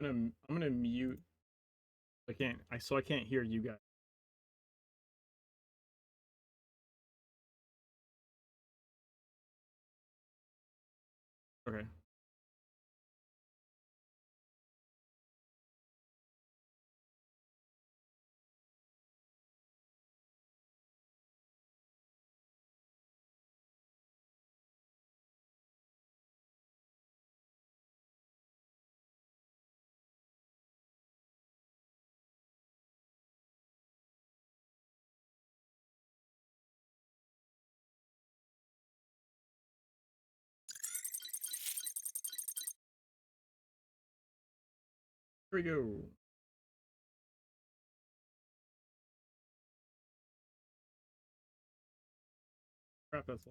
I'm gonna mute. I can't hear you guys. Okay. Here we go. Crap, that's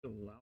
still loud.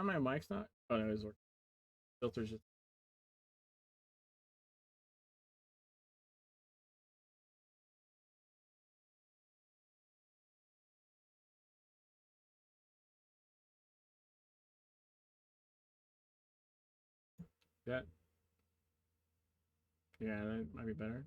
Now my mic's not. Oh no, it's working. Filters just. That. Yeah, that might be better.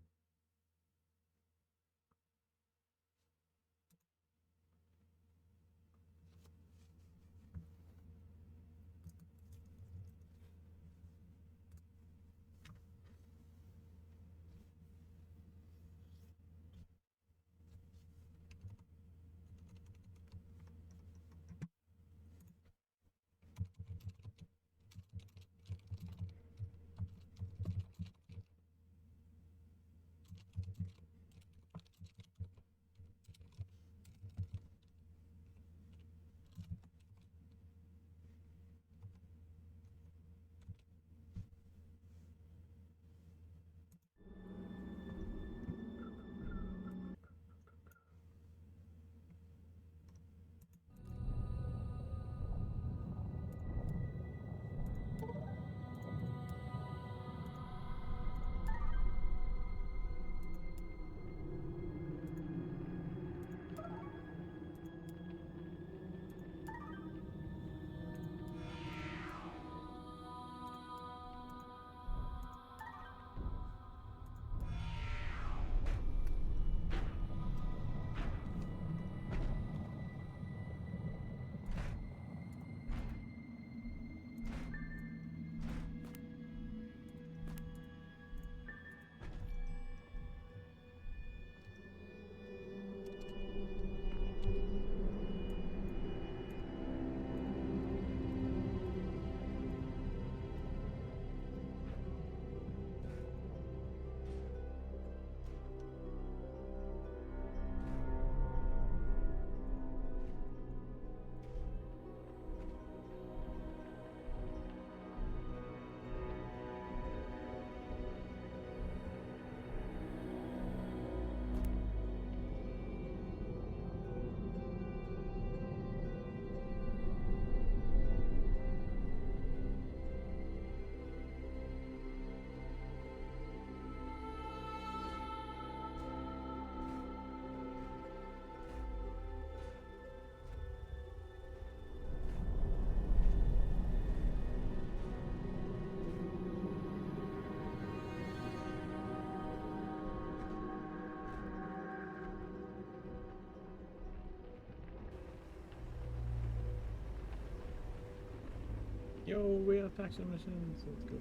Yo, we have faction missions. Let's go.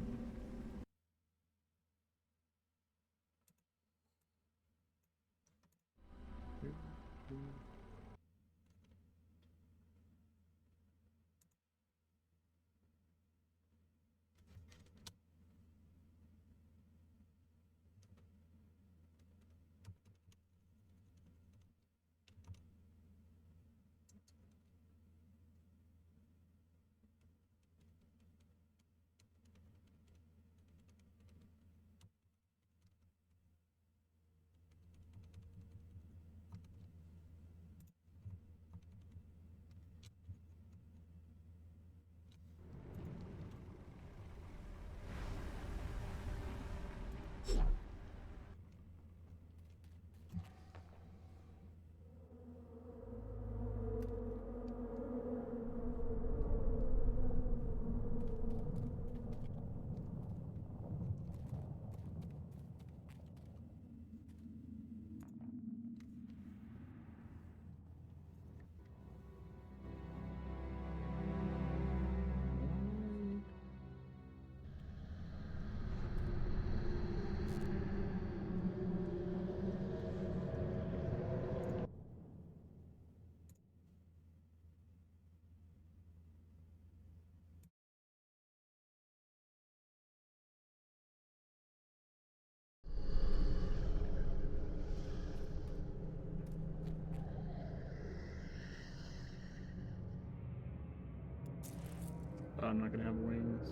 I'm not gonna have wings.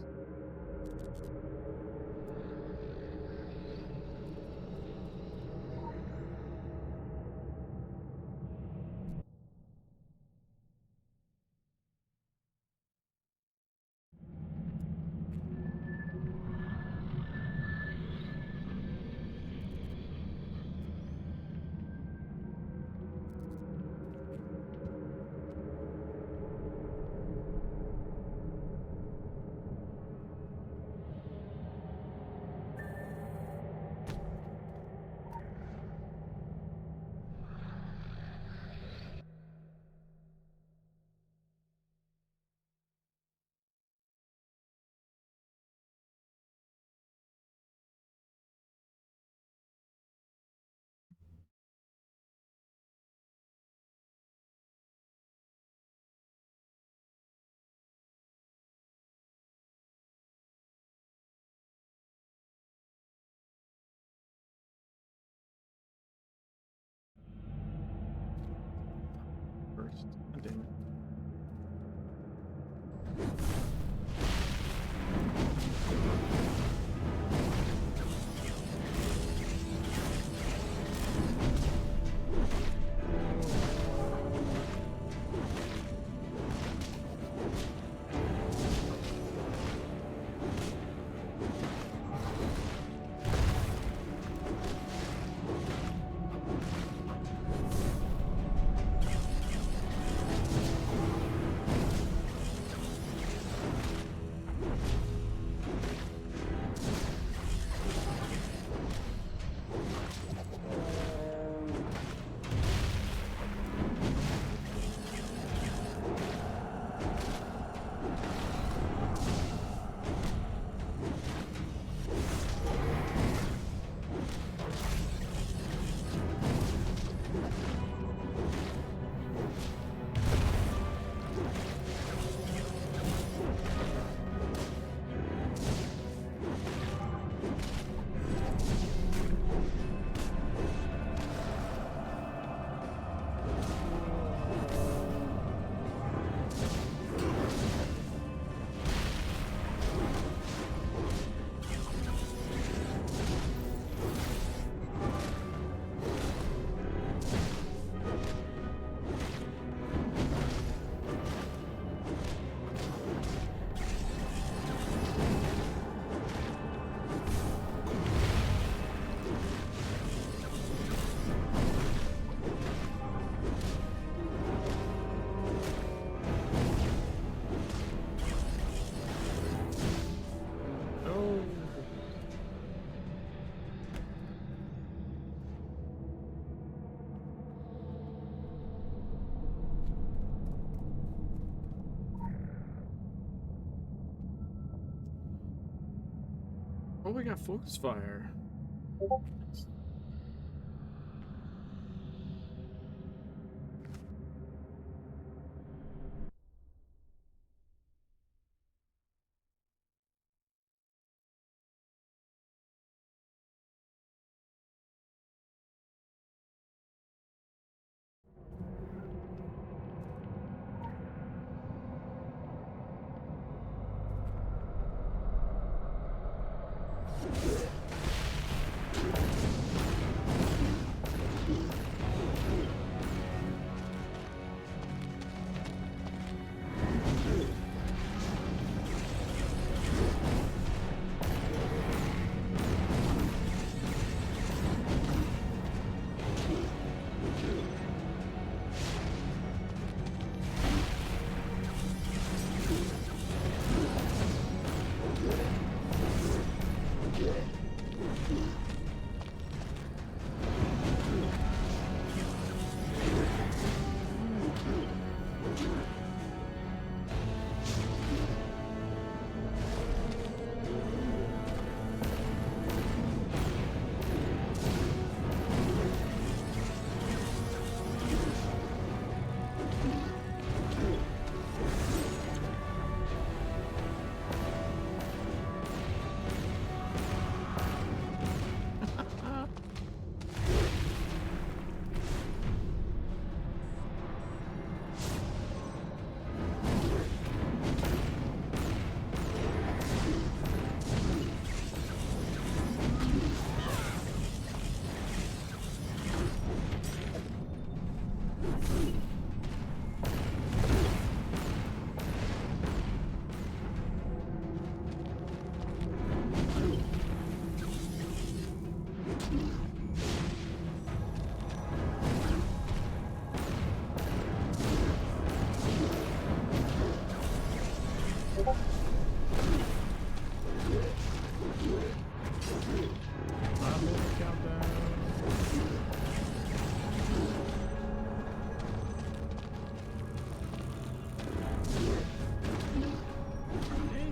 Oh, we got focus fire.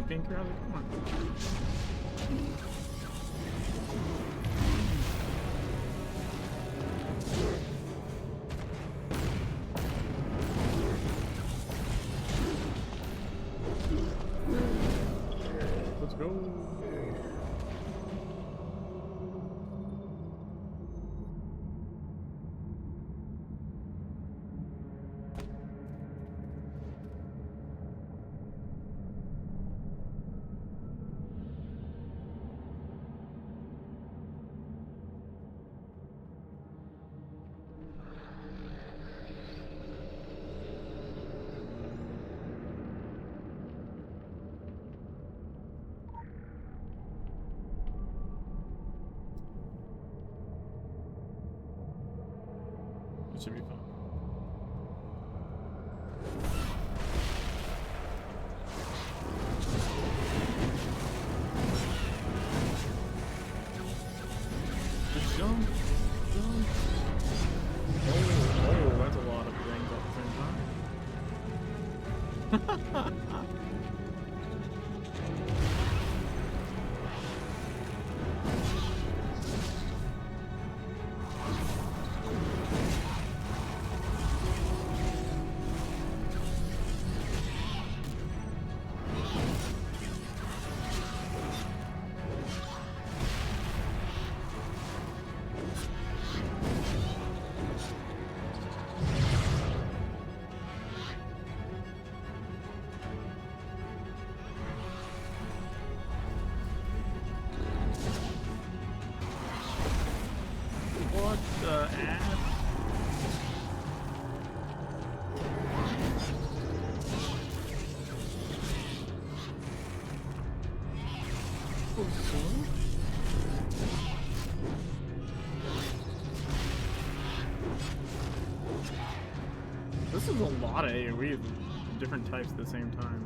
Pinker, how's it going? Let's go. It should be fun. Just jump. Jump. Oh, that's a lot of things at the same time. What the ass? This is a lot of AoE of different types at the same time.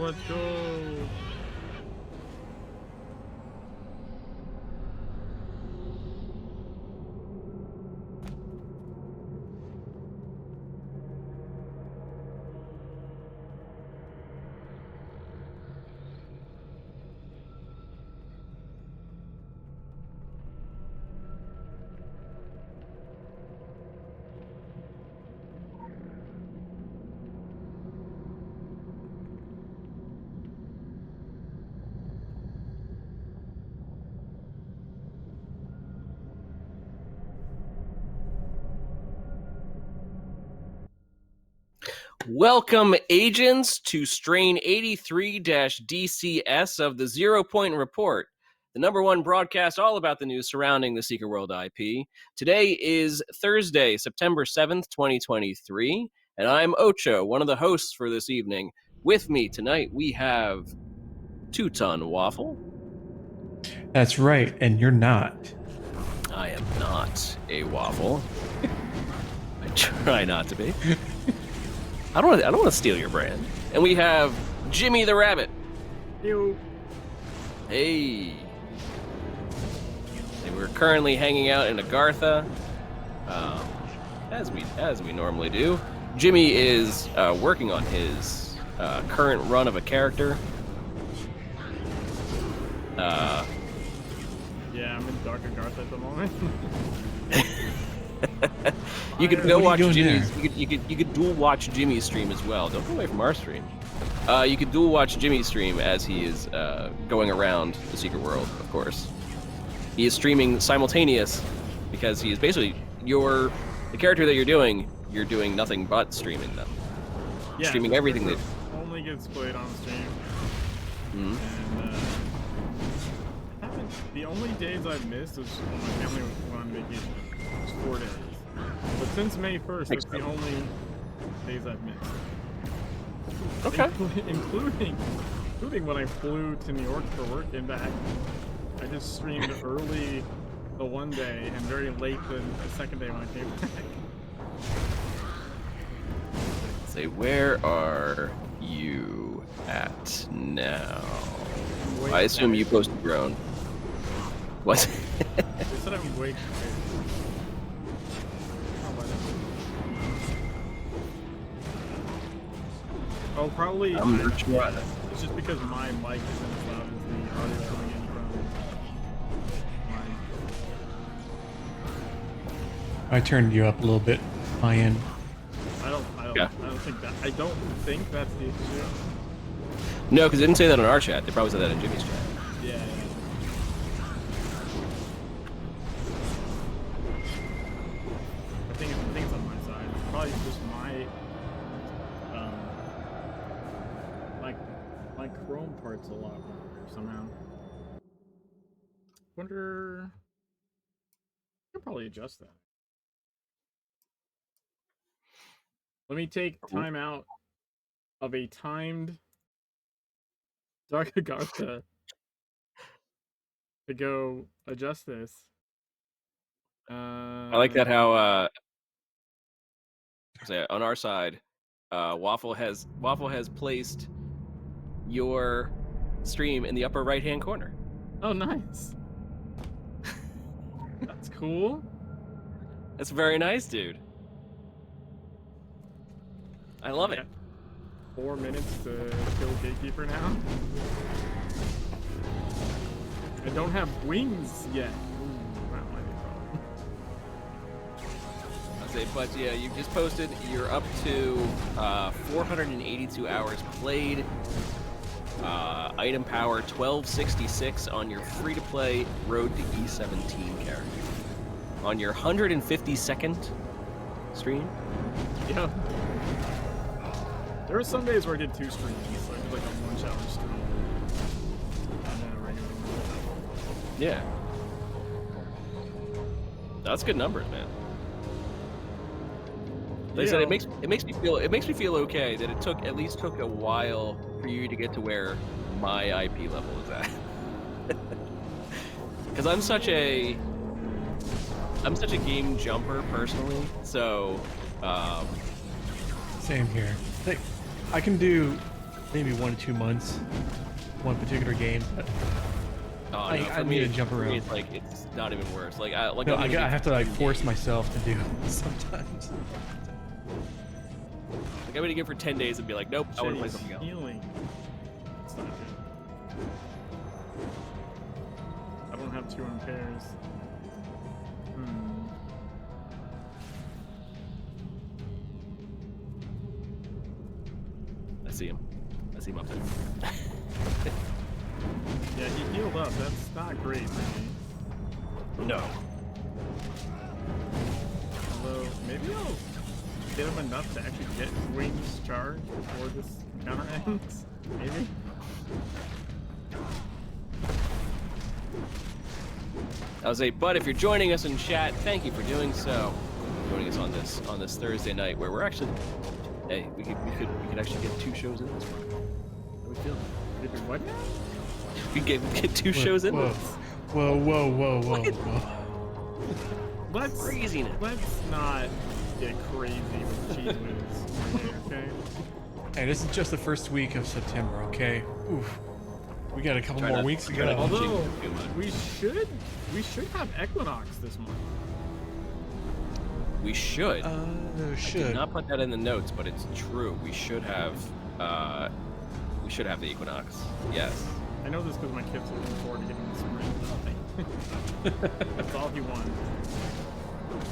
Let's go. Welcome, agents, to strain 83-DCS of the 0 Point Report, the #1 broadcast all about the news surrounding the Secret World IP. Today is Thursday, September 7th, 2023, and I'm Ocho, one of the hosts for this evening. With me tonight, we have Two-Ton Waffle. That's right, and you're not. I am not a waffle. I try not to be. I don't want to steal your brand. And we have Jimmy the Rabbit. Ew. Hey. And we're currently hanging out in Agartha, as we normally do. Jimmy is working on his current run of a character. Yeah, I'm in Dark Agartha at the moment. You could go watch Jimmy's. You could dual watch Jimmy's stream as well. Don't go away from our stream. You could dual watch Jimmy's stream as he is going around the Secret World. Of course, he is streaming simultaneous because he is basically the character that you're doing. You're doing nothing but streaming them. Yeah, streaming everything that only gets played on stream. Mhm. And the only days I've missed is when my family went on vacation. It was 4 days. But since May 1st, that's the only days I've missed. Okay. Including when I flew to New York for work and back. I just streamed early the one day and very late the second day when I came back. Say, where are you at now? I assume you posted your own. What? They said I'm way tired. Oh, probably. I'm not sure. It's just because my mic isn't as loud as the audio coming in from mine. I turned you up a little bit, my end. I don't think that's the issue. No, because they didn't say that in our chat. They probably said that in Jimmy's chat. Yeah. I think it's on my side. It's probably just my Chrome part's a lot longer somehow. Wonder. I could probably adjust that. Let me take time out of a timed Dark Agartha to go adjust this. I like that how on our side, Waffle has placed your stream in the upper right hand corner. Oh, nice. That's cool. That's very nice, dude. I love it. 4 minutes to kill Gatekeeper now. I don't have wings yet. Ooh, that might be a problem. I'll say, but yeah, you just posted. You're up to 482 hours played. Item power 1266 on your free-to-play Road to E17 character. On your 152nd stream. Yeah. There were some days where I did 2 streams, so I did like a 1 challenge stream. And then a regular one. Yeah. That's good numbers, man. Like I said, it makes me feel okay that it at least took a while for you to get to where my IP level is at. Because I'm such a game jumper personally, so Same here. Like, I can do maybe 1 to 2 months, one particular game. But Oh, I no, for need to me, jump for me, around. it's like it's not even worse. Like I No, I I'm gonna have to like give force 10 days. myself to do it sometimes. Like I'm gonna give for 10 days and be like, nope, I want to play Jeez, something else. healing. It's not good. I don't have 2 impairs. I see him up there. Yeah, he healed up. That's not great for me. No. Although, maybe I'll get him enough to actually get Wings charge before this counter ends. Maybe? I was like, but if you're joining us in chat, thank you for doing so. Joining us on this Thursday night where we're actually, hey, we could actually get 2 shows in this one. How do we feel? Maybe what now? We could get 2 shows in Whoa, this. whoa, whoa, whoa, whoa, What? whoa. Craziness. Let's not get crazy with cheese whiz, okay? Hey, this is just the first week of September, okay? Oof. We got a couple Try more not- weeks to try go. not- Although too much. we should have Equinox this month. We should. I did Should. not put that in the notes, but it's true. We should have the Equinox. Yes. I know this because my kid's looking forward to getting the sprint. That's all he wants.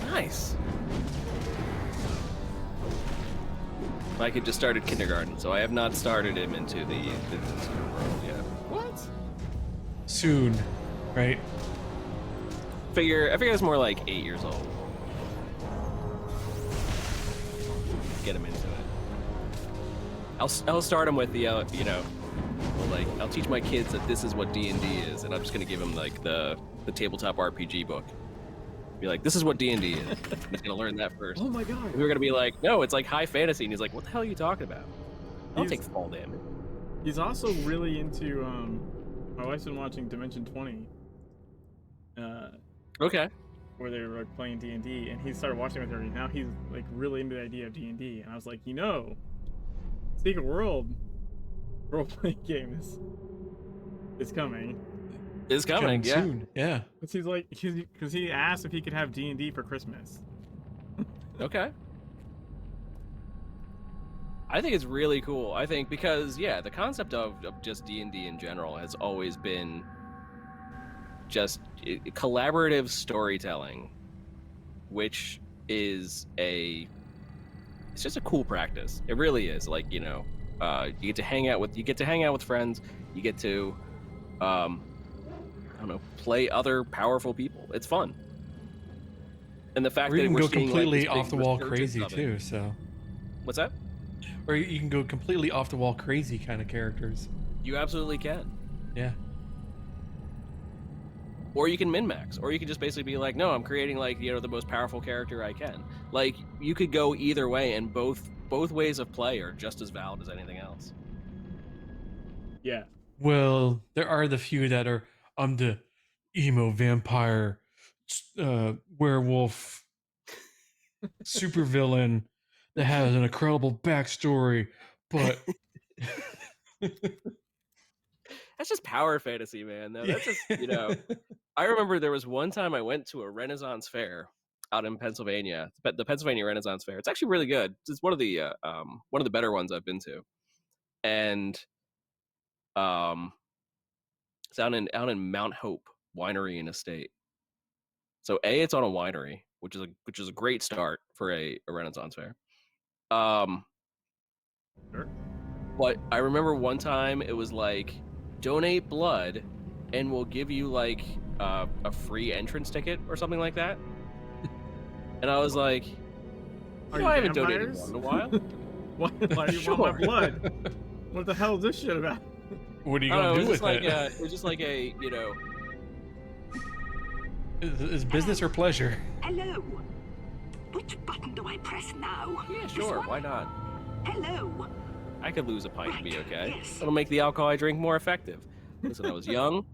Nice. My kid just started kindergarten, so I have not started him into the school world yet. What? Soon, right? I figure it's more like 8 years old. Get him into it. I'll start him with the like I'll teach my kids that this is what D&D is, and I'm just gonna give him like the tabletop RPG book. Be like, this is what D&D is. He's gonna learn that first. Oh my god. And we're gonna be like, no, it's like high fantasy, and he's like, what the hell are you talking about? I'll He's- take fall damage. He's also really into my wife's been watching Dimension 20. Okay. Where they were like, playing D&D, and he started watching with her, and now he's like really into the idea of D&D, and I was like, Secret World role-playing game is coming. It's coming, yeah. soon. Yeah. Because he asked if he could have D&D for Christmas. Okay. I think it's really cool. I think because the concept of just D&D in general has always been just collaborative storytelling, which is it's just a cool practice. It really is. Like, you get to hang out with friends. You get to I don't know, play other powerful people. It's fun. And the fact Or you that can we're go seeing, completely like, this big off the wall resurgence crazy of it. too. So, What's that? or you can go completely off the wall crazy kind of characters. You absolutely can. Yeah. Or you can min-max, or you can just basically be like, no, I'm creating like, the most powerful character I can. Like, you could go either way, and both ways of play are just as valid as anything else. Yeah. Well, there are the few that are I'm the emo vampire, werewolf, supervillain that has an incredible backstory, but That's just power fantasy, man. No, that's just, I remember there was one time I went to a Renaissance fair out in Pennsylvania, the Pennsylvania Renaissance Fair. It's actually really good. It's one of the better ones I've been to, and it's out in Mount Hope Winery and Estate. So it's on a winery, which is a great start for a Renaissance fair. Sure. But I remember one time it was like, donate blood, and we'll give you like a free entrance ticket or something like that. And I was like, I haven't donated vampires? blood in a while. Why do you want my blood? What the hell is this shit about? what are you I don't gonna know, do with it? it was just like a Is business or pleasure? Hello. Which button do I press now? yeah, This sure, one? why not? Hello. I could lose a pint and be okay. Yes. It'll make the alcohol I drink more effective. Listen, I was young,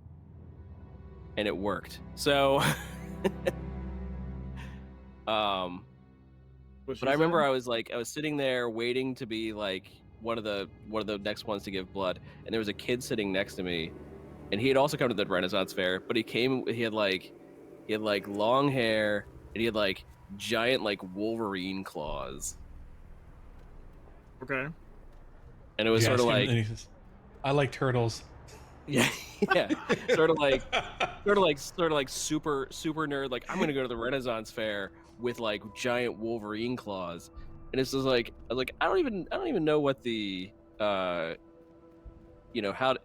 and it worked. So, but I remember I was sitting there waiting to be like one of the next ones to give blood, and there was a kid sitting next to me, and he had also come to the Renaissance Fair, but he had like long hair, and he had like giant like Wolverine claws. Okay. And it was sort of like, and he says, I like turtles. yeah, yeah, sort of like super nerd. Like, I'm gonna go to the Renaissance Fair with like giant Wolverine claws, and it's just like I was like, I don't even know what the you know, how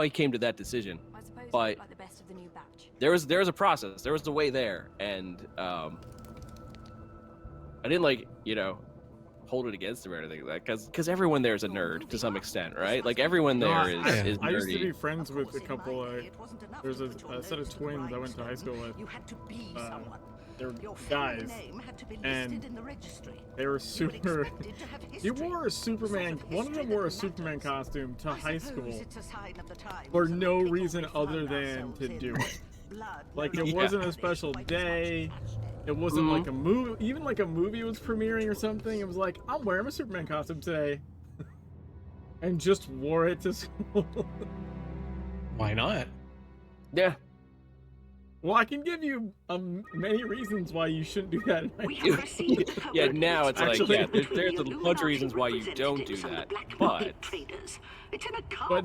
he came to that decision, I suppose but like the best of the new batch. there was a process, there was a way there, and I didn't like, you know, hold it against him or anything like that, because everyone there is a nerd to some extent, right? Like everyone there is nerdy. I used to be friends with a couple. There's a set of twins I went to high school with. You had to be someone. They were Your family guys, name had to be and listed in the registry. they were You were super. expected to have He history. wore a Superman. The sort of One of them history wore a that Superman matters. costume to I high suppose school it's a sign of the times for and no the pickle reason we other find than ourselves to in. do it. Blood Like no it longer wasn't a matters special quite as much day. as It wasn't like a movie. Even like a movie was premiering or something. It was like, I'm wearing my Superman costume today, and just wore it to school. Why not? Yeah. Well, I can give you many reasons why you shouldn't do that. We have received Yeah, now it's Actually- like, yeah, there's a bunch of reasons why you don't do that, but traders. It's in a car But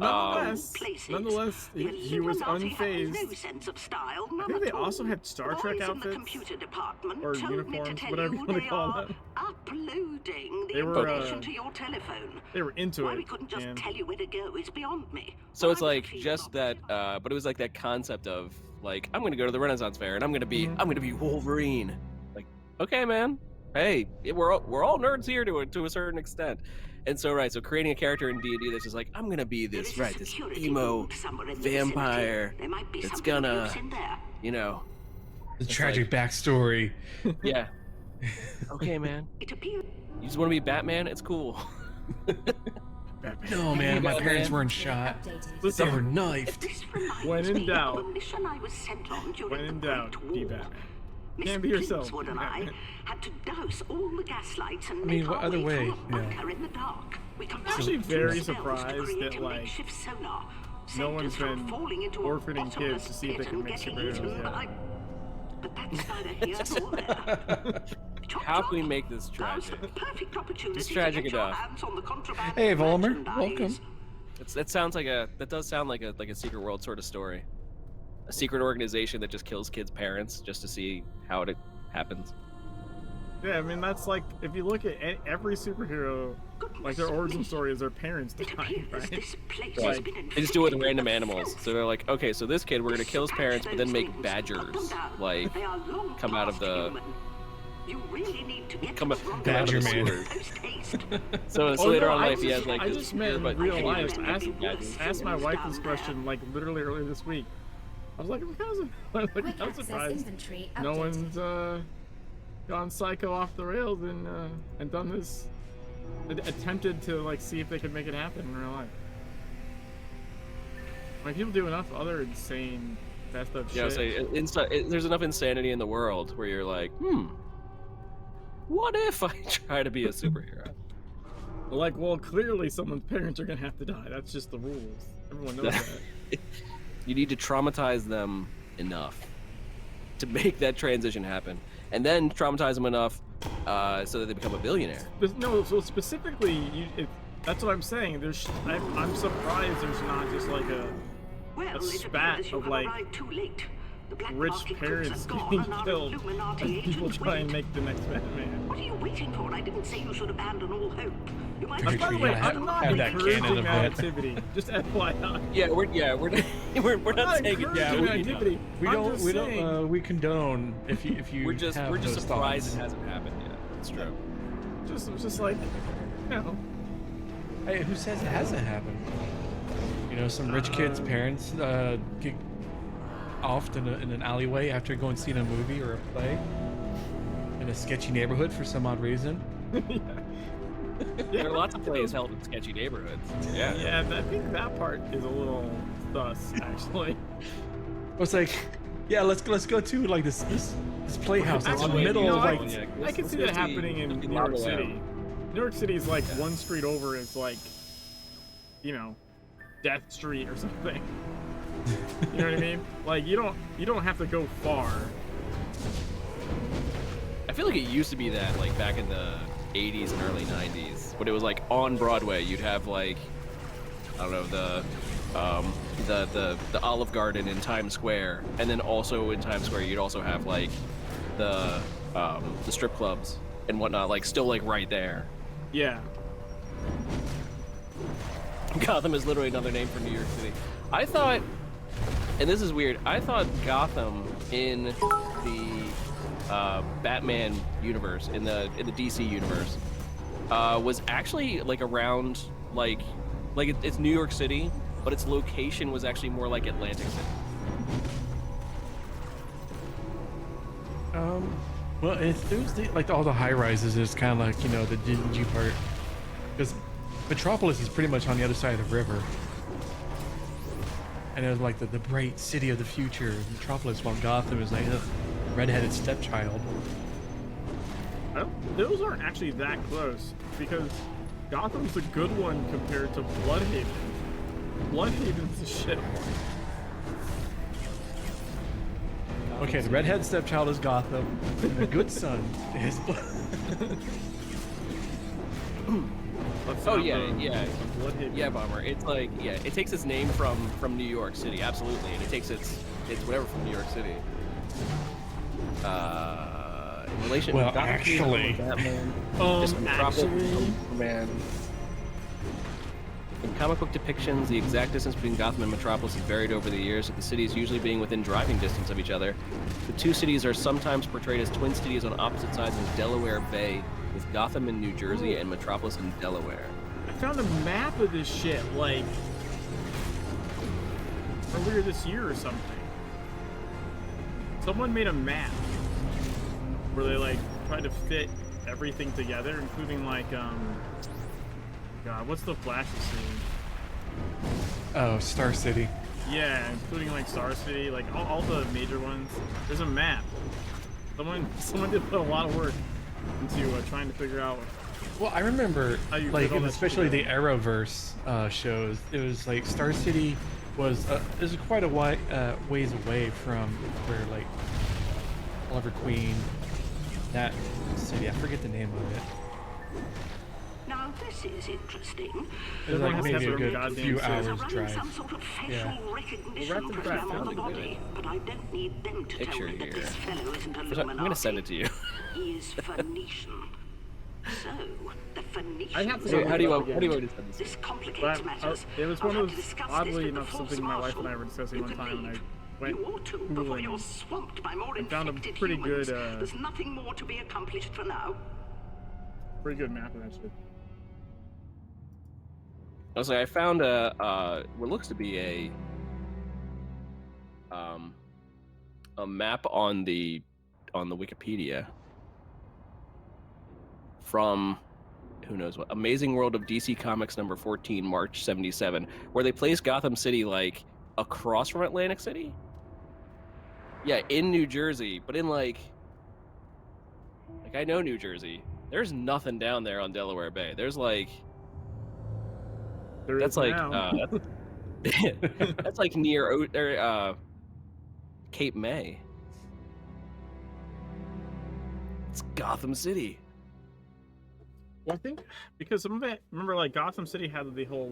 places. nonetheless, The he was Illuminati have unfazed. no sense of style, I none think they at all. also had Star The Trek boys in the outfits, computer department or told me to uniforms, tell whatever you you want to they call are them. uploading the They were, information to your telephone. They were into Why it. we couldn't just and tell you where to go is beyond me. so it's I was like feeling just that, opposite. but it was like that concept of like, I'm gonna go to the Renaissance Fair and I'm gonna be Wolverine. Like, okay, man. Hey, we're all nerds here to a certain extent. And so so creating a character in D&D that's just like, I'm gonna be There this is a this security emo vault somewhere in the vampire vicinity. There might be that's something of gonna, use in there. you know, The tragic backstory. yeah. Okay, man. It appears You just want to be Batman? It's cool. No, man, my Batman. parents weren't shot. Listen, They were knifed. this reminds When in me doubt- of a mission I was sent on during when in the doubt, Great be War. Batman. Miss Can't be yourself, Plinthwood be and I Batman. had to douse all the gaslights and I mean, make what our other way way? through a Yeah. bunker in the dark. We actually very spells to surprised create that, a like, makeshift sonar. no Saved one's us from been falling into a orphaning bottomless kids to see if pit they can and make getting superheroes, eaten yeah. by- But that's neither here nor there. Chop, How can we chop. make this Now's tragic? the perfect opportunity It's to tragic get your enough. hands on the contraband Hey, Volmer, merchandise. welcome. That does sound like a Secret World sort of story. A secret organization that just kills kids' parents just to see how it happens. Yeah, I mean that's like if you look at every superhero, like their origin story is their parents It dying, appears right? this place Right. has been They just do it with infected random the animals. filth. So they're like, okay, so this kid, we're gonna kill his parents, but then make Those badgers things, cut them like down. They are long come out of past the. human. You really need to get Come to up- the come out of the Badger man. sewers. post-haste. So Oh, later no, on in I life, he has just- like I this just meant in but real can't life. even Ask, make badgers. ask my wife this question like literally earlier this week. I was like, I'm surprised inventory no one's gone psycho off the rails and done this, attempted to like see if they could make it happen in real life. Like people do enough other insane, messed up Yeah, shit. so there's enough insanity in the world where you're like, what if I try to be a superhero? Like, well, clearly someone's parents are gonna have to die. That's just the rules. Everyone knows that. You need to traumatize them enough to make that transition happen, and then traumatize them enough so that they become a billionaire. No, so specifically, that's what I'm saying. I'm surprised there's not just like a Well, it spat appears you of, have like, arrived too late. The black rich market parents goods are getting gone and our killed Illuminati as people agents try and wait. make the next Batman. What are you waiting for? I didn't say you should abandon all hope. You might Pretty By the sure way, you gotta I'm not have that encouraging canon that event. activity. Just FYI. Yeah, we're I'm not saying it. encouraging Yeah, that we- activity. We I'm don't just we saying, don't we condone if you We're just have those surprised thoughts. it hasn't happened yet. It's true. just like, you know. Hey, who says it hasn't happened? You know, some rich kid's parents get offed in an alleyway after going seeing a movie or a play in a sketchy neighborhood for some odd reason. There are lots of plays held in sketchy neighborhoods. Yeah. Yeah, I think that part is a little sus, actually. It's like, yeah, let's go to like this playhouse that's in the Actually, middle you know, of like. I can see that happening in New York City. New York City is like one street over is like, you know, Death Street or something. You know what I mean? Like you don't have to go far. I feel like it used to be that, like back in the 80s and early 90s, when it was like on Broadway, you'd have like, I don't know, the Olive Garden in Times Square, and then also in Times Square you'd also have like the strip clubs and whatnot, like still like right there. Yeah. Gotham is literally another name for New York City. I thought, and this is weird, I thought Gotham in the Batman universe, in the DC universe, was actually like around like it's New York City, but its location was actually more like Atlantic City. Well, it was like all the high rises is kind of like, you know, the dingy part, because Metropolis is pretty much on the other side of the river, and it was like the bright city of the future, Metropolis, while Gotham is like a redheaded stepchild. Those aren't actually that close because Gotham's a good one compared to Bloodhaven. Bloodhaven's a shit one. Okay, the redhead stepchild is Gotham, and the good son is. Oh yeah, Bomber. It's like, yeah, it takes its name from New York City, absolutely, and it takes its whatever from New York City. In relation, Well, Gotham actually, Batman, man. In comic book depictions, the exact distance between Gotham and Metropolis has varied over the years, with the cities usually being within driving distance of each other. The two cities are sometimes portrayed as twin cities on opposite sides of Delaware Bay, with Gotham in New Jersey and Metropolis in Delaware. I found a map of this shit, like, earlier this year or something. Someone made a map where they, like, tried to fit everything together, including, like, God, what's the Flash's city? Oh, Star City. Yeah, including, like, Star City, like, all the major ones. There's a map. Someone did put a lot of work into trying to figure out. Well, I remember, like, especially the Arrowverse shows, it was like Star City was quite a ways away from where, like, Oliver Queen, that city, I forget the name of it. Now this is interesting. It was like maybe a good few city. hours drive. Some sort of facial recognition Well, program on the body, but I don't need them to Picture tell me that here. this fellow isn't a I'm Illuminati. gonna send it to you. He is Phoenician. So, the Phoenicians... I'd have to So how do you want again. to send this? This complicates matters. It was I'll one have of to those, discuss oddly this with enough, the something my wife and I were discussing You one can time, and I leave. went You ought to Googling before you're swamped by more and found a infected pretty humans. good, There's nothing more to be accomplished for now. pretty good map of that shit. Also, I found what looks to be a map on the Wikipedia from who knows what, Amazing World of DC Comics number 14, March 77, where they place Gotham City like across from Atlantic City. Yeah, in New Jersey, but in like I know New Jersey. There's nothing down there on Delaware Bay. There's like There that's is like now. that's like near Cape May. It's Gotham City. Well, I think because some of it, remember, like Gotham City had the whole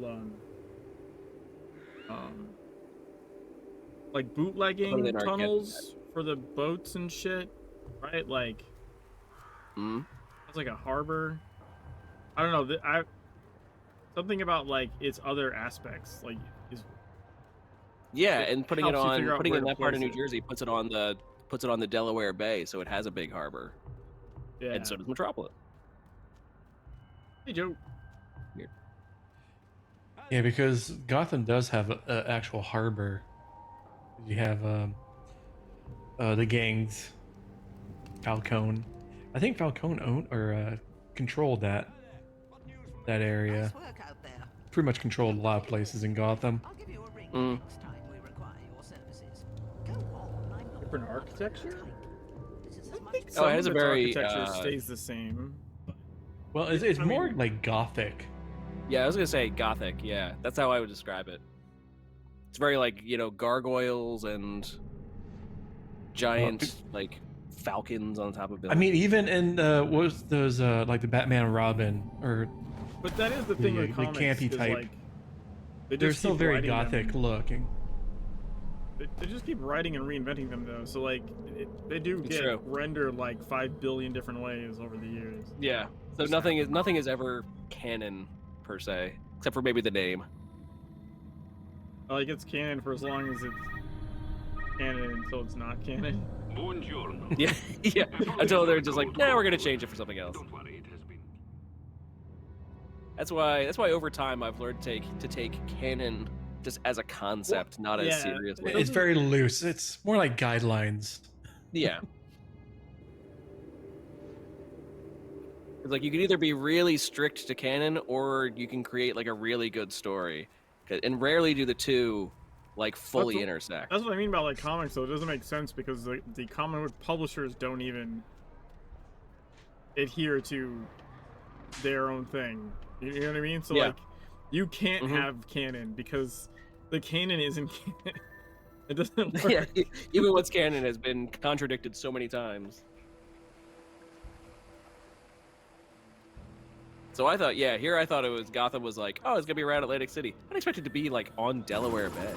like bootlegging tunnels for the boats and shit, right? Like, it's like a harbor. I don't know. Something about like its other aspects, like is. Yeah, and putting it in that part of New it. Jersey puts it on the Delaware Bay, so it has a big harbor. Yeah. And so does Metropolis. Hey, Joe. Weird. Yeah, because Gotham does have an actual harbor. You have the gangs, Falcone. I think Falcone owned or controlled that area. Pretty much controlled a lot of places in Gotham. I'll give you a ring next time we require your services. Go on, I'm not Different architecture? This is as I much think Oh, some it has of a its very, architecture stays the same. Well, it's I more mean- like gothic. Yeah, I was gonna say gothic. Yeah, that's how I would describe it. It's very like, you know, gargoyles and giant like falcons on top of I buildings. mean, even in what was those like the Batman and Robin or But that is the thing The, with the comics. campy is, type. Like, they they're just still keep very writing gothic them. looking. They just keep writing and reinventing them though. So like, they do It's get true. rendered like 5 billion different ways over the years. Yeah. So nothing is ever canon per se, except for maybe the name. Like it's canon for as long as it's canon until it's not canon. Buongiorno. Yeah, yeah. Until they're just like, nah, we're gonna change it for something else. Don't worry, it has been. That's why over time I've learned to take canon just as a concept, not as yeah, serious. it It's very loose. It's more like guidelines. Yeah. It's like you can either be really strict to canon, or you can create like a really good story, and rarely do the two like fully That's what- intersect. That's what I mean about like comics though. It doesn't make sense because the comic book publishers don't even adhere to their own thing. You know what I mean? So Yeah. like, you can't Mhm. have canon because the canon isn't canon. It doesn't work. Yeah, even what's canon has been contradicted so many times. So I thought, yeah, here I thought it was Gotham was like, oh, it's gonna be around Atlantic City. I didn't expect it to be like on Delaware Bay.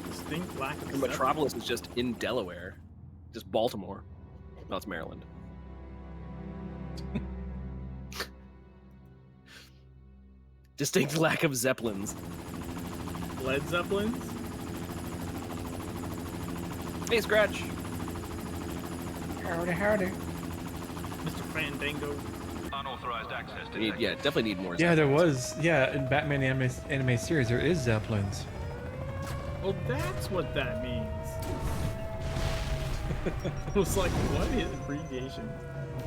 Distinct lack of And Metropolis is just in Delaware, just Baltimore. No, it's Maryland. Distinct lack of Zeppelins. Led Zeppelins. Hey, Scratch. Howdy, howdy. Mr. Fandango. Unauthorized access to Yeah, definitely need more. Yeah, there Zeppelins. was. Yeah, in Batman anime series, there is Zeppelins. Oh, that's what that means. I was like, what is abbreviation?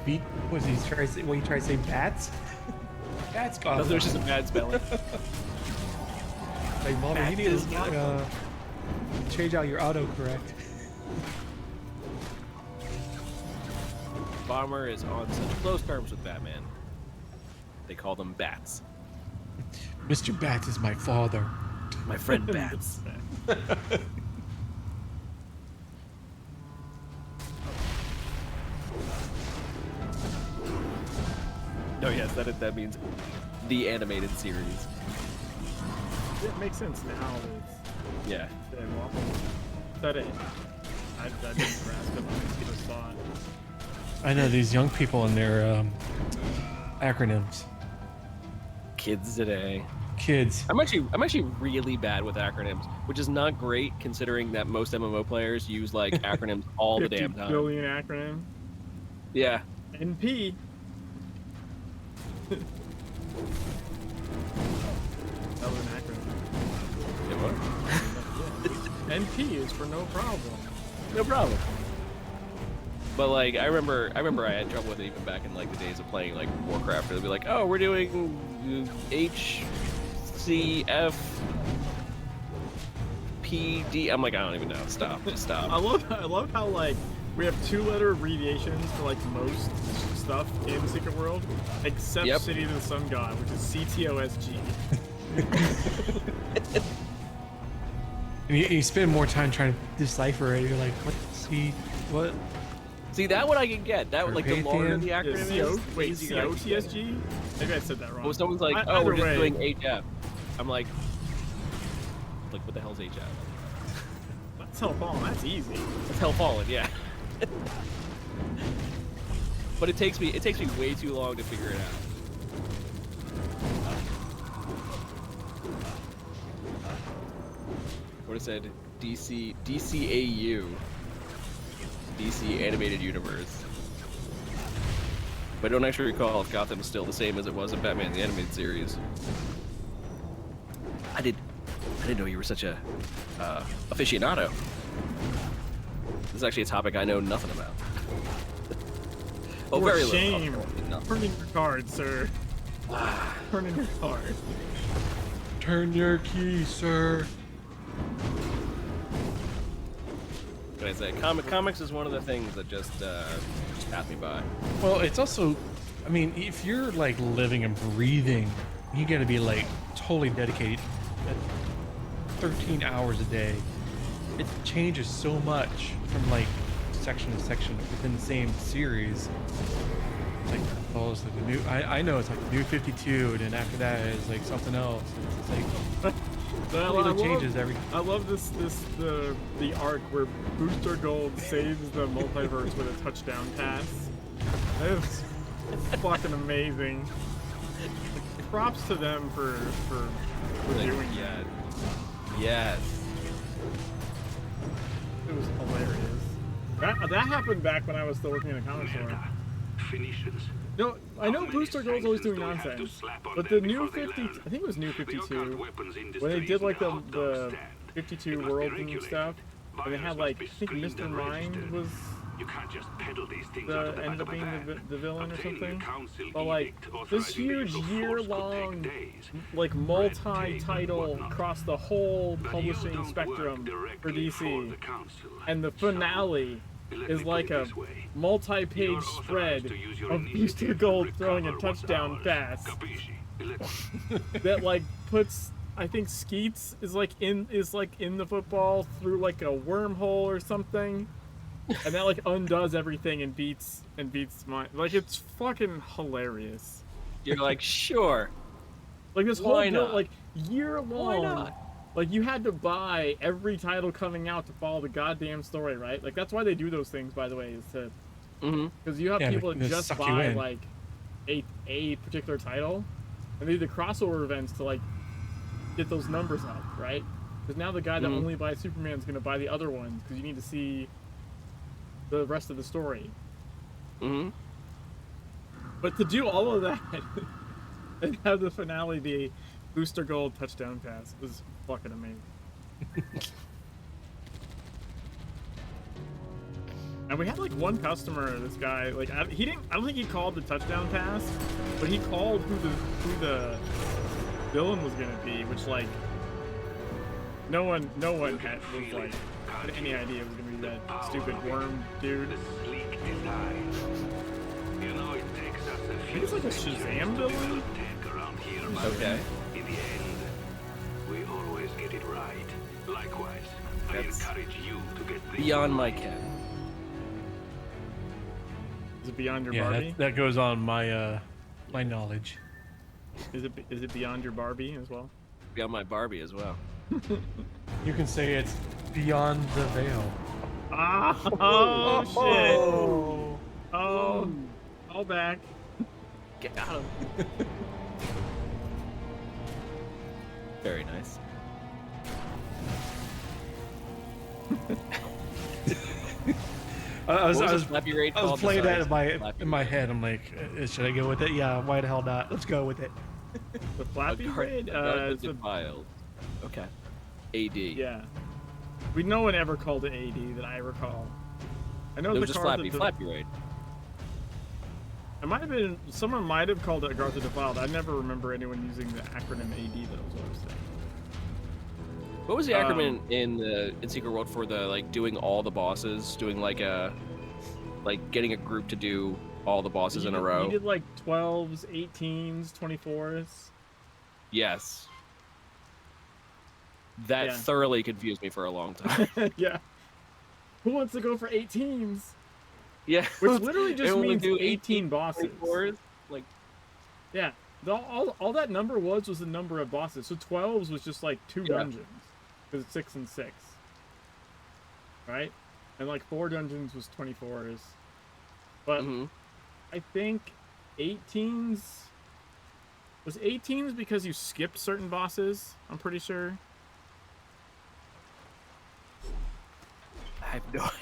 Beat was he trying to say when you try to say bats? Bats No, Gotham. there's just a bad spelling. Like, Mom, you need Bats is to Gotham. change out your autocorrect. Bomber is on such close terms with Batman. They call them Bats. Mr. Bats is my father. My friend Bats. Oh yes, that means the animated series. It makes sense now that Yeah. it's dead waffle. That it. I didn't grasp it when I first saw it. I know these young people and their acronyms. Kids today. Kids. I'm actually really bad with acronyms, which is not great considering that most MMO players use like acronyms all the 50 damn time. billion acronym. Yeah. NP. That was an acronym. It was. NP is for no problem. No problem. But like I remember I had trouble with it even back in like the days of playing like Warcraft. They'd be like, oh, we're doing HCF PD. I'm like, I don't even know. Stop. Just I stop. love how like we have 2-letter abbreviations for like most stuff in Secret World, except Yep. City of the Sun God, which is CTOSG. And you spend more time trying to decipher it. You're like, what? See, what? See, that one I can get. That one, like the longer the Yeah, acronym CO, is, wait, easier I can get. COTSG? Maybe I said that wrong. Well, someone's like, I- oh, we're either just way, doing HF. I'm like, what the hell's HF? That's Hellfallen, that's easy. It's Hell Fallen, yeah. But it takes me way too long to figure it out. What it said, DCAU, DC Animated Universe. But I don't actually recall if Gotham is still the same as it was in Batman the Animated Series. I didn't know you were such a aficionado. This is actually a topic I know nothing about. Oh, For very shame. little. Nothing. Turn in your card, sir. Turn in your card. Turn your key, sir. What I say? Comics is one of the things that just passed me by. Well, it's also, I mean, if you're like living and breathing, you got to be like totally dedicated. 13 hours a day. It changes so much from like section to section within the same series. Like, oh, it's like the new. I know it's like the new 52, and then after that is like something else. It's like completely changes every. I love the arc where Booster Gold saves the multiverse with a touchdown pass. That is fucking amazing. Props to them for doing that. Yes. It was hilarious. That happened back when I was still working in a comic store. Finishes. No, I know Booster Gold's always doing nonsense, but the new 50, I think it was new 52, when they did like the 52 world and stuff, and they had like, I think Mr. Mind was ended up being the villain or something. But like this huge year-long, like multi-title across the whole publishing spectrum for DC, and the finale is like a multi-page spread of Booster Gold throwing a touchdown pass that like puts, I think Skeets is like in the football through like a wormhole or something, and that like undoes everything and beats my, like, it's fucking hilarious. You're like, sure. Like this Why whole not? like year long. Why not? Like, you had to buy every title coming out to follow the goddamn story, right? Like, that's why they do those things, by the way, is to... Because you have people that just buy, like, a particular title, and they do the crossover events to, like, get those numbers up, right? Because now the guy that only buys Superman is going to buy the other ones, because you need to see the rest of the story. But to do all of that, and have the finale be Booster Gold touchdown pass was fucking amazing. And we had like one customer, this guy, like I don't think he called the touchdown pass, but he called who the villain was gonna be, which like no one was had any idea it was gonna be that stupid worm dude. I think it's like a Shazam villain. Okay. In the end, we always get it right. Likewise, I encourage you to get this beyond my ken. Is it beyond your Barbie? Yeah, that goes on my my knowledge. Is it beyond your Barbie as well? Beyond my Barbie as well. You can say it's beyond the veil. Ah! Oh, shit! Oh, all back. Get him. Very nice. I was playing that Flappy in my head. I'm like, should I go with it? Yeah, why the hell not? Let's go with it. The Flappy Raid? It's a Defiled. Okay. AD. Yeah. No one ever called it AD that I recall. I know It the was just card Flappy Raid. It might have been, someone might have called it Agartha Defiled. I never remember anyone using the acronym AD, that was what I was saying. What was the acronym in Secret World for the, like, doing all the bosses, doing like getting a group to do all the bosses in a row? You did like 12s, 18s, 24s. Yes. That thoroughly confused me for a long time. Yeah. Who wants to go for 18s? Yeah. Which literally just means 18 bosses. Like, yeah. All that number was the number of bosses. So 12s was just like 2 dungeons. Because it's 6 and 6. Right? And like 4 dungeons was 24s. But I think 18s... Was 18s because you skipped certain bosses? I'm pretty sure. I have no idea.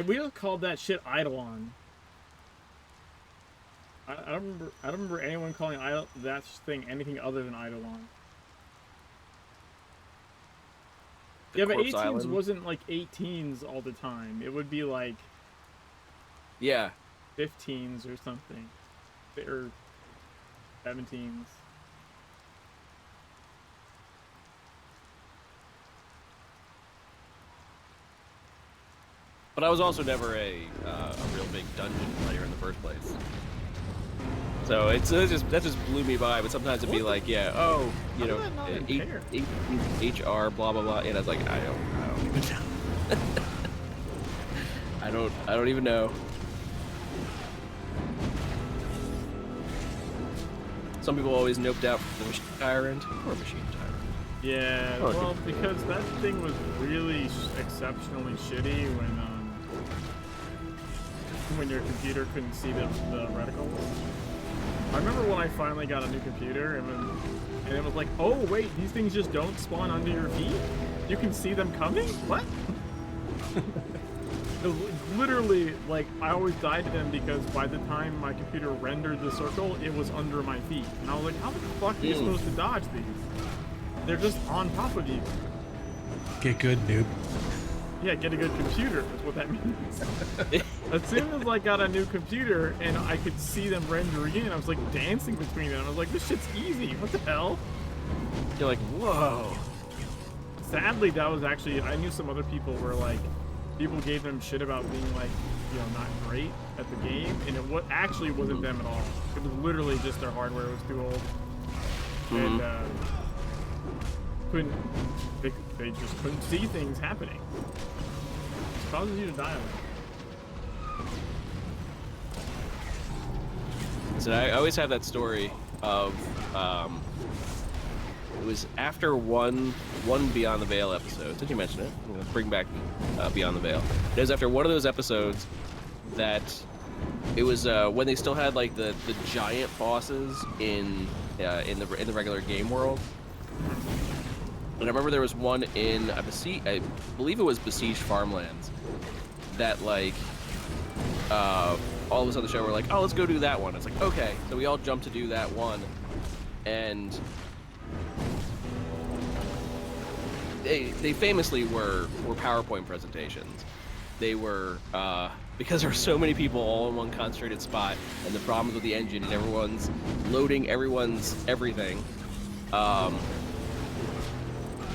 We just called that shit Eidolon. I don't remember anyone calling that thing anything other than Eidolon. Yeah, but 18s Island. wasn't like 18s all the time. It would be like 15s or something. Or 17s. But I was also never a real big dungeon player in the first place. So that just blew me by. But sometimes it'd be like, yeah, oh, you know, HR, blah blah blah, and I was like, I don't even know. I don't even know. Some people always noped out the machine tyrant or machine tyrant. Yeah, Oh, well, because that thing was really exceptionally shitty when your computer couldn't see the reticles. I remember when I finally got a new computer and it was like, oh wait, these things just don't spawn under your feet? You can see them coming? What? It was literally, like, I always died to them because by the time my computer rendered the circle, it was under my feet. And I was like, how the fuck are you supposed to dodge these? They're just on top of you. Get good, noob. Yeah, get a good computer is what that means. As soon as I got a new computer and I could see them rendering in, I was like dancing between them. I was like, this shit's easy. What the hell? You're like, whoa. Sadly, that was actually, I knew some other people were like, people gave them shit about being like, you know, not great at the game, and it actually wasn't them at all. It was literally just their hardware was too old. And they just couldn't see things happening. It causes you to die. So I always have that story of it was after one Beyond the Veil episode. Did you mention it? I'm gonna bring back Beyond the Veil. It was after one of those episodes that it was when they still had like the giant bosses in the regular game world. And I remember there was one in I believe it was Besieged Farmlands that like all of us on the show were like, oh, let's go do that one. It's like, okay, so we all jumped to do that one, and they famously were PowerPoint presentations. They were because there were so many people all in one concentrated spot, and the problems with the engine, and everyone's loading everyone's everything.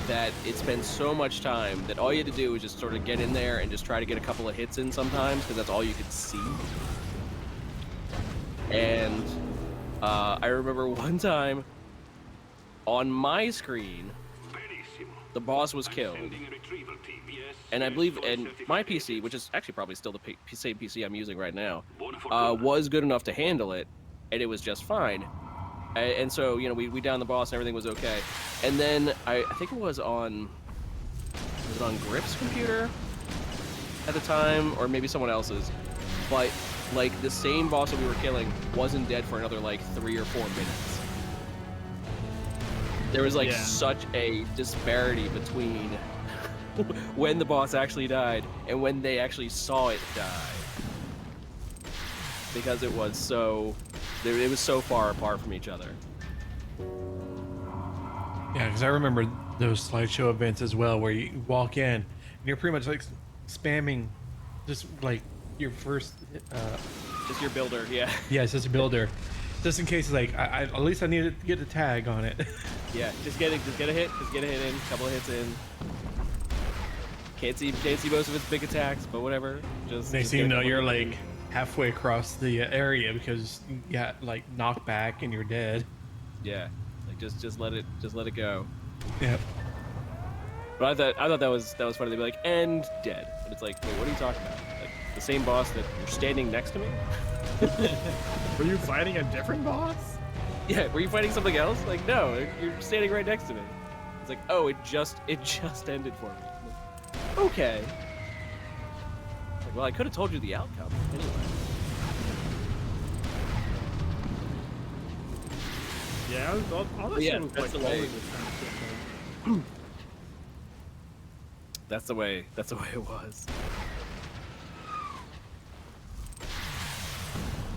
That it spent so much time that all you had to do was just sort of get in there and just try to get a couple of hits in sometimes, because that's all you could see. And I remember one time on my screen, the boss was killed. And I believe in my PC, which is actually probably still the same PC I'm using right now, was good enough to handle it, and it was just fine. And so, you know, we downed the boss and everything was okay. And then I think it was on Grip's computer at the time, or maybe someone else's. But like the same boss that we were killing wasn't dead for another like 3 or 4 minutes. There was like such a disparity between when the boss actually died and when they actually saw it die, because it was so far apart from each other. Yeah, because I remember those slideshow events as well, where you walk in and you're pretty much like spamming just like your first just your builder. Yeah, it's just a builder, just in case like I at least I need to get a tag on it. Yeah, just get a hit in, couple of hits in. Can't see most of its big attacks, but whatever. Next thing you know, you're like halfway across the area because you got like knocked back and you're dead. Yeah, like just let it go. Yep. But I thought that was funny. They'd be like, and dead. But it's like, wait, what are you talking about? Like the same boss that you're standing next to me? Were you fighting a different boss? Yeah, were you fighting something else? Like, no, you're standing right next to me. It's like, oh, it just ended for me. Like, okay. Like, well, I could have told you the outcome anyway. Yeah, all that shit was that's like the all way. of this kind of shit. That's the way it was.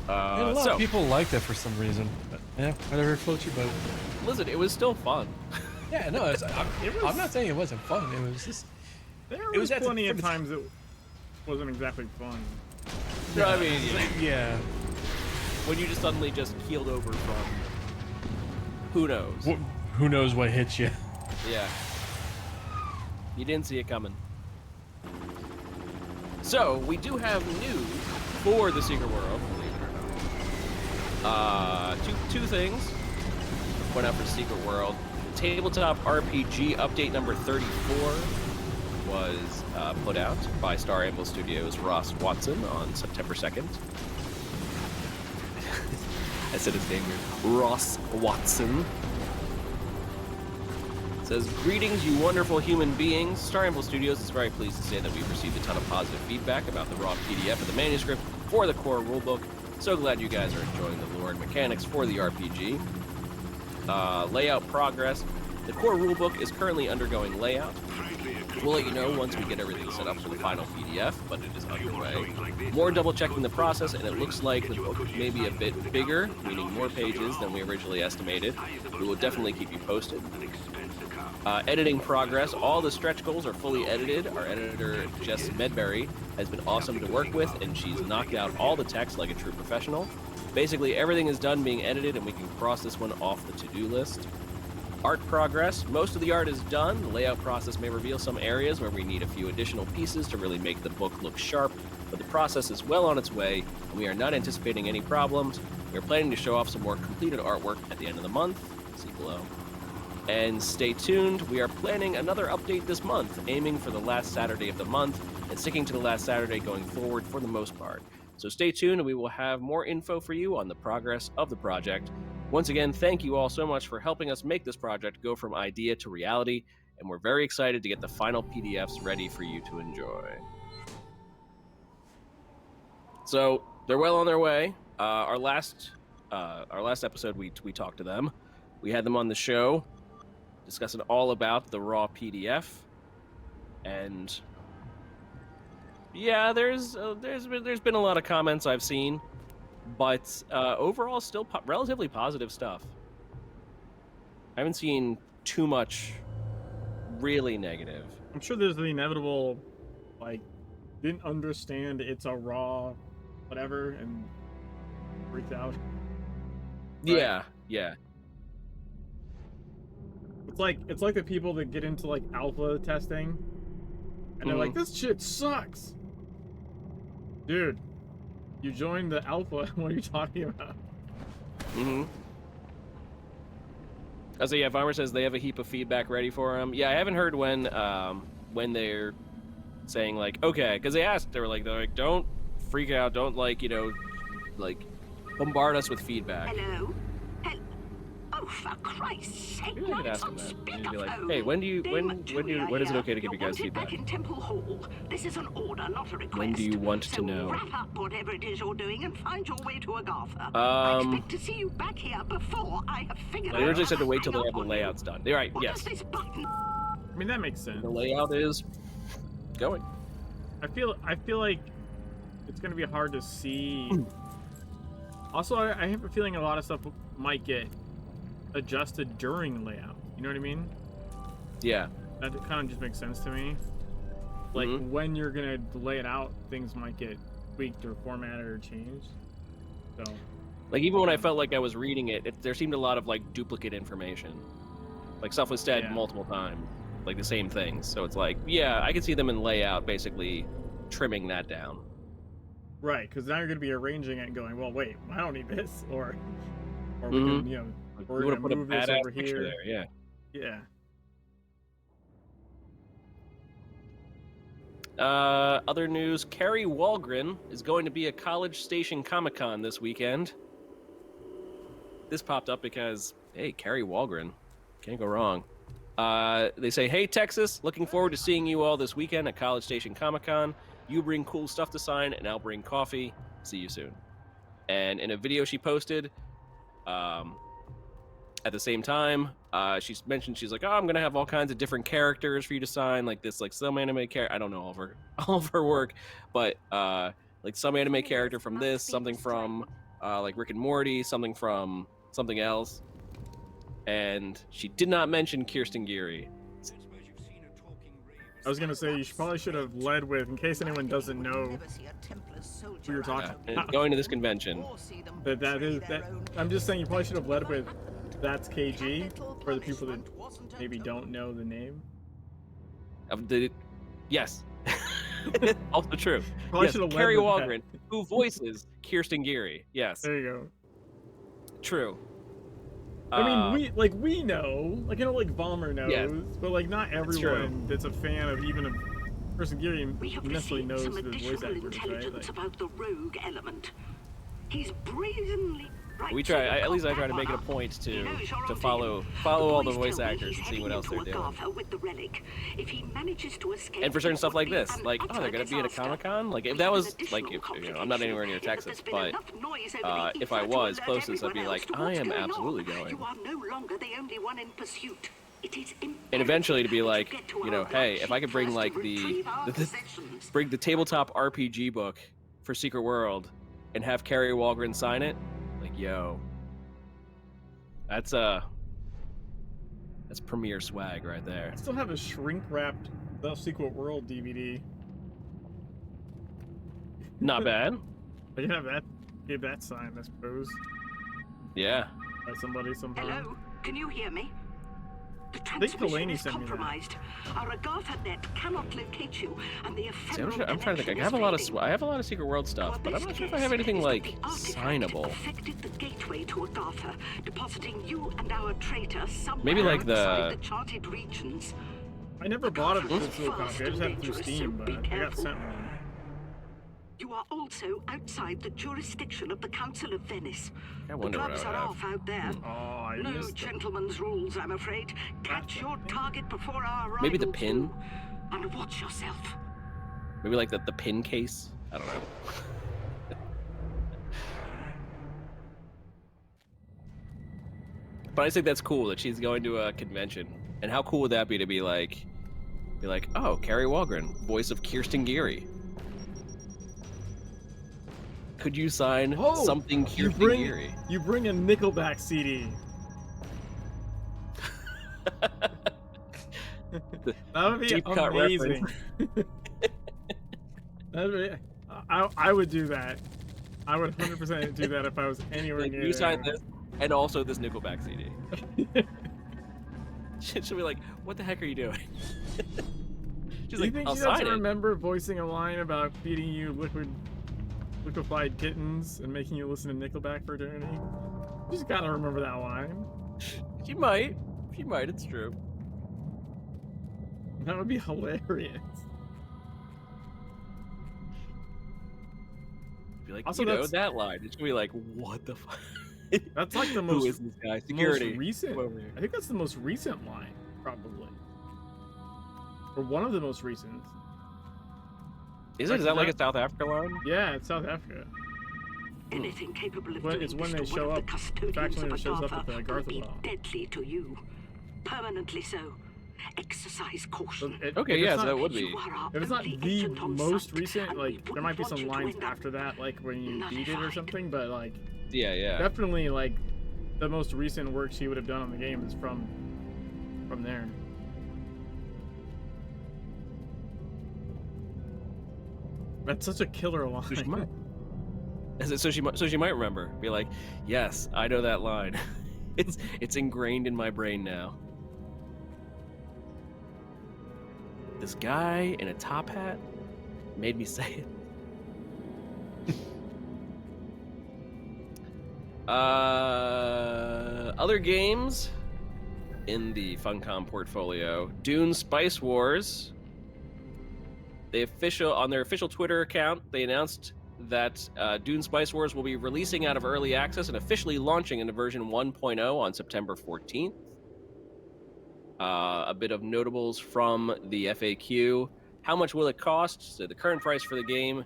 And a lot of people liked it for some reason. But yeah, whatever floats your boat. Listen, it was still fun. Yeah, no, I'm not saying it wasn't fun. It was just. There was plenty of times it wasn't exactly fun. No, I mean, yeah. When you just suddenly just keeled over from who knows? Who knows what hits you? Yeah. You didn't see it coming. So we do have news for the Secret World, believe it or not. Two things to point out for the Secret World. Tabletop RPG update number 34 was put out by Star Anvil Studios' Ross Watson on September 2nd. I said his name weird. Ross Watson. It says, greetings, you wonderful human beings. Star Anvil Studios is very pleased to say that we've received a ton of positive feedback about the raw PDF of the manuscript for the core rulebook. So glad you guys are enjoying the lore and mechanics for the RPG. Layout progress. The core rulebook is currently undergoing layout. We'll let you know once we get everything set up for the final PDF, but it is underway. More double-checking the process, and it looks like the book may be a bit bigger, meaning more pages than we originally estimated. We will definitely keep you posted. Editing progress. All the stretch goals are fully edited. Our editor, Jess Medberry, has been awesome to work with, and she's knocked out all the text like a true professional. Basically, everything is done being edited, and we can cross this one off the to-do list. Art progress. Most of the art is done. The layout process may reveal some areas where we need a few additional pieces to really make the book look sharp, but the process is well on its way, and we are not anticipating any problems. We are planning to show off some more completed artwork at the end of the month. See below. And stay tuned. We are planning another update this month, aiming for the last Saturday of the month, and sticking to the last Saturday going forward for the most part. So stay tuned, and we will have more info for you on the progress of the project. Once again, thank you all so much for helping us make this project go from idea to reality, and we're very excited to get the final PDFs ready for you to enjoy. So they're well on their way. Our last episode, we talked to them. We had them on the show, discussing all about the raw PDF, and yeah, there's been a lot of comments I've seen. But overall, still relatively positive stuff. I haven't seen too much really negative. I'm sure there's the inevitable, like, didn't understand it's a raw whatever and freaked out. Right? Yeah. It's like the people that get into like alpha testing and they're like, this shit sucks. Dude, you joined the alpha. What are you talking about? So yeah, Farmer says they have a heap of feedback ready for him. Yeah, I haven't heard when they're saying like, okay, because they're like, don't freak out, don't like bombard us with feedback. Hello? Oh, for Christ's sake! Maybe I could ask them that. Maybe be like, hey, when is it okay to give you guys feedback? Back in Temple Hall. This is an order, not a request. When do you want to know? Wrap up whatever it is you're doing and find your way to Agartha. I expect to see you back here before I have figured out. They originally said to wait till they have the layouts done. They're right. Yes. This button? I mean, that makes sense. The layout is going. I feel like it's gonna be hard to see. Also, I have a feeling a lot of stuff might get adjusted during layout. You know what I mean? Yeah. That kind of just makes sense to me. Like when you're gonna lay it out, things might get tweaked or formatted or changed. So, like even when I felt like I was reading it, there seemed a lot of like duplicate information. Like stuff was said multiple times, like the same things. So it's like, yeah, I can see them in layout basically trimming that down. Right, because now you're gonna be arranging it and going, well, wait, I don't need this, or we can, we would have put a badass picture there. Yeah. Yeah. Other news, Carrie Walgren is going to be at College Station Comic-Con this weekend. This popped up because, hey, Carrie Walgren. Can't go wrong. They say, hey, Texas, looking forward to seeing you all this weekend at College Station Comic-Con. You bring cool stuff to sign, and I'll bring coffee. See you soon. And in a video she posted, at the same time, she's mentioned, she's like, oh, I'm going to have all kinds of different characters for you to sign, like this, like some anime character. I don't know all of her work, but like some anime character from this, something from like Rick and Morty, something from something else. And she did not mention Kirsten Geary. I was gonna say you probably should have led with, in case anyone doesn't know who you're talking about. Going to this convention. I'm just saying you probably should have led with, that's KG, for the people that maybe don't know the name. Yes. Also true. Probably Yes, should've led Carrie with that. Walgren, who voices Kirsten Geary. Yes, There you go. true. I mean, we know, like, I know, like, Vollmer knows, Yeah, but, like, not true. everyone that's a fan of even a person Geary We have necessarily received knows some who the voice additional actor is, right? intelligence Like, about the rogue element. He's brazenly right We to try. the At least I try to combat make it a one. point He to knows you're onto follow him. all the boys voice tell me actors he's and see what heading else they're into doing. Agartha with the relic. If he manages to escape, And for certain it stuff would like be this, an like, oh, they're utter gonna be at a disaster. Comic-Con. Like, if We that have was an like, additional I'm not anywhere near complication, Texas, there's been but enough noise over the if I ether to was alert closest, I'd be everyone like, else to I what's am going absolutely on. going. You are no longer the only one in pursuit. It is And eventually to be imperative that like, get to you know, our hey, if I flagship could bring first like to retrieve our possessions. bring the tabletop RPG book for Secret World and have Carrie Walgren sign it, like, yo, that's premier swag right there. I still have a shrink-wrapped The Secret World DVD. Not bad. I can have that, give that signed, I suppose, Yeah. by somebody sometime. Hello, can you hear me? The think transmission Delaney is sent me that. compromised. Our Agartha net cannot locate you, and the See, ephemeral I'm trying to think. I have a lot of Secret World stuff, but I'm not sure if I have anything like signable. Affected the gateway to Agartha, depositing you and our traitor somewhere Maybe like outside the charted regions. I never bought a Agartha is physical fast copy, I just and had it through dangerous, Steam, so be but I got careful. sent one. You are also outside the jurisdiction of the Council of Venice. I The wonder what gloves I are would have. off out there. Oh, I No missed it. gentleman's rules, I'm afraid. Catch your target before our arrival. Maybe the pin? too. And watch yourself. Maybe like the pin case. I don't know. But I just think that's cool that she's going to a convention. And how cool would that be to be like, oh, Carrie Walgren, voice of Kirsten Geary. Could you sign something Kirsten Geary? You bring a Nickelback CD. That would be Deep cut amazing. I would do that. I would 100% do that if I was anywhere Like, near you there. sign this, and also this Nickelback CD. She'll be like, what the heck are you doing? She's Do you like, think I'll she sign doesn't it. remember voicing a line about feeding you liquefied kittens and making you listen to Nickelback for eternity? She's gotta remember that line. She might. She might, it's true. That would be hilarious. Be like, Also, you know, that's- that line. It's gonna be like, what the fuck? That's like the Who most, is this guy? Security. most recent. Come over here. I think that's the most recent line, probably. Or one of the most recent. Is that like a South Africa line? Yeah, it's South Africa. Anything capable of When- doing it's when this they to show one up. of the It's custodians actually of when it shows up Agartha at the will Agartha be Law. deadly to you. Permanently so. Exercise caution. Okay, If yeah, it's so not- that would be. You are our If it's not only the agent on most site, recent, and like, we there might be wouldn't some want you to lines end up after that, like when you beat it or nullified. something, but like, Yeah, yeah. definitely, like, the most recent work she would have done on the game is from there. That's such a killer line. So she might. So she might remember. Be like, yes, I know that line. it's ingrained in my brain now. This guy in a top hat made me say it. Other games in the Funcom portfolio: Dune Spice Wars. On their official Twitter account, they announced that Dune Spice Wars will be releasing out of early access and officially launching into version 1.0 on September 14th. A bit of notables from the FAQ. How much will it cost? So the current price for the game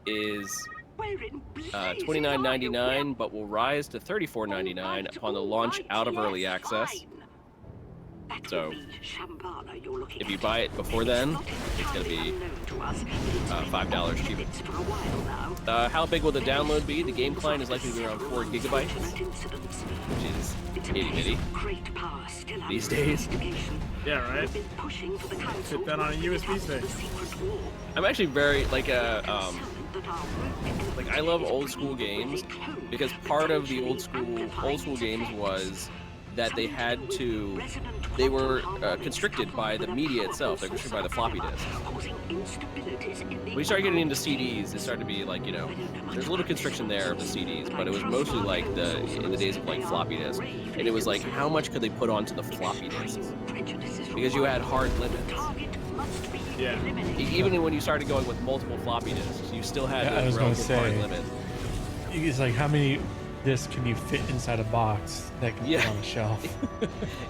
is $29.99, but will rise to $34.99 upon the launch out of early access. So, if you buy it before then, it's going to be $5 cheaper. How big will the download be? The game client is likely to be around 4 gigabytes, which is itty-bitty these days. Yeah, right? Fit that on a USB stick. I'm actually very, like I love old school games, because part of the old school games was that they had to they were constricted by the media itself. They're constricted by the floppy disk. When you start getting into CDs, it started to be like, there's a little constriction there of the CDs, but it was mostly like in the days of like floppy disk. And it was like, how much could they put onto the floppy disks? Because you had hard limits. Yeah. Even when you started going with multiple floppy disks, you still had I was those gonna relative hard say, limits. it's like, how many discs can you fit inside a box that can Yeah. fit on a shelf?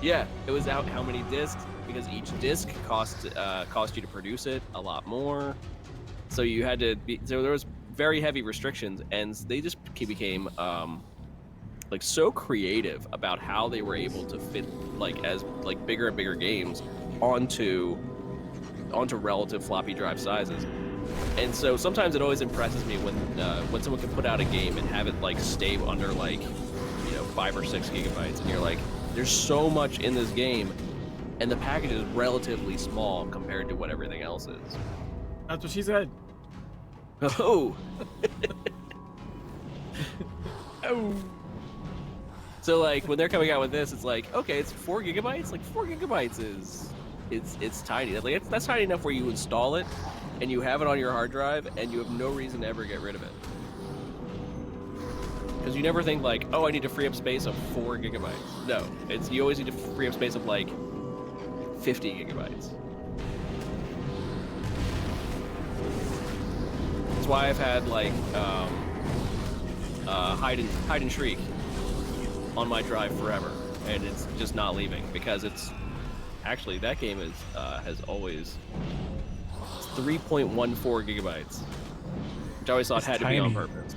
Yeah, it was out how many discs, because each disc cost you to produce it a lot more. So you had to be, so there was very heavy restrictions, and they just became like so creative about how they were able to fit like bigger and bigger games onto relative floppy drive sizes. And so sometimes it always impresses me when someone can put out a game and have it like stay under like 5 or 6 gigabytes, and you're like, there's so much in this game, and the package is relatively small compared to what everything else is. That's what she said. Oh. Oh. So like when they're coming out with this, it's like, okay, it's 4 gigabytes. Like 4 gigabytes is it's tiny. Like that's tiny enough where you install it and you have it on your hard drive and you have no reason to ever get rid of it. Because you never think like, oh, I need to free up space of 4 gigabytes. No, you always need to free up space of like 50 gigabytes. That's why I've had like hide and shriek on my drive forever, and it's just not leaving, because it's actually, that game is has always 3.14 gigabytes, which I always thought had to be on purpose.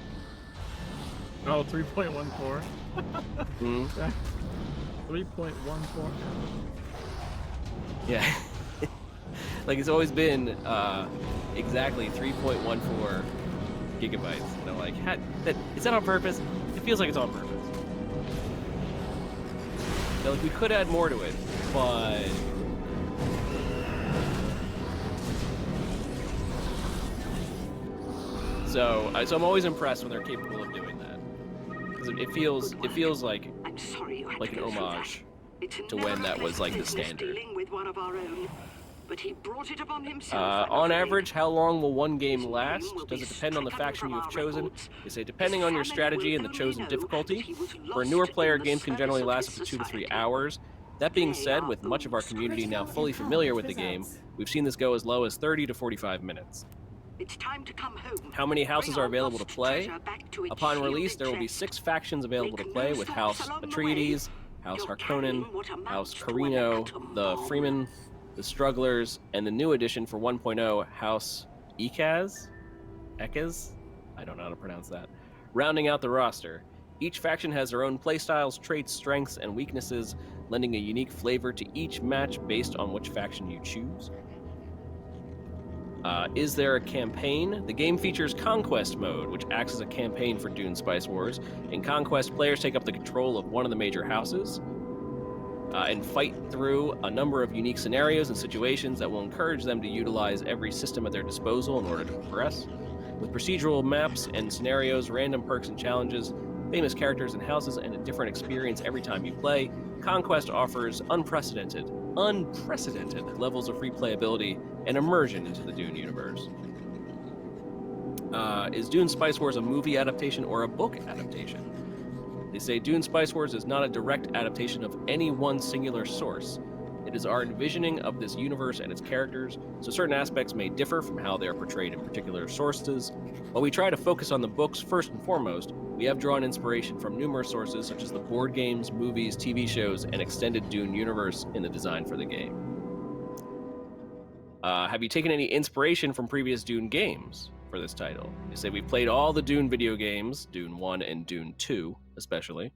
Oh, 3.14. Mm-hmm. 3.14. Yeah. Like it's always been exactly 3.14 gigabytes. And I'm like, is that on purpose? It feels like it's on purpose. They're like, we could add more to it, but so I'm always impressed when they're capable of doing that, because it feels like I'm sorry you had like to an go through homage that. to when that was like the standard. Dealing with one of our own, but he brought it upon himself. On average, how long will one game last? Does it depend on the faction you have chosen? They say depending on your strategy and the chosen difficulty. For a newer player, games can generally last up to 2 to 3 hours. That being said, with much of our community now fully familiar with the game, we've seen this go as low as 30 to 45 minutes. It's time to come home. How many houses are available to play? Upon release, there will be 6 factions available to play, with House Atreides, House Harkonnen, House Carino, the Freemen, the Strugglers, and the new addition for 1.0, House Ekaz? I don't know how to pronounce that. Rounding out the roster. Each faction has their own playstyles, traits, strengths, and weaknesses, lending a unique flavor to each match based on which faction you choose. Is there a campaign? The game features Conquest mode, which acts as a campaign for Dune Spice Wars. In Conquest, players take up the control of one of the major houses and fight through a number of unique scenarios and situations that will encourage them to utilize every system at their disposal in order to progress. With procedural maps and scenarios, random perks and challenges, famous characters and houses, and a different experience every time you play, Conquest offers unprecedented levels of replayability and immersion into the Dune universe. Is Dune Spice Wars a movie adaptation or a book adaptation? They say Dune Spice Wars is not a direct adaptation of any one singular source. It is our envisioning of this universe and its characters, so certain aspects may differ from how they are portrayed in particular sources. While we try to focus on the books first and foremost, we have drawn inspiration from numerous sources such as the board games, movies, TV shows, and extended Dune universe in the design for the game. Have you taken any inspiration from previous Dune games for this title? They say we've played all the Dune video games, Dune 1 and Dune 2 especially,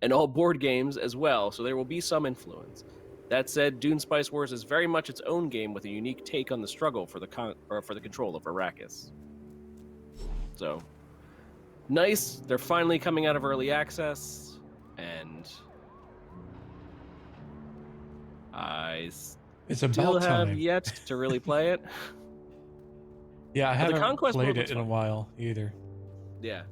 and all board games as well, so there will be some influence. That said, Dune Spice Wars is very much its own game with a unique take on the struggle for the control of Arrakis. So, nice. They're finally coming out of early access, and I still have yet to really play it. Yeah, I haven't Conquest played mode it looks in a fun. while either. Yeah.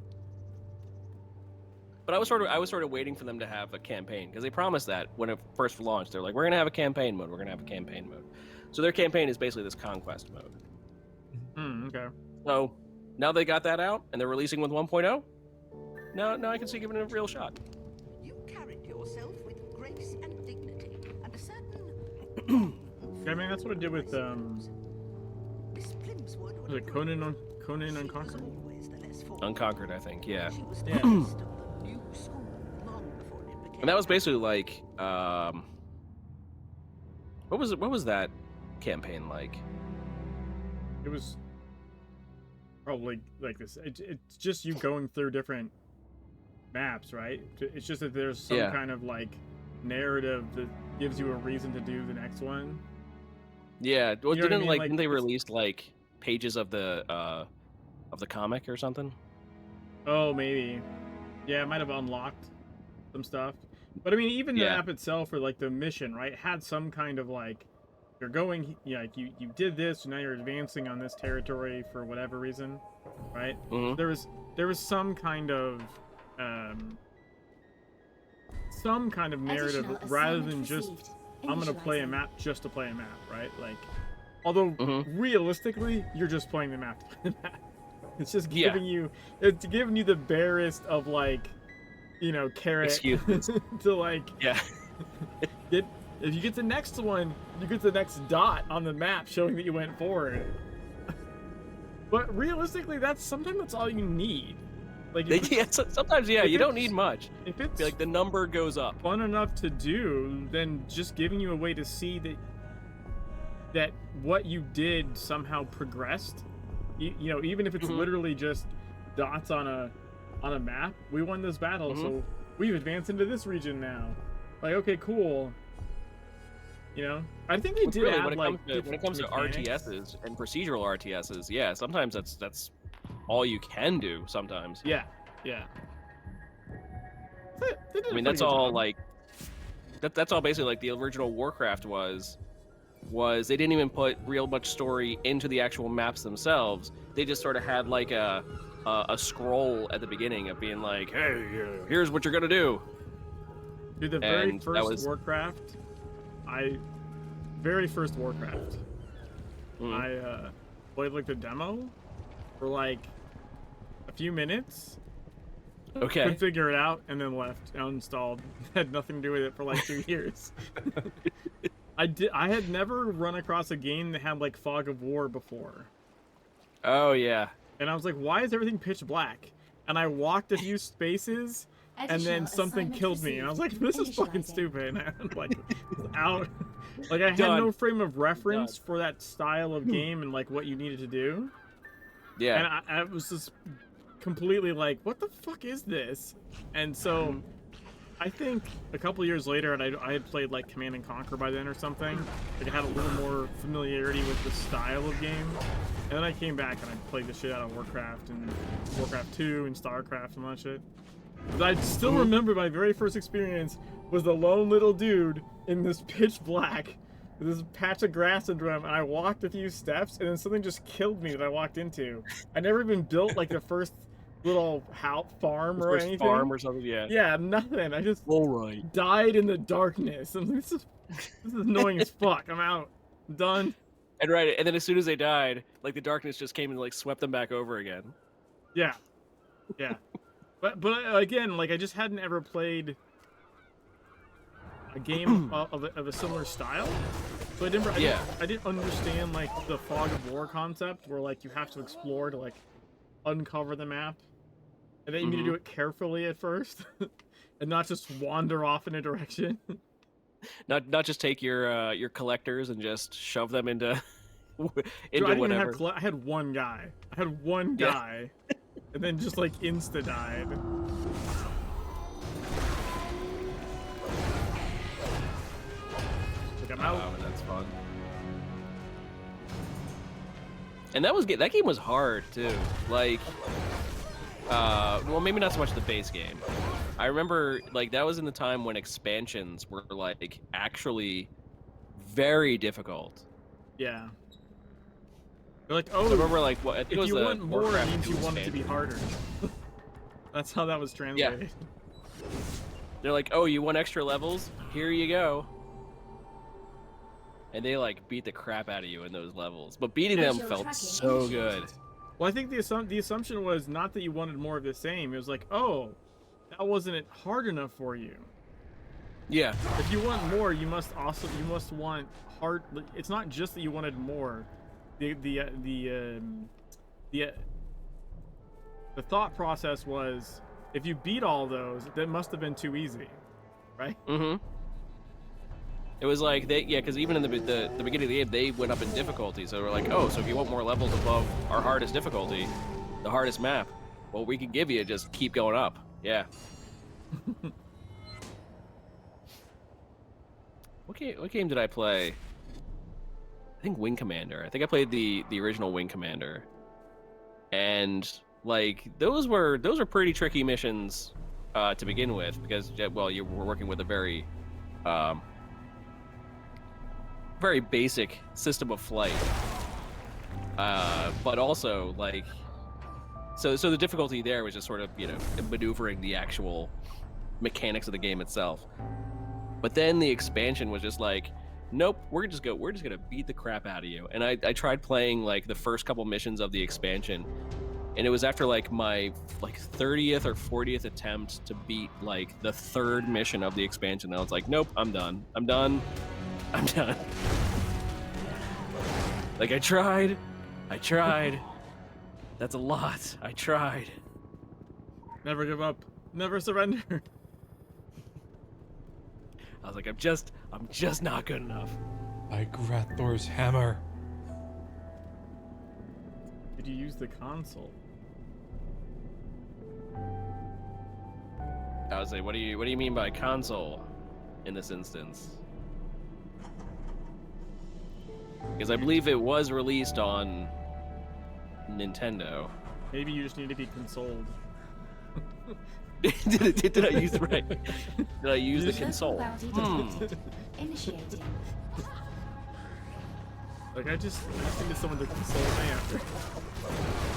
But I was sort of waiting for them to have a campaign because they promised that when it first launched. They're like, we're gonna have a campaign mode. We're gonna have a campaign mode. So their campaign is basically this conquest mode. Okay. So now they got that out and they're releasing with 1.0. Now I can see giving it a real shot. You carried yourself with grace and dignity, and a certain. I mean, that's what it did with Miss Plimswood was it Conan Unconquered? Unconquered, I think. Yeah. Yeah. And that was basically like, what was that campaign like? It was probably like this. It's just you going through different maps, right? It's just that there's some kind of like narrative that gives you a reason to do the next one. Yeah. Well, You know what I mean? Like, didn't they release like pages of the comic or something? Oh, maybe. Yeah, it might have unlocked some stuff. But I mean, even the map itself, or like the mission, right, had some kind of like, you're going, like you did this, and now you're advancing on this territory for whatever reason, right? Mm-hmm. There was some kind of narrative rather than just I'm gonna play a map just to play a map, right? Like, although realistically, you're just playing the map to play the map. It's just giving you the barest of like, carrot excuses to like get. If you get the next one, you get the next dot on the map showing that you went forward. But realistically, sometimes that's all you need. Like, sometimes you don't need much. If it's like the number goes up, fun enough to do, then just giving you a way to see that what you did somehow progressed. Even if it's literally just dots on a map, we won this battle, so we've advanced into this region now. Like, okay, cool. I think they did add when it comes to RTSs and procedural RTSs, sometimes that's all you can do. Sometimes. Yeah. I mean, that's all like that's all basically like the original Warcraft was they didn't even put real much story into the actual maps themselves. They just sort of had like a scroll at the beginning of being like, hey, here's what you're gonna do. Dude, the very first Warcraft, I played like the demo for like a few minutes. Okay. Couldn't figure it out and then left, uninstalled. Had nothing to do with it for like 2 years. I had never run across a game that had like Fog of War before. Oh yeah. And I was like, why is everything pitch black? And I walked a few spaces and then something killed me. And I was like, this is fucking stupid. And I'm like, out. Like, I had no frame of reference for that style of game and like what you needed to do. Yeah. And I was just completely like, what the fuck is this? And so I think a couple years later, and I had played like Command and Conquer by then or something. Like, I had a little more familiarity with the style of game. And then I came back and I played the shit out of Warcraft and Warcraft 2 and StarCraft and all that shit. But I still remember my very first experience was the lone little dude in this pitch black, with this patch of grass in front of him, and I walked a few steps, and then something just killed me that I walked into. I never even built like the first little farm or anything. Farm or something, Yeah, nothing. I just died in the darkness. And this is annoying as fuck. I'm out. I'm done. And then as soon as they died, like the darkness just came and like swept them back over again. Yeah. But again, like, I just hadn't ever played a game of a similar style. So I didn't understand like the Fog of War concept, where like you have to explore to like uncover the map, and then you need to do it carefully at first, and not just wander off in a direction. Not just take your collectors and just shove them into Dude, whatever. I had one guy. And then just like insta died. Like, I'm out. Oh, that's fun. And that game was hard too. Like, well, maybe not so much the base game. I remember like that was in the time when expansions were like actually very difficult. Yeah. They're like, oh, I remember like what? I think if it was you want more, it Warcraft means you 2 want it to be harder. That's how that was translated. They're like, oh, you want extra levels? Here you go. And they like beat the crap out of you in those levels. But beating them felt so good. Well, I think the assumption was not that you wanted more of the same. It was like, oh, that wasn't it hard enough for you. Yeah. If you want more, you must want hard. It's not just that you wanted more. The thought process was, if you beat all those, that must have been too easy, right? Mm-hmm. It was like because even in the beginning of the game, they went up in difficulty. So we're like, oh, so if you want more levels above our hardest difficulty, the hardest map, well, we can give you just keep going up. Yeah. What game did I play? I think Wing Commander. I think I played the original Wing Commander, and like those were pretty tricky missions to begin with, because well, you were working with a very very basic system of flight, but also like so the difficulty there was just sort of, you know, maneuvering the actual mechanics of the game itself. But then the expansion was just like, nope, we're just gonna beat the crap out of you. And I tried playing like the first couple missions of the expansion, and it was after like my 30th or 40th attempt to beat like the third mission of the expansion that I was like, nope, I'm done. Like I tried. That's a lot. I tried. Never give up. Never surrender. I was like, I'm just not good enough. By Grathor's hammer. Did you use the console? I was like, what do you mean by console in this instance? Because I believe it was released on Nintendo. Maybe you just need to be consoled. Did I use the right? Did I use the console? Initiating. Like I just needed someone to console me after.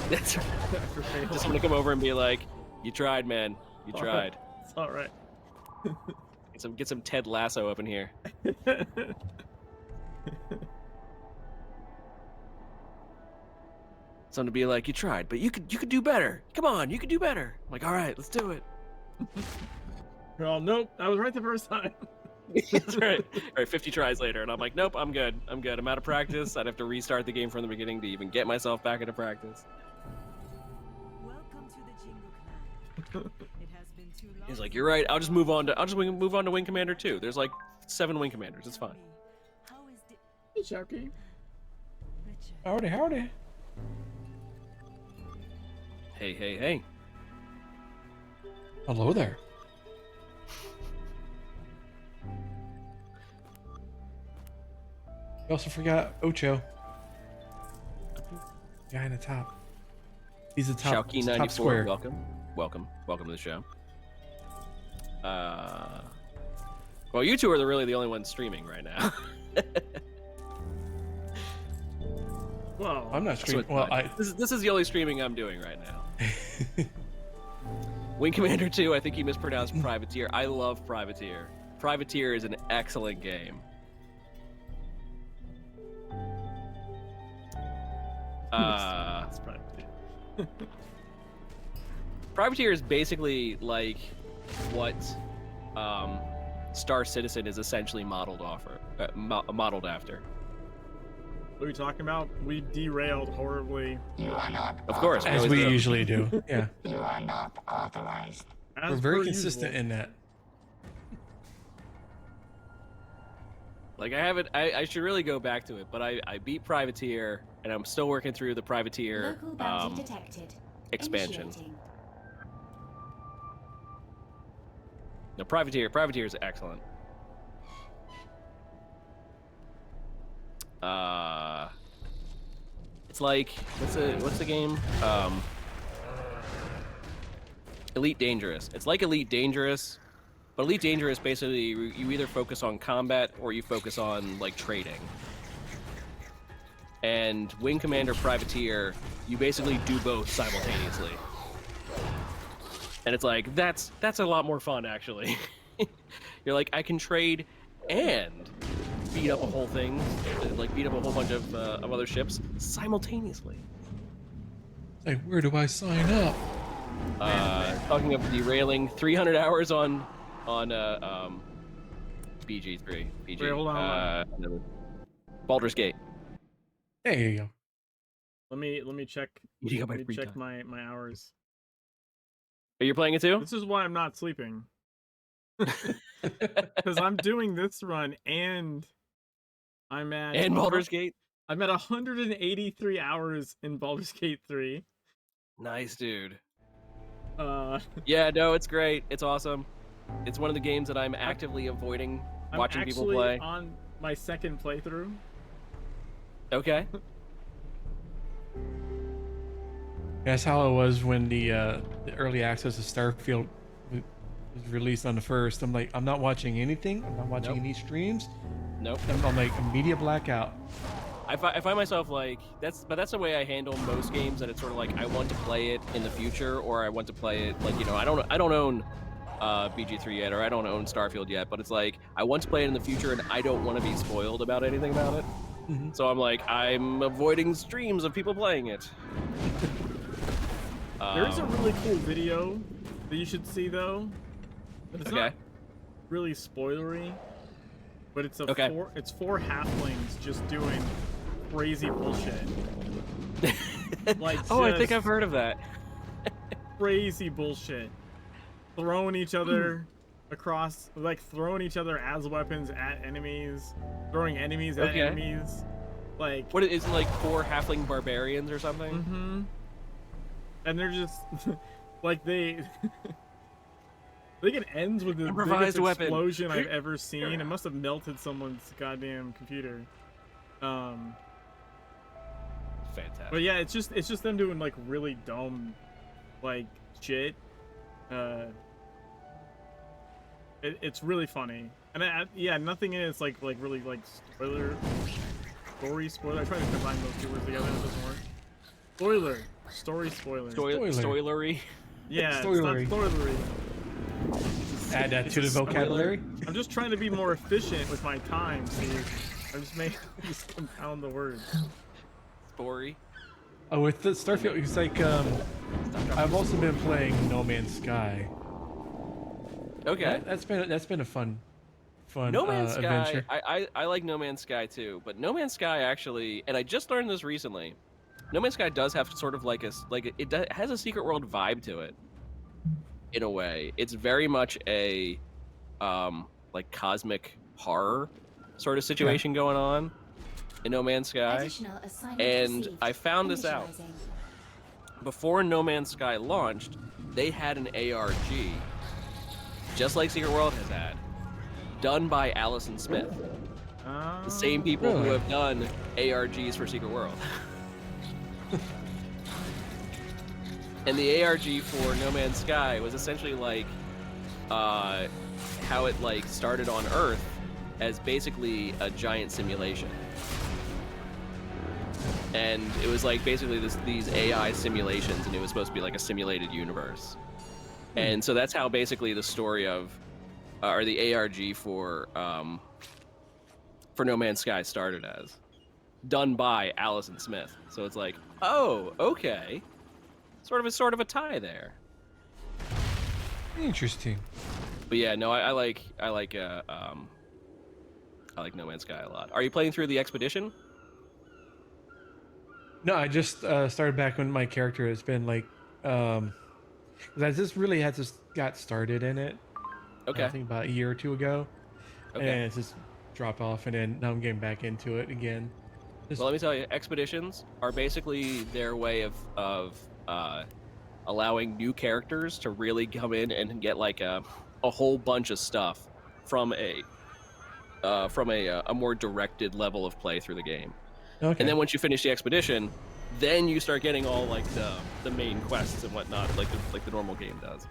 That's right. After failing. Just want to come over and be like, "You tried, man. You tried." It's all right. Get some Ted Lasso up in here. Someone to be like, "You tried, but you could do better. Come on, you could do better." I'm like, all right, let's do it. You're all, nope, I was right the first time. That's right. All right, 50 tries later, and I'm like, nope, I'm good. I'm out of practice. I'd have to restart the game from the beginning to even get myself back into practice. Welcome to the Jingle Clan. It has been too long. He's like, you're right. I'll just move on to Wing Commander 2. There's like 7 Wing Commanders. It's fine. How is the Hey, Sharky. Richard? Howdy. Hey. Hello there. You also forgot Ocho. Guy in the top. He's the top, Shauki top 94, square. welcome to the show. Well, you two are really the only ones streaming right now. Well, I'm not streaming. Well, this is the only streaming I'm doing right now. Wing Commander 2, I think you mispronounced Privateer. I love Privateer. Privateer is an excellent game. It's Privateer. Privateer is basically like what Star Citizen is essentially modeled after. What are we talking about? We derailed horribly. You are not Of course, as we usually do. Yeah. You are not authorized. As We're very per consistent usual. in that. Like I should really go back to it, but I beat Privateer, and I'm still working through the Privateer Local bounty detected. expansion. Initiating. No, Privateer is excellent. It's like what's the game? Elite Dangerous. It's like Elite Dangerous, but Elite Dangerous basically you either focus on combat or you focus on like trading. And Wing Commander Privateer, you basically do both simultaneously. And it's like that's a lot more fun actually. You're like, I can trade and beat up a whole thing, like beat up a whole bunch of other ships simultaneously. Like, where do I sign up? Talking of derailing, 300 hours on BG3. BG. Wait, hold on. Baldur's Gate. There you go. Let me check. You got my Let me free check time. my hours. Are you playing it too? This is why I'm not sleeping. Because I'm doing this run and I'm at And Baldur's Gate. I'm at 183 hours in Baldur's Gate 3. Nice, dude. Uh, Yeah, no, it's great. It's awesome. It's one of the games that I'm actively avoiding watching people play. I'm actually on my second playthrough. Okay. That's how it was when the early access of Starfield was released on the first. I'm like, I'm not watching anything. I'm not watching any streams. Nope. I'm like immediate blackout. I find myself like that's the way I handle most games. That it's sort of like I want to play it in the future, or I want to play it like, you know, I don't own BG3 yet, or I don't own Starfield yet, but it's like I want to play it in the future, and I don't want to be spoiled about anything about it. Mm-hmm. So I'm like, I'm avoiding streams of people playing it. There's a really cool video that you should see though. It's not really spoilery, but it's four halflings just doing crazy bullshit. Like, oh, I think I've heard of that. Crazy bullshit. Throwing each other across, like throwing each other as weapons at enemies, throwing enemies at enemies. Like, what is it, like 4 halfling barbarians or something? Mm-hmm. And they're just like I think it ends with the biggest explosion I've ever seen. It must have melted someone's goddamn computer. Fantastic. But yeah, it's just them doing like really dumb, like shit. It's really funny, and yeah, nothing in it's like really like spoiler. I try to combine those two words together. It doesn't work. Spoiler. Spoiler. Spoilery. Yeah, Spoilery. It's not spoilery. Add that to the vocabulary. I'm just trying to be more efficient with my time, Steve. I'm just compound the words. Spory. Oh, with the Starfield, it's like I've also been playing No Man's Sky. Okay. That's been a fun No Man's adventure. Sky. I like No Man's Sky too, but No Man's Sky actually, and I just learned this recently. No Man's Sky does have sort of like it has a secret world vibe to it. In a way, it's very much a like cosmic horror sort of situation going on in No Man's Sky. And I found this out before No Man's Sky launched. They had an ARG, just like Secret World has had, done by Allison Smith, the same people who have done ARGs for Secret World. And the ARG for No Man's Sky was essentially like how it like started on Earth as basically a giant simulation. And it was like basically these AI simulations, and it was supposed to be like a simulated universe. And so that's how basically the story of or the ARG for No Man's Sky started as, done by Allison Smith. So it's like, oh, okay. Sort of a tie there. Interesting. But yeah, no, I like No Man's Sky a lot. Are you playing through the Expedition? No, I just started back when my character has been like, because I just really had just got started in it. Okay. I think about a year or two ago. Okay. And it's just dropped off, and then now I'm getting back into it again. Well, let me tell you, Expeditions are basically their way of allowing new characters to really come in and get like a whole bunch of stuff from a more directed level of play through the game. Okay. And then once you finish the Expedition, then you start getting all like the main quests and whatnot, like the normal game does.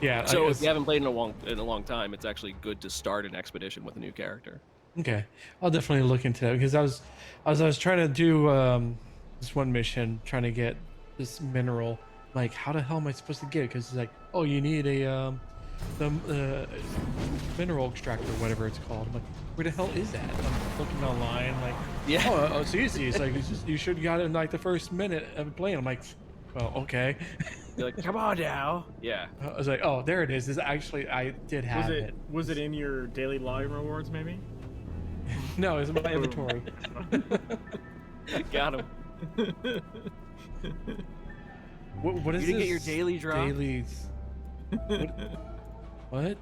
Yeah. So if you haven't played in a long time, it's actually good to start an Expedition with a new character. Okay, I'll definitely look into that, because I was trying to do this one mission, trying to get this mineral. Like, how the hell am I supposed to get it? Because it's like, oh, you need a the mineral extractor, whatever it's called. I'm like, where the hell is that? I'm looking online, like, Yeah. oh, it's easy. It's like, you should have got it in like the first minute of playing. I'm like, well, okay. You're like, come on now. Yeah. I was like, oh, there it is. Actually, I did have it. Was it in your daily login rewards, maybe? No, it was in my inventory. Got him. What is You didn't this? get your daily drop? Dailies. What?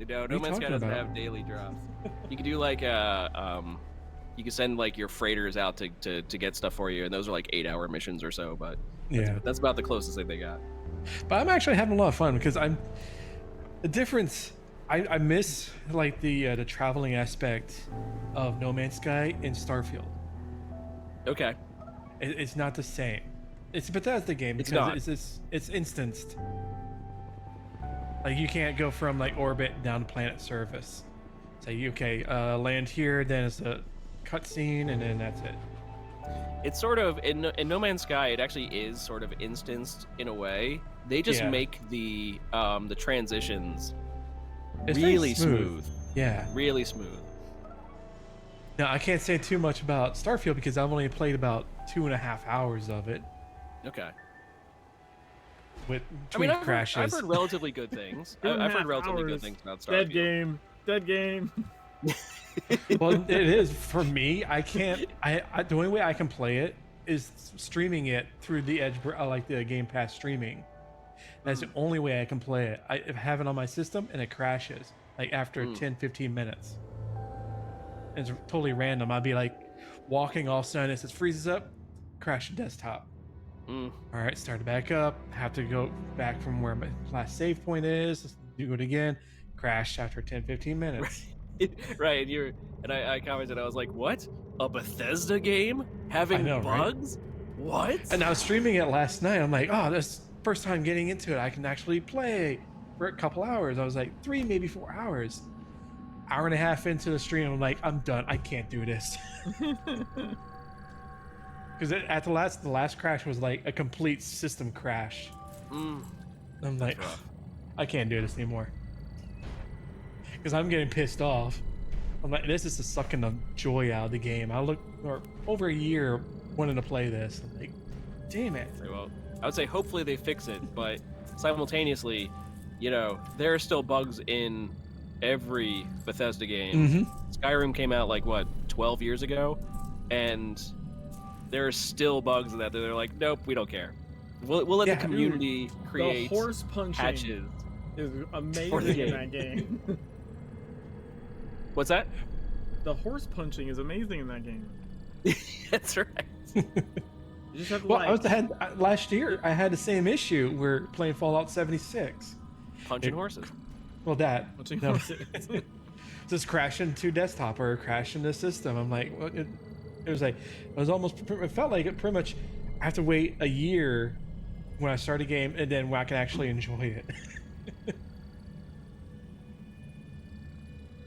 No What are you Man's Sky talking doesn't about? have daily drops. You can do like you can send like your freighters out to get stuff for you, and those are like 8-hour missions or so. But Yeah. that's about the closest thing they got. But I'm actually having a lot of fun because the difference. I miss like the traveling aspect of No Man's Sky in Starfield. Okay. It's not the same. It's a Bethesda game It's because not. it's instanced. Like you can't go from like orbit down to planet surface. Say okay, land here, then it's a cutscene, and then that's it. It's sort of in No Man's Sky. It actually is sort of instanced in a way. They just Yeah. make the transitions It's very really smooth. Yeah. Really smooth. Now I can't say too much about Starfield because I've only played about 2.5 hours of it Okay. with I mean, between I've crashes. heard relatively good things. I've heard relatively good things about Starfield. Dead game. Dead game. Well, it is for me. I can't. The only way I can play it is streaming it through the Edge, like the Game Pass streaming. That's the only way I can play it. I have it on my system and it crashes like after 10-15 minutes. It's totally random. I'd be like walking, all of a sudden it says freezes up, crash the desktop. All right, start it back up. Have to go back from where my last save point is. Do it again. Crash after 10-15 minutes. Right, and I commented. I was like, "What? A Bethesda game having I know, right? bugs? What?" And I was streaming it last night. I'm like, oh, this first time getting into it. I can actually play for a couple hours. I was like 3, maybe 4 hours. Hour and a half into the stream, I'm like, I'm done. I can't do this. Because at the last crash was like a complete system crash. I'm like, I can't do this anymore. Because I'm getting pissed off. I'm like, this is just sucking the joy out of the game. Over a year wanting to play this. I'm like, damn it. Well, I would say hopefully they fix it, but simultaneously, there are still bugs in every Bethesda game. Skyrim came out like what, 12 years ago, and there are still bugs in that. They're like, nope, we don't care. We'll let the community create The horse punching patches. is For the amazing in game. that game. What's that? The horse punching is amazing in that game. That's right. You just have to Well, last year I had the same issue. We're playing Fallout 76. Punching horses. Well, that punching no. horses. Just crashing to desktop or crashing the system. I'm like, well, it felt like it pretty much. I have to wait a year when I start a game and then when I can actually enjoy it.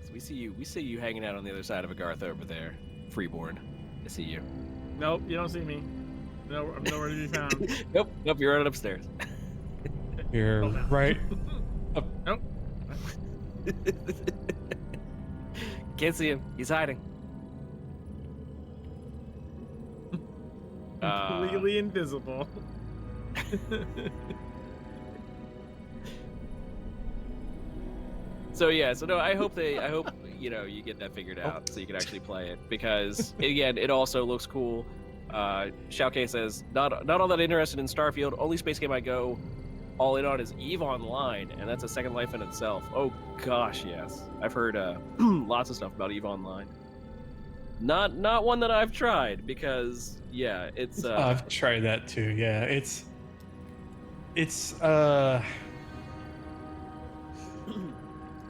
So we see you hanging out on the other side of Agartha over there, Freeborn. I see you. Nope, you don't see me. No, I'm nowhere to be found. Nope, you're running upstairs. You're right. Nope. Can't see him. He's hiding. Completely invisible. So no, I hope you get that figured out so you can actually play it, because again, it also looks cool. Xiaoke says, not all that interested in Starfield. Only space game I go all in on is EVE Online, and that's a Second Life in itself. Oh gosh, yes. I've heard lots of stuff about EVE Online. Not one that I've tried, because it's I've tried that too. Yeah, it's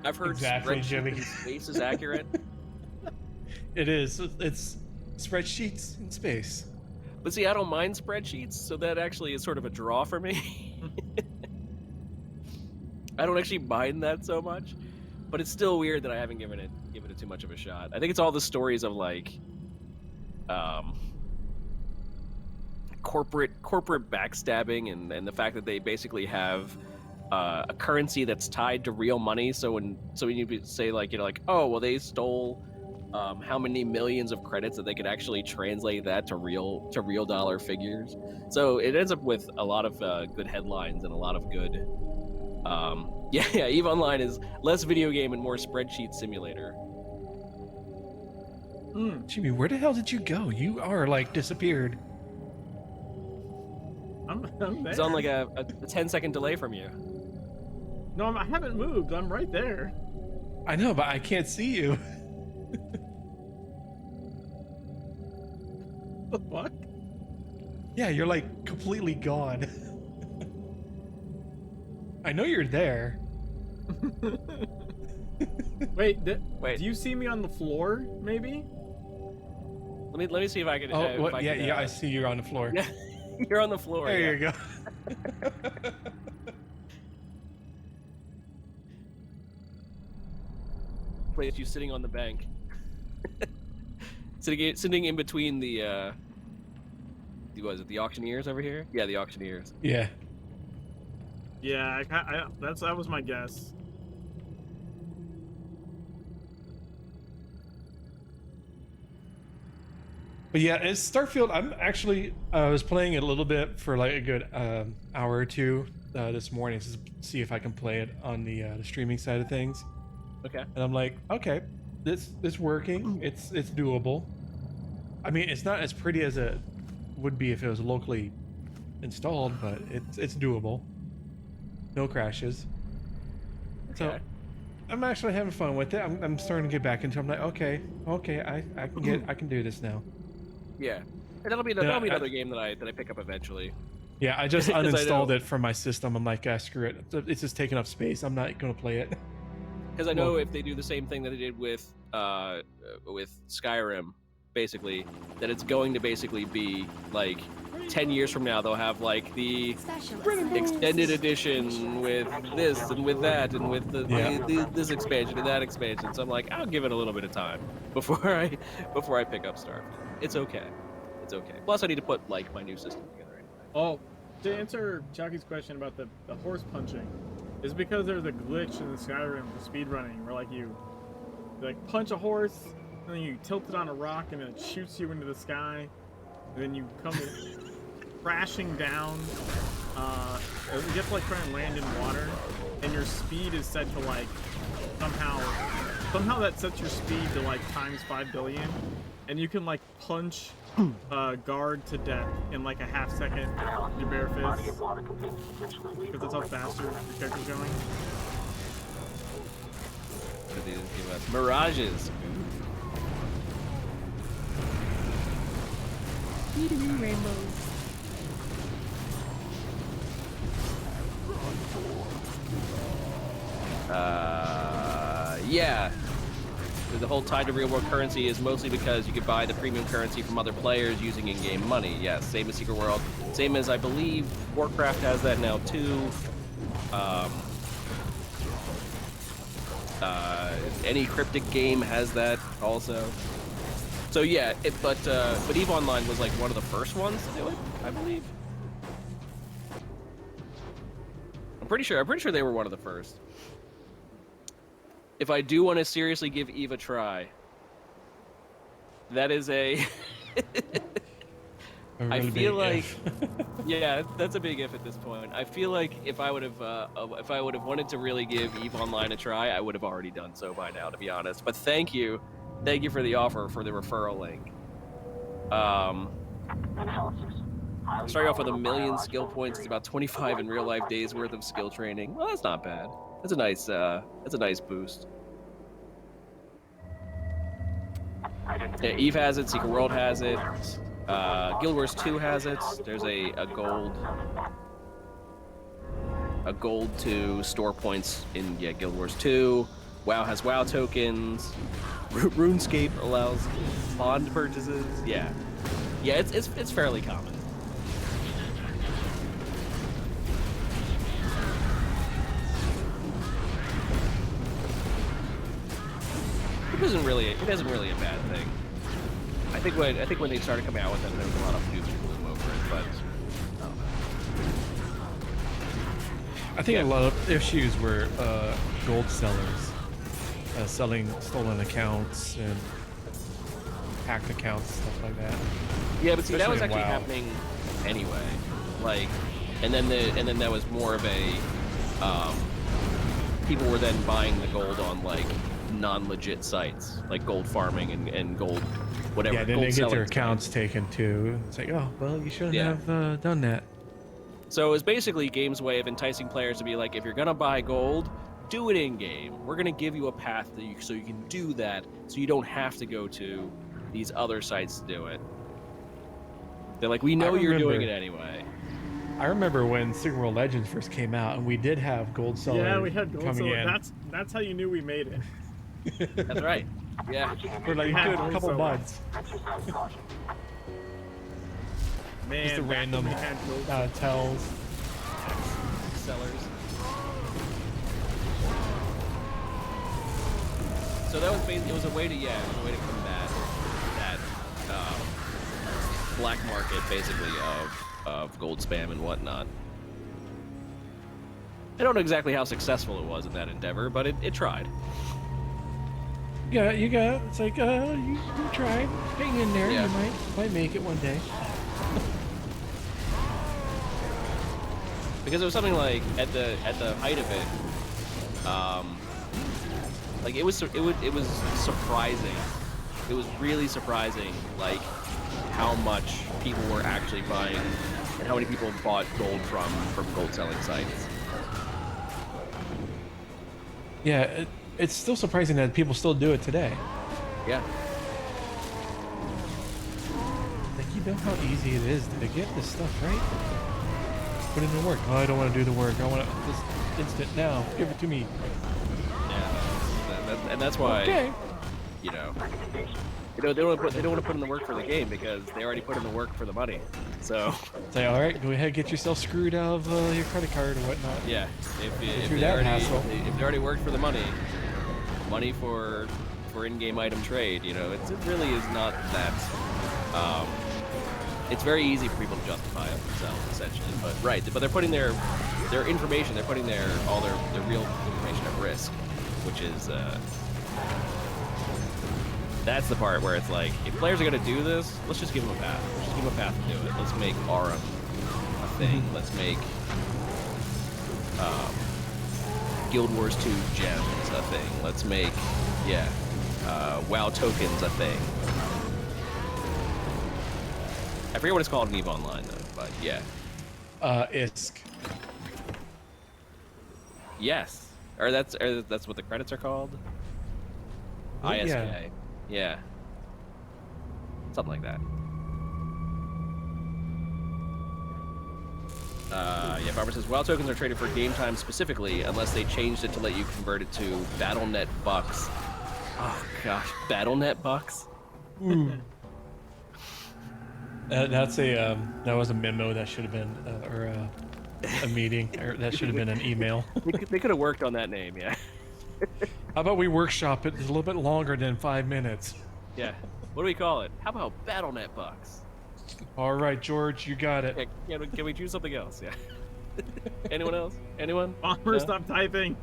I've heard Exactly, Jimmy. space is accurate. it is. It's spreadsheets in space. But see, I don't mind spreadsheets, so that actually is sort of a draw for me. I don't actually mind that so much, but it's still weird that I haven't given it too much of a shot. I think it's all the stories of like corporate backstabbing and the fact that they basically have a currency that's tied to real money. So when you say like, like, oh well, they stole how many millions of credits that they could actually translate that to real dollar figures. So it ends up with a lot of good headlines and a lot of good. Yeah, EVE Online is less video game and more spreadsheet simulator. Jimmy, where the hell did you go? You are like disappeared. I'm there. It's on like a 10-second delay from you. No, I haven't moved. I'm right there. I know, but I can't see you. The fuck? Yeah, you're like completely gone. I know you're there. Wait, Wait. do you see me on the floor? Maybe. Let me see if I can. Oh, what? Yeah, I see you're on the floor. Yeah, you're on the floor. There you go. Place you sitting on the bank, sitting in between the was it the auctioneers over here? Yeah, the auctioneers. Yeah. Yeah, that was my guess. But yeah, it's Starfield. I'm actually I was playing it a little bit for like a good hour or two this morning to see if I can play it on the streaming side of things. Okay. And I'm like, okay, this working. It's doable. I mean, it's not as pretty as it would be if it was locally installed, but it's doable. No crashes. Okay. So I'm actually having fun with it. I'm starting to get back into. I'm like, okay, I can do this now. Yeah, and that'll be another game that I pick up eventually. Yeah, I just uninstalled it from my system. I'm like, screw it. It's just taking up space. I'm not gonna play it. Because I know if they do the same thing that they did with Skyrim, basically, that it's going to basically be like 10 years from now they'll have like the extended edition with this and with that and with this expansion and that expansion. So I'm like, I'll give it a little bit of time before I pick up Starfield. It's okay. It's okay. Plus, I need to put like my new system together anyway. Oh, to answer Chucky's question about the horse punching, is because there's a glitch in the Skyrim for speedrunning where like you like punch a horse and then you tilt it on a rock and it shoots you into the sky, and then you come crashing down. You have to like try and land in water, and your speed is set to like somehow that sets your speed to like times 5 billion, and you can like punch guard to death in like a half second with your bare fist, because that's how fast your character's going. Give us mirages. Rainbows. Yeah. The whole tied to real world currency is mostly because you could buy the premium currency from other players using in-game money. Yes, same as Secret World. Same as I believe Warcraft has that now too. Any cryptic game has that also. So yeah, but EVE Online was like one of the first ones to do it, I believe. I'm pretty sure they were one of the first. If I do want to seriously give EVE a try, that is a I feel like yeah, that's a big if at this point. I feel like if I would have wanted to really give EVE Online a try, I would have already done so by now, to be honest. But thank you for the offer, for the referral link. Starting off with 1 million skill points, it's about 25 in real life days worth of skill training. Well, that's not bad. That's a nice boost. Yeah, EVE has it, Secret World has it, Guild Wars 2 has it. There's a gold to store points in Guild Wars 2. WoW has WoW tokens. RuneScape allows bond purchases. Yeah, it's fairly common. It isn't really a bad thing. I think when they started coming out with them, there was a lot of news gloom over it. but I think a lot of issues were gold sellers selling stolen accounts and hacked accounts, stuff like that. yeah, but see, that was Especially actually in WoW. happening anyway. Like, and then that was more of a people were then buying the gold on like non-legit sites, like gold farming and gold whatever. Yeah, then gold they get selling their sites. accounts taken too. It's like, oh, well, you shouldn't Yeah. have done that. So it was basically game's way of enticing players to be like, if you're gonna buy gold, do it in game. We're gonna give you a path so you can do that, so you don't have to go to these other sites to do it. They're like, we know you're doing it anyway. I remember when Sigma World Legends first came out, and we did have gold sellers Yeah, we had gold coming seller. in That's how you knew we made it. That's right. Yeah. for like we a had good gold couple sellers. months. Man, Just the back when random we had gold tells. Sellers. So that was basically, it was a way to combat that black market basically of gold spam and whatnot. I don't know exactly how successful it was in that endeavor, but it tried. Yeah, you got. It's like, you try. Hang in there. Yeah. You might make it one day. Because it was something like at the height of it, like it was surprising. It was really surprising, like how much people were actually buying and how many people bought gold from gold selling sites. Yeah, it's still surprising that people still do it today. Yeah. Like, you know how easy it is to get this stuff, right? Just put in the work. Oh, I don't want to do the work. I want it this instant now. Give it to me. Yeah. And that's why, Okay. you know, they don't want to put in the work for the game because they already put in the work for the money. So Say, all right, go ahead, get yourself screwed out of your credit card or whatnot. yeah, if through they that already hassle. if they already worked for the money for in-game item trade, you know, it really is not that. It's very easy for people to justify it themselves, essentially. But right, but they're putting their information, they're putting all their real information at risk, which is that's the part where it's like, if players are gonna do this, let's just give them a path. Let's just give them a path to do it. Let's make Aura a thing. Let's make Guild Wars 2 gems a thing. Let's make WoW tokens a thing. I forget what it's called in EVE Online though, but yeah. ISK. Yes. Or that's what the credits are called? Yeah. ISK. Yeah. Something like that. Yeah, Barbara says, WoW tokens are traded for game time specifically, unless they changed it to let you convert it to BattleNet bucks. Oh gosh, BattleNet bucks? That's a that was a memo that should have been or a meeting, or that should have been an email. They could have worked on that name, yeah. How about we workshop it a little bit longer than 5 minutes? Yeah. What do we call it? How about BattleNet bucks? All right, George, you got it. Yeah, can we choose something else? Yeah. Anyone else? Anyone? Bomber, No? stop typing.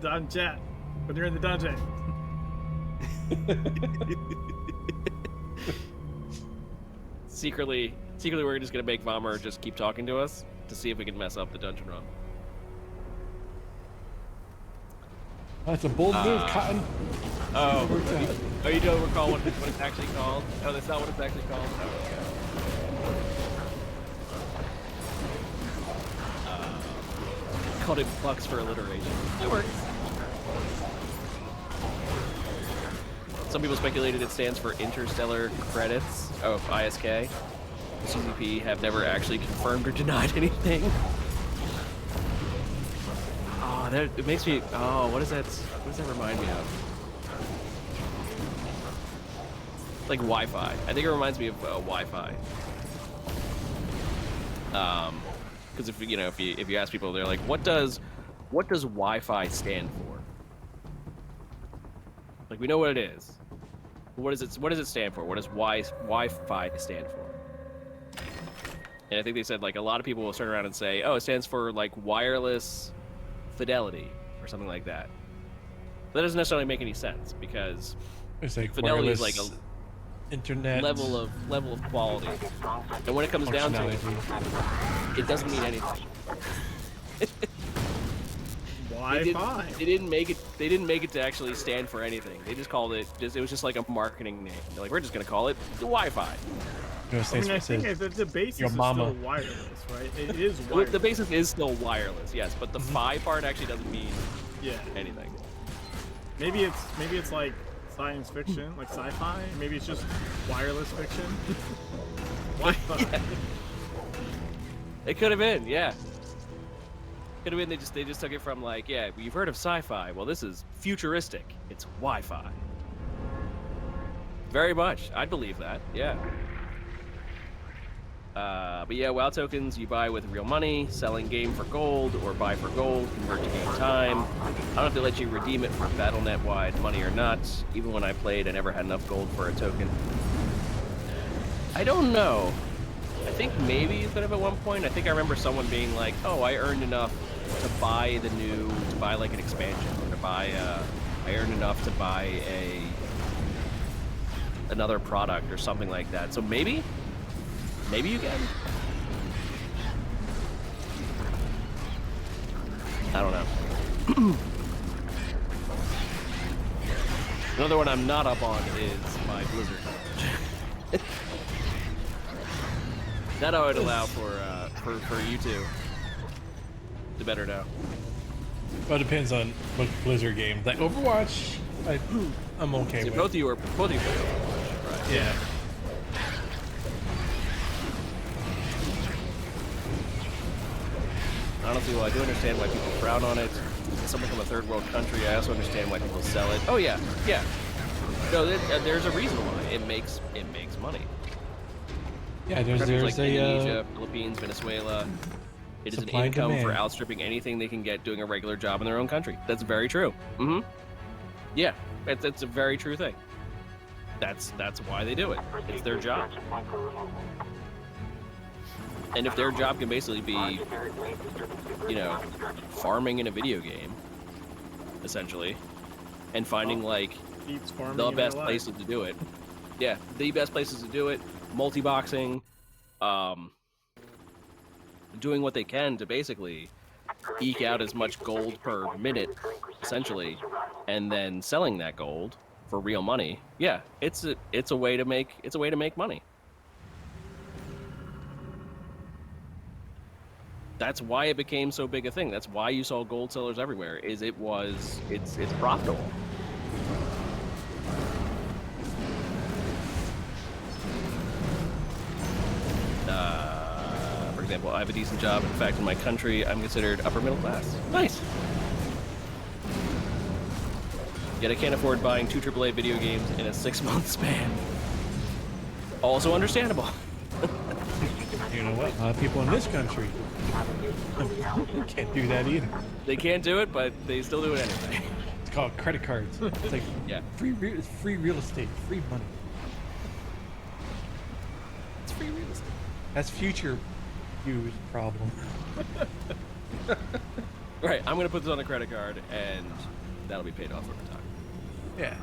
Done chat when you're in the dungeon. Secretly, we're just gonna make Vommer just keep talking to us to see if we can mess up the dungeon run. That's a bold move, Cotton. Oh, you don't recall what it's actually called? No, that's not what it's actually called. Called it bucks for alliteration. It works. Some people speculated it stands for Interstellar Credits of ISK. CCP have never actually confirmed or denied anything. Oh, it makes me. Oh, what does that remind me of? Like Wi-Fi. I think it reminds me of Wi-Fi. Because if you ask people, they're like, what does Wi-Fi stand for? Like, we know what it is. What does it stand for? What does Wi-Fi stand for? And I think they said like a lot of people will turn around and say, "Oh, it stands for like wireless fidelity or something like that." That doesn't necessarily make any sense because It's like fidelity is wireless like a internet level of quality, and when it comes down to it, functionality. it doesn't mean anything. Wi-Fi. They didn't make it. They didn't make it to actually stand for anything. They just called it. It was just like a marketing name. They're like, we're just gonna call it the Wi-Fi. You know, I mean, I think the basis your is mama. still wireless, right? It is Well, wireless. the basis is still wireless, yes, but the phi part actually doesn't mean Yeah. anything. Maybe it's like science fiction, like sci-fi. Maybe it's just wireless fiction. Wi-Fi. Yeah. It could have been, yeah. Could have been they just took it from like, yeah, you've heard of sci-fi. Well, this is futuristic. It's Wi-Fi. Very much. I'd believe that. Yeah. But yeah, WoW tokens you buy with real money, selling game for gold, or buy for gold, convert to game time. I don't know if they let you redeem it for Battle.net-wide money or not. Even when I played, I never had enough gold for a token. I don't know. I think maybe you could have at one point. I think I remember someone being like, oh, I earned enough to buy like an expansion, or to buy, I earned enough to buy another product or something like that. So maybe you can. I don't know. Another one I'm not up on is my Blizzard coverage. That I would allow for you two to better know. Well, it depends on what Blizzard game. Like Overwatch, I'm okay See, with. both of you play Overwatch, right? Yeah. Honestly, well, I do understand why people frown on it. As someone from a third world country, I also understand why people sell it. Oh yeah, yeah. No, there's a reason why it makes money. Yeah, there's Countries like a Indonesia, Philippines, Venezuela. It is an supply and income for demand. outstripping anything they can get doing a regular job in their own country. That's very true. Mm-hmm. Yeah, it's a very true thing. That's why they do it. It's their job. And if their job can basically be, you know, farming in a video game, essentially, and finding like Beats farming the in best real life. places to do it. Yeah, the best places to do it. Multi-boxing, doing what they can to basically eke out as much gold per minute, essentially, and then selling that gold for real money. Yeah, it's a way to make money. That's why it became so big a thing. That's why you saw gold sellers everywhere. It's profitable. For example, I have a decent job. In fact, in my country, I'm considered upper middle class. Nice. Yet I can't afford buying 2 AAA video games in a 6-month span. Also understandable. You know what? A lot of people in this country can't do that either. They can't do it, but they still do it anyway. It's called credit cards. It's like Yeah. free real estate, free money. It's free real estate. That's future you's problem. Right, I'm gonna put this on a credit card, and that'll be paid off over time. Yeah.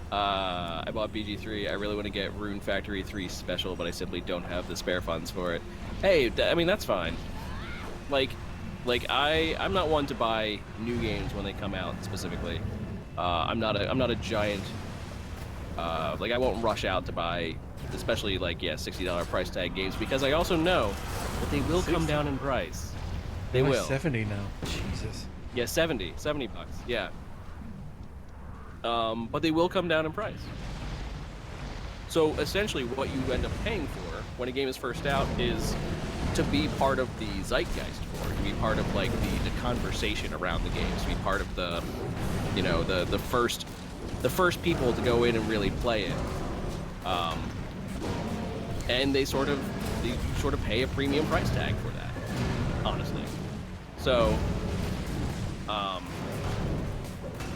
I bought BG3. I really want to get Rune Factory 3 special, but I simply don't have the spare funds for it. Hey, I mean, that's fine. Like I'm not one to buy new games when they come out specifically. I'm not a giant. Like I won't rush out to buy, especially like $60 price tag games, because I also know that they will come down in price. They Like will. 70 now. Jesus. Yeah, $70 bucks. Yeah. But they will come down in price. So essentially what you end up paying for when a game is first out is to be part of the zeitgeist for it, to be part of like the conversation around the game, to be part of the, you know, the first people to go in and really play it. And they sort of pay a premium price tag for that, honestly. So,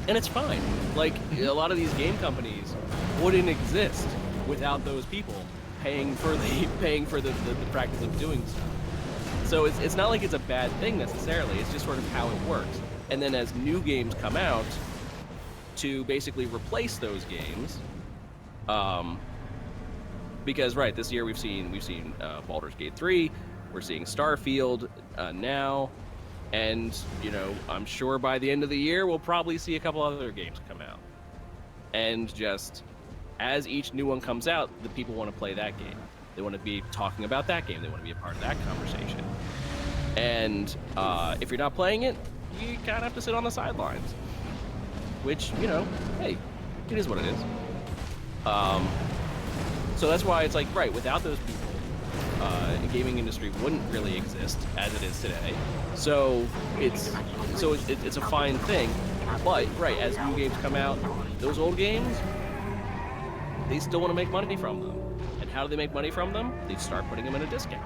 and it's fine. Like, a lot of these game companies wouldn't exist without those people paying for the practice of doing so. So it's not like it's a bad thing necessarily. It's just sort of how it works. And then as new games come out to basically replace those games, because right, this year we've seen Baldur's Gate 3, we're seeing Starfield now, and you know, I'm sure by the end of the year we'll probably see a couple other games come out. And just as each new one comes out, the people want to play that game. They want to be talking about that game. They want to be a part of that conversation. And if you're not playing it, you kind of have to sit on the sidelines. Which, you know, hey, it is what it is. So that's why it's like, right, without those people, the gaming industry wouldn't really exist as it is today. So it's a fine thing. But right, as new games come out, those old games, they still want to make money from them. And how do they make money from them? They start putting them in a discount.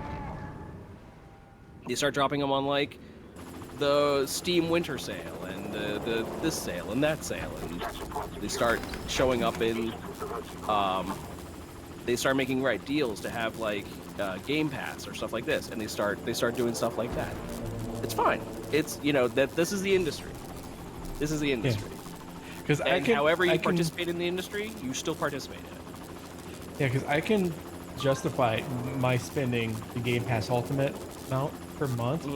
They start dropping them on like the Steam Winter Sale and the this sale and that sale, and they start showing up in. They start making deals to have like Game Pass or stuff like this, and they start doing stuff like that. It's fine. It's, you know, that this is the industry. This is the industry. Because however you participate in the industry, you still participate in it. Yeah, because I can justify my spending the Game Pass Ultimate amount per month,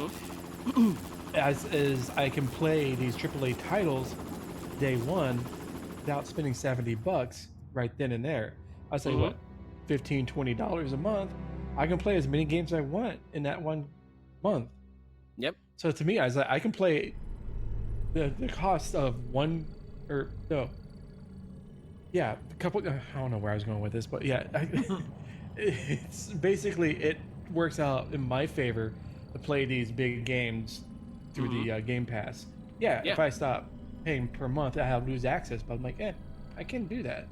as I can play these AAA titles day one without spending $70 right then and there. I say what, $15, $20 a month. I can play as many games as I want in that one month. Yep. So to me, I was like, I can play the cost of one or no. Yeah, a couple. I don't know where I was going with this, but yeah, it's basically, it works out in my favor to play these big games through the Game Pass. Yeah, if I stop paying per month, I have lose access. But I'm like, I can do that.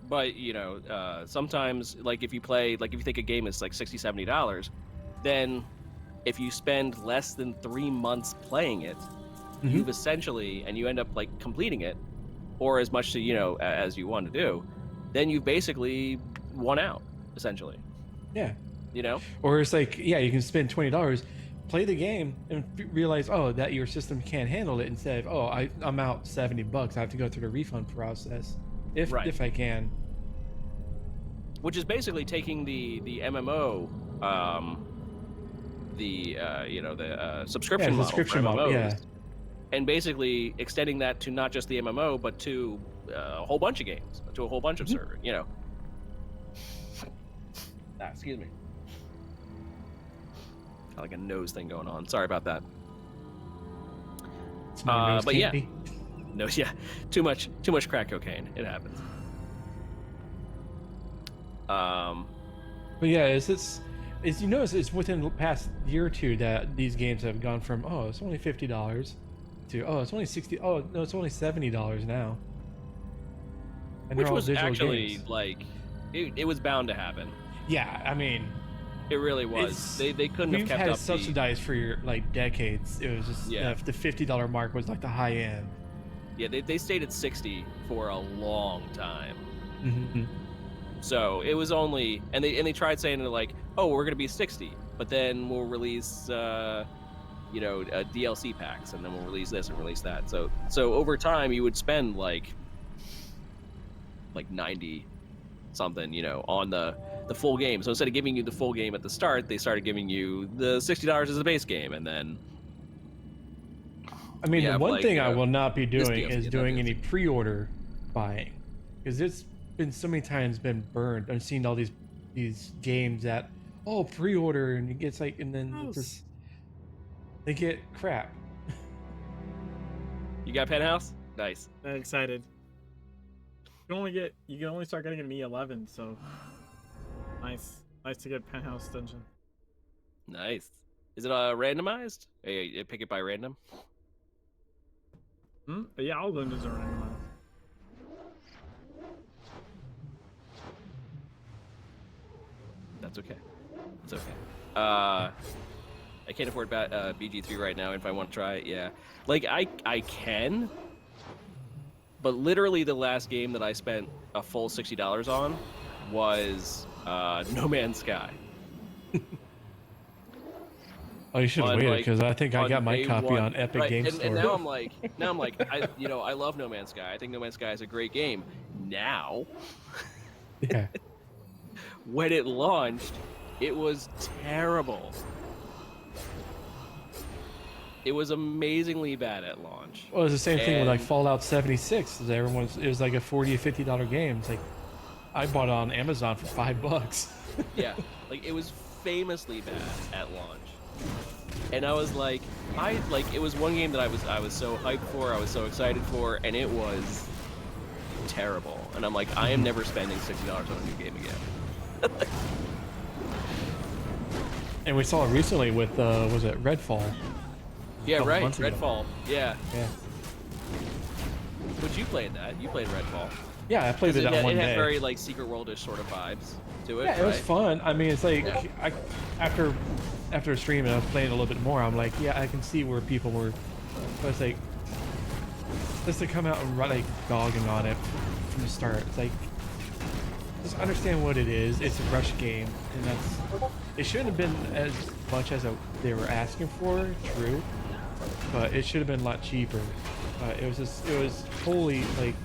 But you know, sometimes like if you think a game is like $60, $70, then if you spend less than 3 months playing it, you've essentially, and you end up like completing it, or as much as you want to do, then you've basically won out, essentially. Yeah. You know? Or it's like, yeah, you can spend $20, play the game, and realize, that your system can't handle it, instead of, I'm out $70. I have to go through the refund process, if I can. Which is basically taking the MMO, the subscription model for MMOs, and basically extending that to not just the MMO, but to a whole bunch of games, to a whole bunch of servers, you know. Excuse me. Got like a nose thing going on. Sorry about that. But yeah. No, yeah. Too much crack cocaine. It happens. But yeah, it's you notice it's within the past year or two that these games have gone from, it's only $50 to, it's only $60. Oh no, it's only $70 now. And which was actually games. Like it was bound to happen. Yeah, I mean, it really was. They couldn't have kept up. We've had subsidized for like decades. It was just the $50 mark was like the high end. Yeah, they stayed at 60 for a long time. Mm-hmm. So it was only, and they tried saying like, we're gonna be 60, but then we'll release DLC packs, and then we'll release this and release that. So over time you would spend like 90 something, on the full game. So instead of giving you the full game at the start, they started giving you the $60 as a base game, and then. I mean, the one thing I will not be doing is doing any pre-order buying, because it's been so many times been burned. I've seen all these games that pre-order, and it gets like, and then they get crap. You got Penthouse? Nice. I'm excited. You can only start getting an E11, so nice to get Penthouse Dungeon. Nice. Is it randomized? You pick it by random? Yeah, all dungeons are randomized. That's okay. It's okay. I can't afford BG3 right now. If I want to try it, yeah. Like I can, but literally the last game that I spent a full $60 on was No Man's Sky. Oh, you should have waited because I think I got my day copy one. on Epic Right, Games and Store. now I'm like, I love No Man's Sky. I think No Man's Sky is a great game. Now, Yeah. when it launched, it was terrible. It was amazingly bad at launch. Well, it was the same thing with like And- Fallout 76. It was like a $40 or $50 game. It's like I bought it on Amazon for $5. Yeah, like it was famously bad at launch. And I was like, it was one game that I was so hyped for, I was so excited for, and it was terrible. And I'm like, I am never spending $60 on a new game again. And we saw it recently with was it Redfall? Yeah, Couple right. months ago. Redfall. Yeah. Yeah. But you played that. You played Redfall. Yeah, I played it that one It day. had very like Secret World-ish sort of vibes to it. Yeah, it was right? fun. I mean, it's like Yeah. after a stream and I was playing a little bit more, I'm like, yeah, I can see where people were. But it's like just to come out and like dogging on it from the start. It's like just understand what it is. It's a rush game, and that's it. Shouldn't have been as much as they were asking for. True, but it should have been a lot cheaper. It was totally like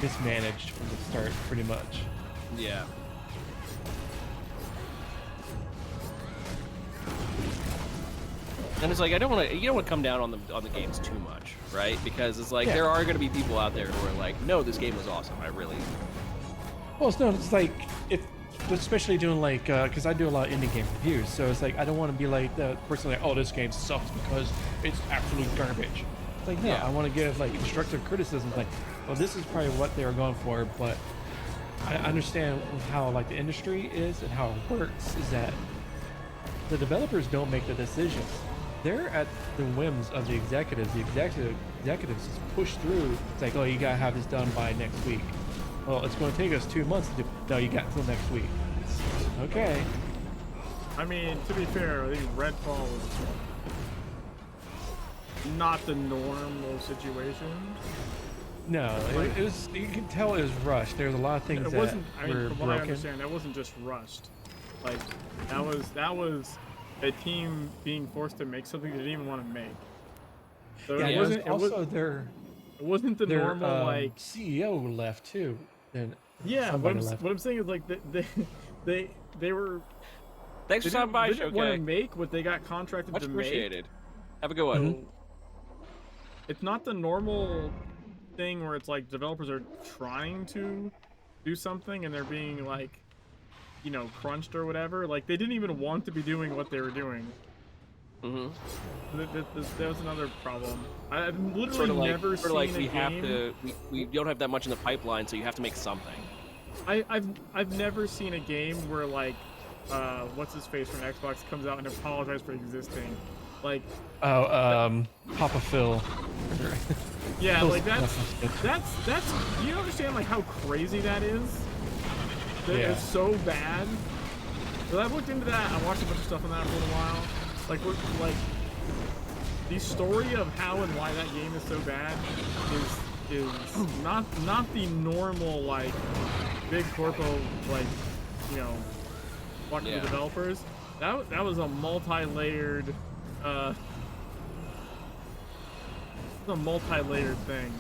mismanaged from the start, pretty much. Yeah. And it's like you don't want to come down on the games too much, right? Because it's like there are going to be people out there who are like, no, this game was awesome. I really. Well, it's like especially doing like because I do a lot of indie game reviews, so it's like I don't want to be like the person like, oh, this game sucks because it's absolute garbage. It's like no, Yeah. I want to give like constructive criticism, like, well, this is probably what they were going for, but I understand how like the industry is and how it works. Is that the developers don't make the decisions. They're at the whims of the executives. The executives just push through. It's like, oh, you gotta have this done by next week. Well, it's going to take us 2 months to do. No, you got until next week. Okay. I mean, to be fair, I think Redfall was not the normal situation. No, it was. You can tell it was rushed. There's a lot of things It that wasn't. I mean, were from what I broken. understand, that wasn't just rushed. Like that was a team being forced to make something they didn't even want to make. So Yeah, it wasn't. also it wasn't the their normal like. CEO left too. Then Yeah, somebody left. what I'm saying is like they were. Thanks They for stopping by, didn't want to Showcase. make what they got contracted Much to appreciated. Have a good make. one. So, it's not the normal thing where it's like developers are trying to do something and they're being like, you know, crunched or whatever. Like they didn't even want to be doing what they were doing. Mm-hmm. That was another problem. I've literally Sort of like, never seen a we game. have to. We don't have that much in the pipeline, so you have to make something. I've never seen a game where like, what's his face from Xbox comes out and apologizes for existing. Like, Papa Phil. yeah, Phil's- like that's. Do you understand like how crazy that is? That Yeah. it's so bad. So I've looked into that. I watched a bunch of stuff on that for a while. Like the story of how and why that game is so bad is not the normal like big corpo like, you know, fucking Yeah. the developers. That was a multi-layered thing.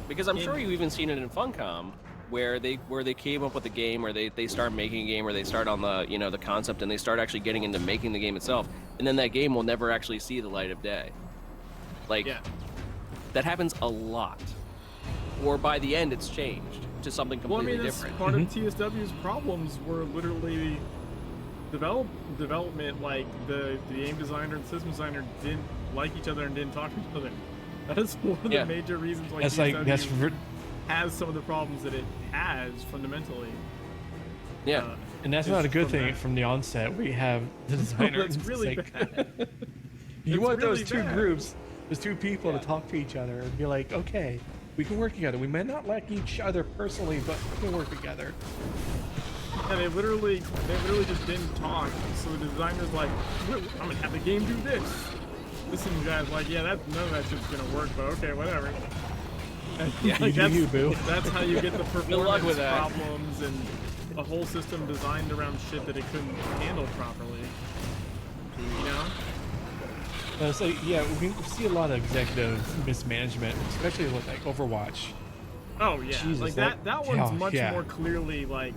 Because I'm sure you've even seen it in Funcom, where they came up with a game, where they start making a game, where they start on the the concept and they start actually getting into making the game itself, and then that game will never actually see the light of day. Like that happens a lot. Or by the end, it's changed to something completely different. Part of TSW's problems were literally development. Like the game designer and system designer didn't like each other and didn't talk to each other. That is one of the major reasons why TSW has some of the problems that it has fundamentally. Yeah, and that's not a good thing from the onset. We have the designer. That's really bad. You It's want really those two bad. groups, those two people to talk to each other and be like, okay, we can work together. We may not like each other personally, but we can work together. And they literally just didn't talk. So the designer's like, I'm gonna have the game do this. This and the guy's like, yeah, none of that shit's gonna work, but okay, whatever. Yeah. Like, You do you, boo. that's how you get the performance with that. problems and a whole system designed around shit that it couldn't handle properly. You know? So yeah, we see a lot of executive mismanagement, especially with like Overwatch. Oh yeah, Jesus, like that- that one's yeah, much yeah. more clearly like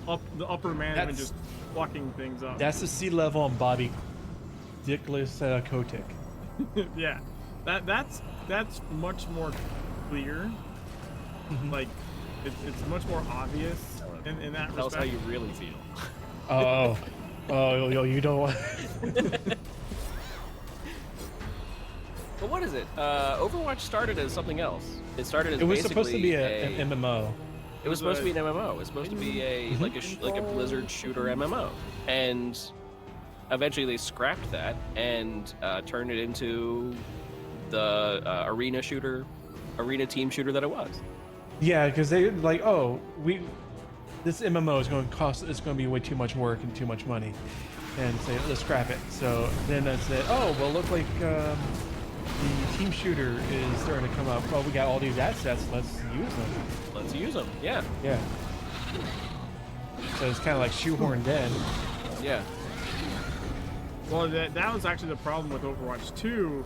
the upper management That's- just fucking things up. That's the sea level on Bobby Dickless Kotick. Yeah, that's much more clear. Like it's much more obvious in that Tell us how respect. you really feel. Oh, you don't want. But what is it? Overwatch started as something else. It started as It was supposed to be basically an MMO. It was supposed to be an MMO. It was supposed to be a like a Blizzard shooter MMO, and eventually they scrapped that and turned it into the arena team shooter that it was. Yeah, because they like, oh, this MMO is going to cost. It's going to be way too much work and too much money, and say let's scrap it. So then I said, oh, well, look like the team shooter is starting to come up. Well, we got all these assets. Let's use them. Let's use them. Yeah. Yeah. So it's kind of like shoehorned in. Yeah. Well, that was actually the problem with Overwatch 2,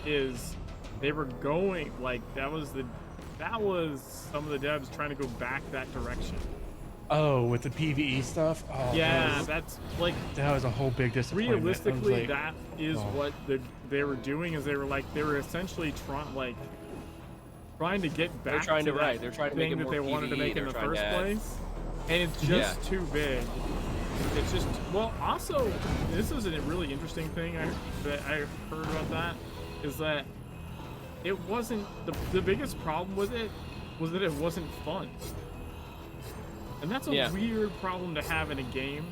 is they were going like that was some of the devs trying to go back that direction. Oh, with the PvE stuff. Oh, Yeah, that's like that was a whole big disappointment. realistically I was like, that is oh. what they were doing, is they were essentially trying to get back They're trying to to that they're trying to make thing it that more they wanted to PvE, make in they're the trying first to add- place, and it's just too big. It's just, well, also this is a really interesting thing that I heard about that, is that it wasn't the biggest problem with it was that it wasn't fun. And that's a weird problem to have in a game.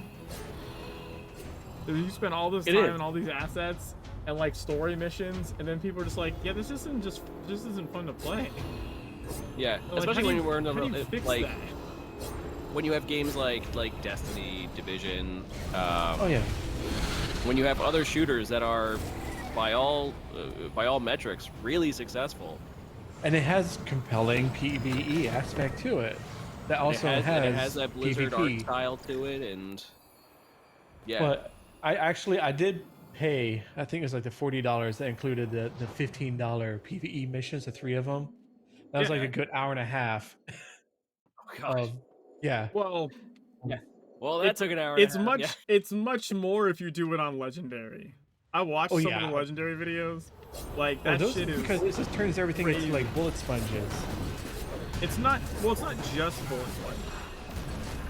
You spend all this time and all these assets and like story missions, and then people are just like, yeah, this isn't fun to play. Yeah, Like, especially when we're in how do you the fix like that? when you have games like Destiny, Division. oh yeah. When you have other shooters that are by all metrics really successful. And it has compelling PvE aspect to it. That also it has that Blizzard PvP. art style to it, and yeah. But I did pay. I think it was like the $40 that included the $15 PvE missions, the 3 of them. That was like a good hour and a half. Oh gosh. Yeah. Well, Yeah. Well, that took an hour. It's and a half, much. It's much more if you do it on Legendary. I watched some of the Legendary videos. Like that shit is because it just turns everything crazy. into like bullet sponges. It's not. Well, it's not just bullet sponge.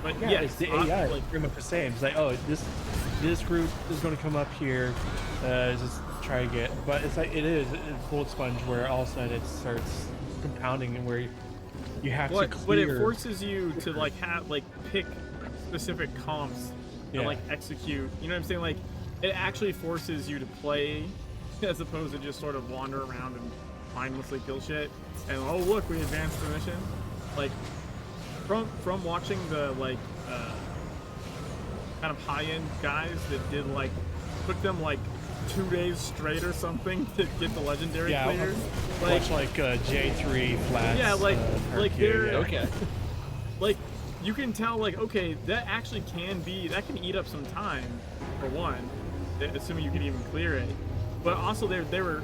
But Yeah, yes, it's the AI. like Pretty much the same. It's like, oh, this group is going to come up here, just try to get. But it's like it's bullet sponge where all of a sudden it starts compounding and where you have to clear. But it forces you to like pick specific comps and like execute. You know what I'm saying? Like it actually forces you to play as opposed to just sort of wander around and mindlessly kill shit. And oh look, we advanced the mission. Like from watching the kind of high-end guys that did took them 2 days straight or something to get the legendary cleared. Much like J3 flats. Yeah, they're okay. Like you can tell okay, that actually can eat up some time for one, assuming you can even clear it. But also they were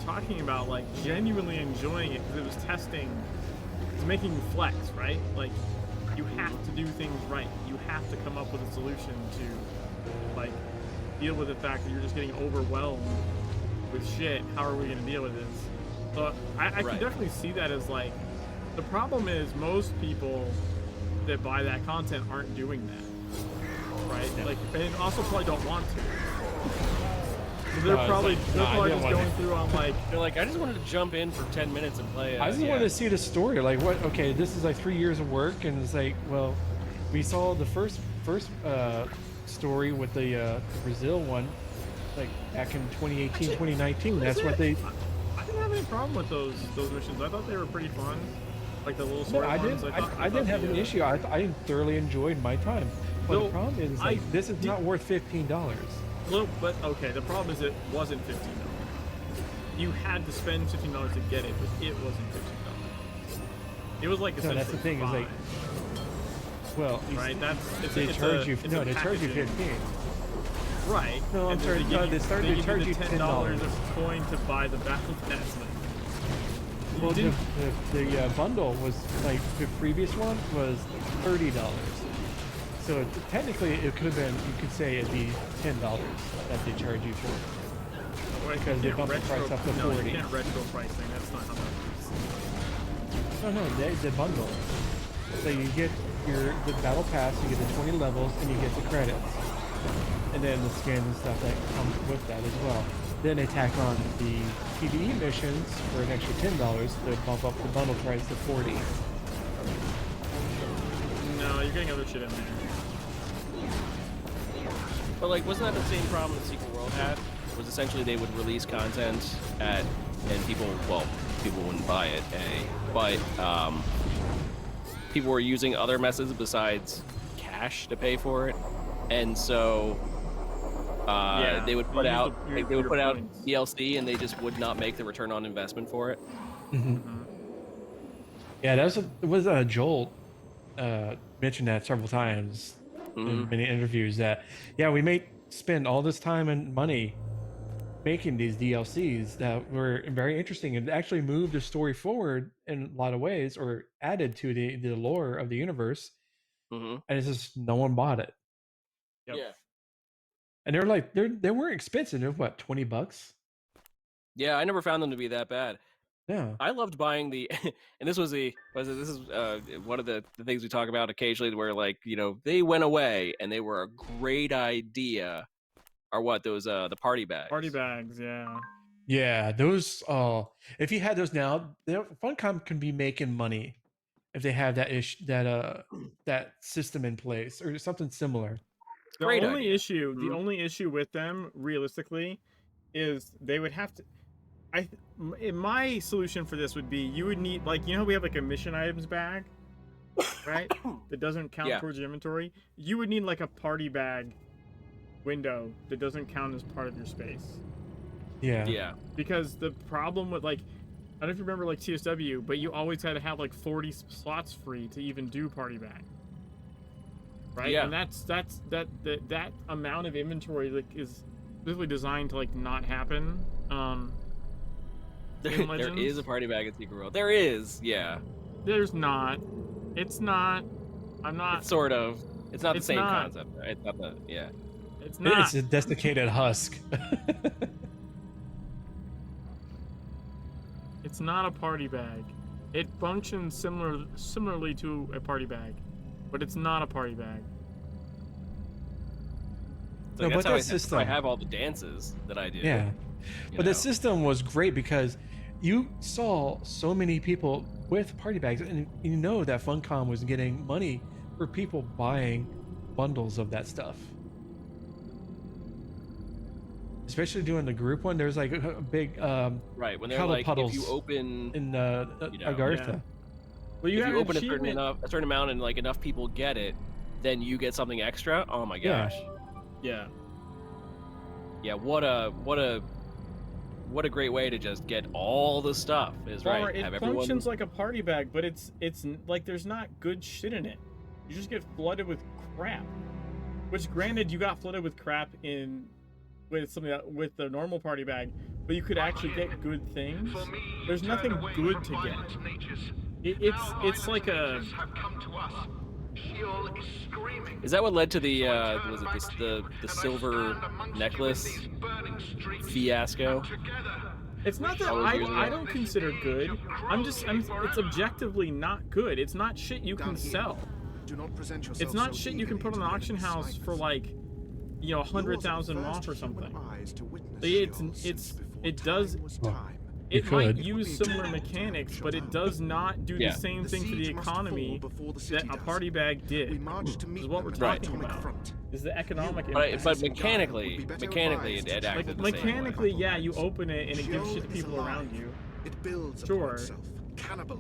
talking about genuinely enjoying it because it was testing. It's making you flex, right? Like you have to do things right. You have to come up with a solution to deal with the fact that you're just getting overwhelmed with shit. How are we going to deal with this? So I can definitely see that as the problem is most people that buy that content aren't doing that, right? And also probably don't want to. So they're probably just going through on They're like, I just wanted to jump in for 10 minutes and play. I just wanted to see the story. Like, what? Okay, this is 3 years of work, and it's well, we saw the first story with the Brazil one, back in 2018, 2019. That's what they. I didn't have any problem with those missions. I thought they were pretty fun. Like the little story ones. I didn't have an issue. I thoroughly enjoyed my time. But the problem is, this is not worth $15. Well, but okay, the problem is it wasn't $15. You had to spend $15 to get it, but it wasn't $15. It was like No, essentially that's the thing. Is like, 5, well, right? they charge you. it's No, a they charge you packaging. 15. Right. No, I'm and sorry. They give They started to charge you $10 $10. a coin to buy the battle pass. Like, Well, you the bundle was like the previous one was $30. So technically, it could have been. You could say it'd be $10 that they charge you for. Well, because you they can't bumped the price up to no, 40. you can't retro pricing. That's not how that works. No, the bundle. So you get the battle pass, you get the 20 levels, and you get the credits, and then the skins and stuff that comes with that as well. Then they tack on the PvE missions for an extra $10 to bump up the bundle price to 40. No, you're getting other shit in there. But like, wasn't that the same problem that Secret World had? Was essentially they would release content and people wouldn't buy it, but people were using other methods besides cash to pay for it, and so they would put out DLC, and they just would not make the return on investment for it. Yeah, Joel mentioned that several times in many interviews that we may spend all this time and money making these DLCs that were very interesting and actually moved the story forward in a lot of ways or added to the lore of the universe, and it's just no one bought it. Yep. Yeah. And they're like they weren't expensive. They're what, $20? Yeah, I never found them to be that bad. Yeah. I loved buying the, and this is one of the things we talk about occasionally, where like, you know, they went away and they were a great idea. Are what those the party bags? Party bags, yeah. Yeah, those. If you had those now, Funcom can be making money if they have that system in place or something similar. The Great only idea. issue, the only issue with them, realistically, is they would have to. My solution for this would be you would need, like, you know how we have like a mission items bag, right? That doesn't count towards your inventory. You would need like a party bag window that doesn't count as part of your space. Yeah. Because the problem with, like, I don't know if you remember like TSW, but you always had to have like 40 slots free to even do party bag. Right? Yeah. And that amount of inventory like is specifically designed to like not happen. There is a party bag in Secret World. There is, yeah. There's not. It's not. I'm not. It's sort of. It's not the same not. concept. Right? It's not the. Yeah. It's not. It's a desiccated husk. It's not a party bag. It functions similarly to a party bag, but it's not a party bag. It's like, No, but that that's system. how I have all the dances that I do. Yeah. But the system was great because you saw so many people with party bags, and you know that Funcom was getting money for people buying bundles of that stuff. Especially doing the group one, there's like a big right, when they're cattle like, puddles if you open in know, Agartha. Well, if you open a certain amount and like enough people get it, then you get something extra. Oh my gosh. Yeah. Yeah, what a great way to just get all the stuff is Or right. it Have functions like a party bag, but it's like there's not good shit in it. You just get flooded with crap. Which, granted, you got flooded with crap with the normal party bag, but you could actually get good things. There's nothing good to get. It's like a. Is that what led to the was it the silver necklace fiasco? It's not that I don't consider good. It's objectively not good. It's not shit you can sell. It's not shit you can put on an auction house for like, you know, 100,000 moth or something. It might use similar mechanics, but it does not do the same thing for the economy that a party bag did. Is what we're talking about. Is the economic impact. But mechanically, it acted the same mechanically, way. yeah, you open it and it gives shit to people around you. Sure,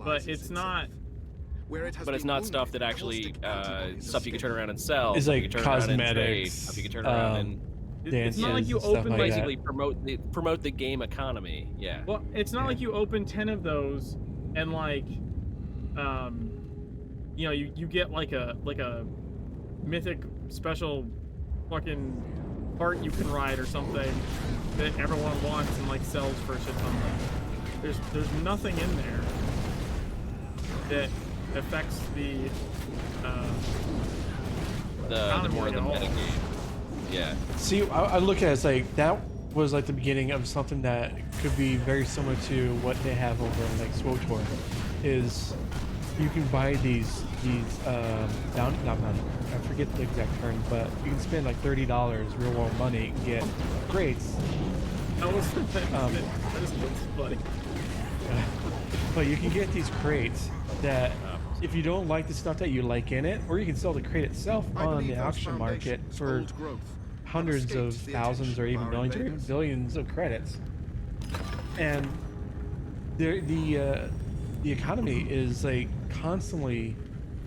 but it's not. But it's not stuff that actually stuff you can turn around and sell. It's like cosmetics. Stuff you can turn around and. It's not like you open like basically promote the game economy. Yeah. Well, it's not like you open 10 of those and like you know, you get like a mythic special fucking part you can ride or something that everyone wants and like sells for a shit ton. There's nothing in there that affects the more of the metagame. Yeah. See, I look at it as like that was like the beginning of something that could be very similar to what they have over in like SWTOR. Is you can buy these not money. I forget the exact term, but you can spend like $30 real world money and get crates. That just looks funny. But you can get these crates that, if you don't like the stuff that you like in it, or you can sell the crate itself on the auction market for hundreds of thousands or even millions or even billions of credits. And the economy is like constantly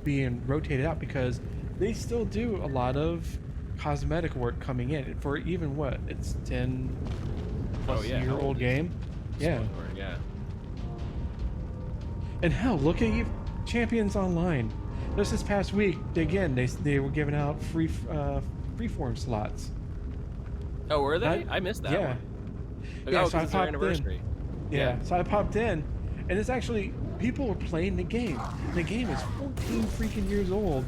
being rotated out because they still do a lot of cosmetic work coming in for even what, it's 10 plus year old game. Yeah. And hell, look at you, Champions Online. Just this past week, again, they were giving out freeform slots. Oh, were they? I missed that one. Yeah, oh, so I it's their popped anniversary. in. So I popped in, and it's actually, people are playing the game. The game is 14 freaking years old.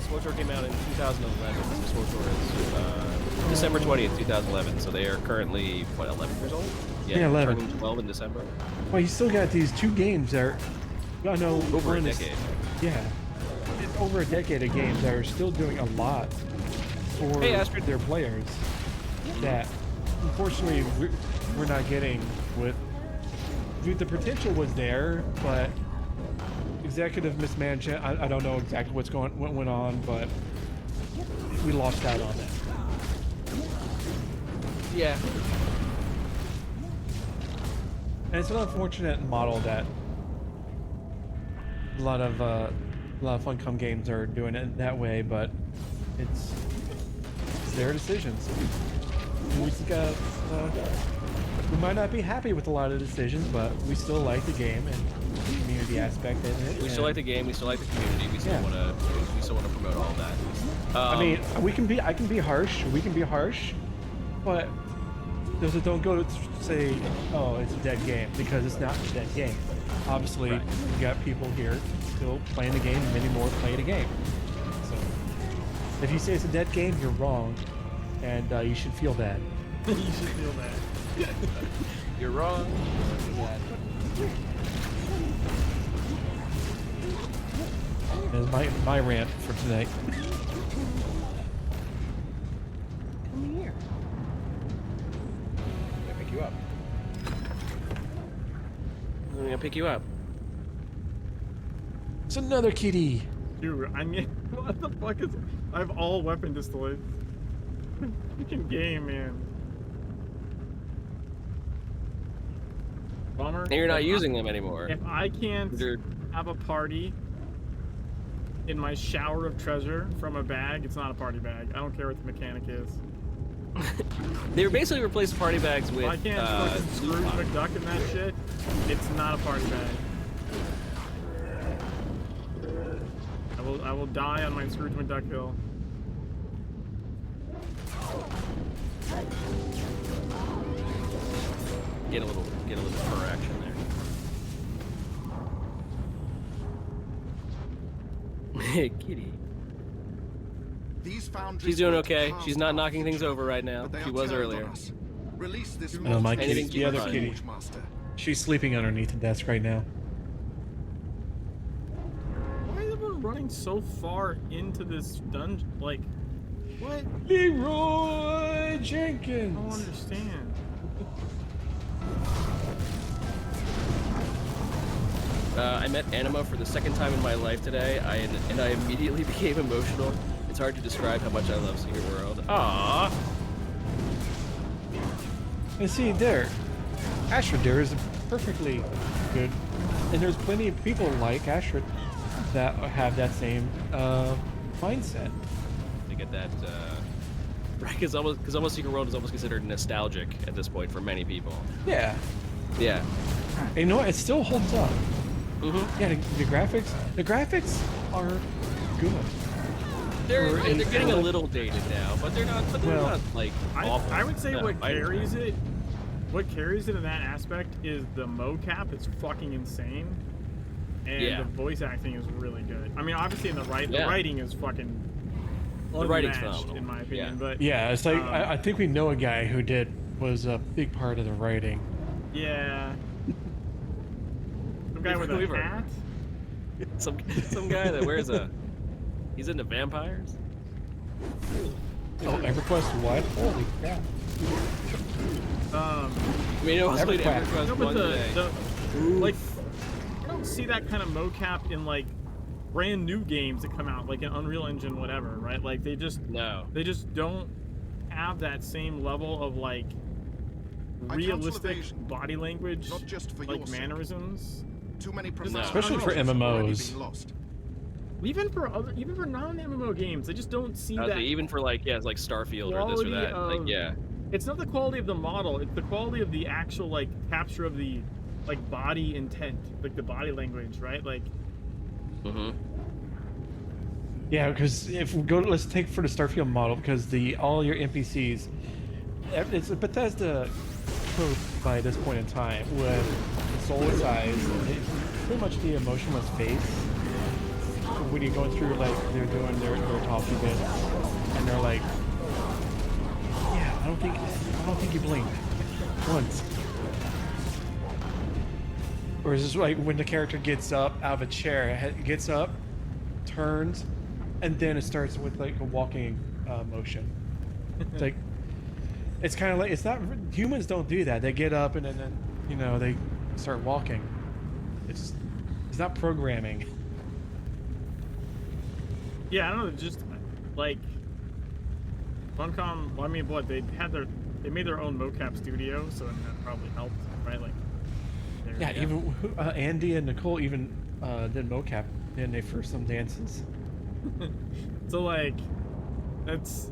SWTOR came out in 2011. SWTOR is December 20th, 2011. So they are currently, what, 11 years old? Yeah, 11. Turning 12 in December. Well, you still got these two games that are, I know, Over a decade. Yeah, it's over a decade of games that are still doing a lot for their players that, unfortunately, we're not getting with. The potential was there, but executive mismanagement. I don't know exactly what went on, but we lost out on that. Yeah. And it's an unfortunate model that a lot of Funcom games are doing it that way, but it's their decisions. And we just got, we might not be happy with a lot of decisions, but we still like the game and the community aspect in it. We still like the game. We still like the community. We still want to promote all that. I mean, I can be harsh. We can be harsh, but don't go to say, oh, it's a dead game, because it's not a dead game. Obviously, you got people here still playing the game, and many more playing the game. So, if you say it's a dead game, you're wrong, and you should feel bad. You should feel bad. You're wrong. That's my rant for tonight. Come here. I'm gonna pick you up. I'm gonna pick you up. It's another kitty. Dude, I mean, what the fuck is? I have all weapon displays. Freaking game, man. Bummer. And you're not using them anymore. If I can't have a party in my shower of treasure from a bag, it's not a party bag. I don't care what the mechanic is. They basically replaced party bags with. If I can't fucking Scrooge McDuck in that shit, it's not a party bag. I will die on my Scrooge McDuck hill. Get a little fur action there. Hey, kitty. She's doing okay. She's not knocking things over right now. She was earlier. No, my kitty, Anything the other kitty. She's sleeping underneath the desk right now. Why is everyone running so far into this dungeon? Like, what? Leroy Jenkins! I don't understand. I met Anima for the second time in my life today, and I immediately became emotional. It's hard to describe how much I love Secret World. Aww. And see, Ashford there is perfectly good, and there's plenty of people like Ashford that have that same mindset. To get that, right? Because almost Secret World is almost considered nostalgic at this point for many people. Yeah. Yeah. And you know what? It still holds up. Yeah, the graphics are good. They're getting a little dated now, but they're not. But they're Well, not like awful. I would say No, what carries it in that aspect is the mocap is fucking insane, and the voice acting is really good. I mean, obviously, the writing is fucking the writing's unmatched, phenomenal, in my opinion. But yeah, it's like I think we know a guy who was a big part of the writing. Yeah. Some guy with a hat? Some guy that wears a... He's into vampires? Oh, EverQuest what? Holy crap. I mean, I also played EverQuest 1 today. Like, I don't see that kind of mocap in, like, brand new games that come out, like an Unreal Engine, whatever, right? Like, they just don't have that same level of, like, realistic body language, not just for like mannerisms. Too many especially for MMOs. Even for non-MMO games, they just don't see that. Even for like like Starfield or this or that. It's not the quality of the model; it's the quality of the actual like capture of the like body intent, like the body language, right? Like. Yeah, because if we go, let's take for the Starfield model, because all your NPCs, it's a Bethesda code by this point in time with the soulless eyes, pretty much the emotionless face. When you're going through, like, they're doing their talking bits, and they're like, yeah, I don't think you blinked once. Or is this like when the character gets up out of a chair, gets up, turns, and then it starts with like a walking motion. It's like, it's kind of like, it's not, humans don't do that. They get up and then you know, they start walking. It's not programming. Yeah, I don't know, just like Funcom. Well, I mean, what they made their own mocap studio, so that probably helped, right? Like, yeah, even Andy and Nicole even did mocap, didn't they, for some dances? So like, that's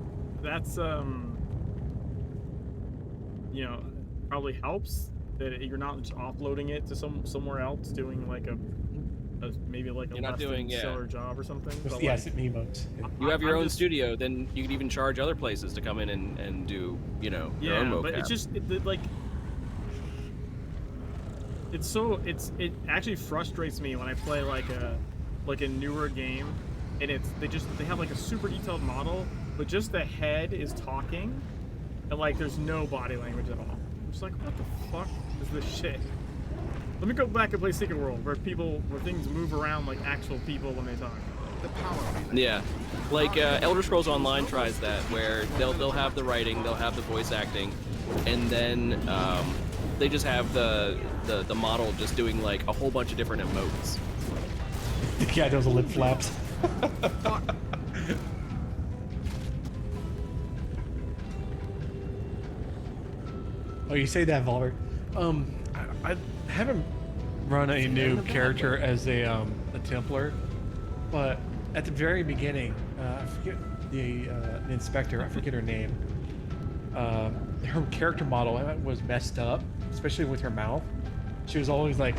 you know, probably helps that you're not just offloading it to somewhere else doing like maybe like a less than stellar job or something. With the asset emotes. You have your own studio, then you could even charge other places to come in and do, you know, your own mocap. But it's just like it actually frustrates me when I play like a newer game, and they have like a super detailed model, but just the head is talking, and like there's no body language at all. I'm just like, what the fuck is this shit? Let me go back and play Secret World, where things move around like actual people when they talk. Yeah, like Elder Scrolls Online tries that, where they'll have the writing, they'll have the voice acting, and then they just have the model just doing like a whole bunch of different emotes. Yeah, those lip flaps. Oh, you say that, Volver. I haven't run a new character as a Templar, but at the very beginning, I forget the inspector. I forget her name. Her character model was messed up, especially with her mouth. She was always like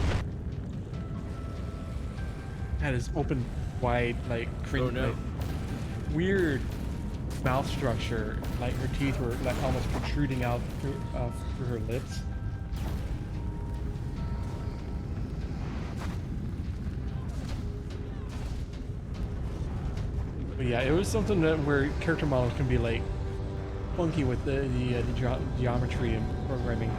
had this open, wide, like like, weird mouth structure. Like her teeth were like almost protruding out through her lips. But yeah, it was something where character models can be like funky with the geometry and programming.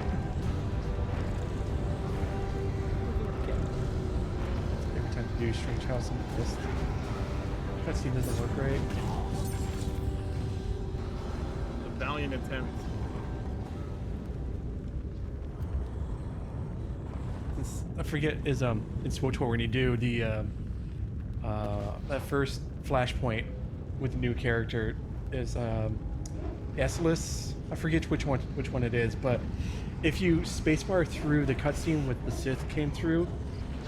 Every time you do Strange House and this cutscene doesn't work right. A valiant attempt. I forget is in SWTOR when you do the that first flashpoint with the new character is S-less. I forget which one it is, but if you spacebar through the cutscene with the Sith came through,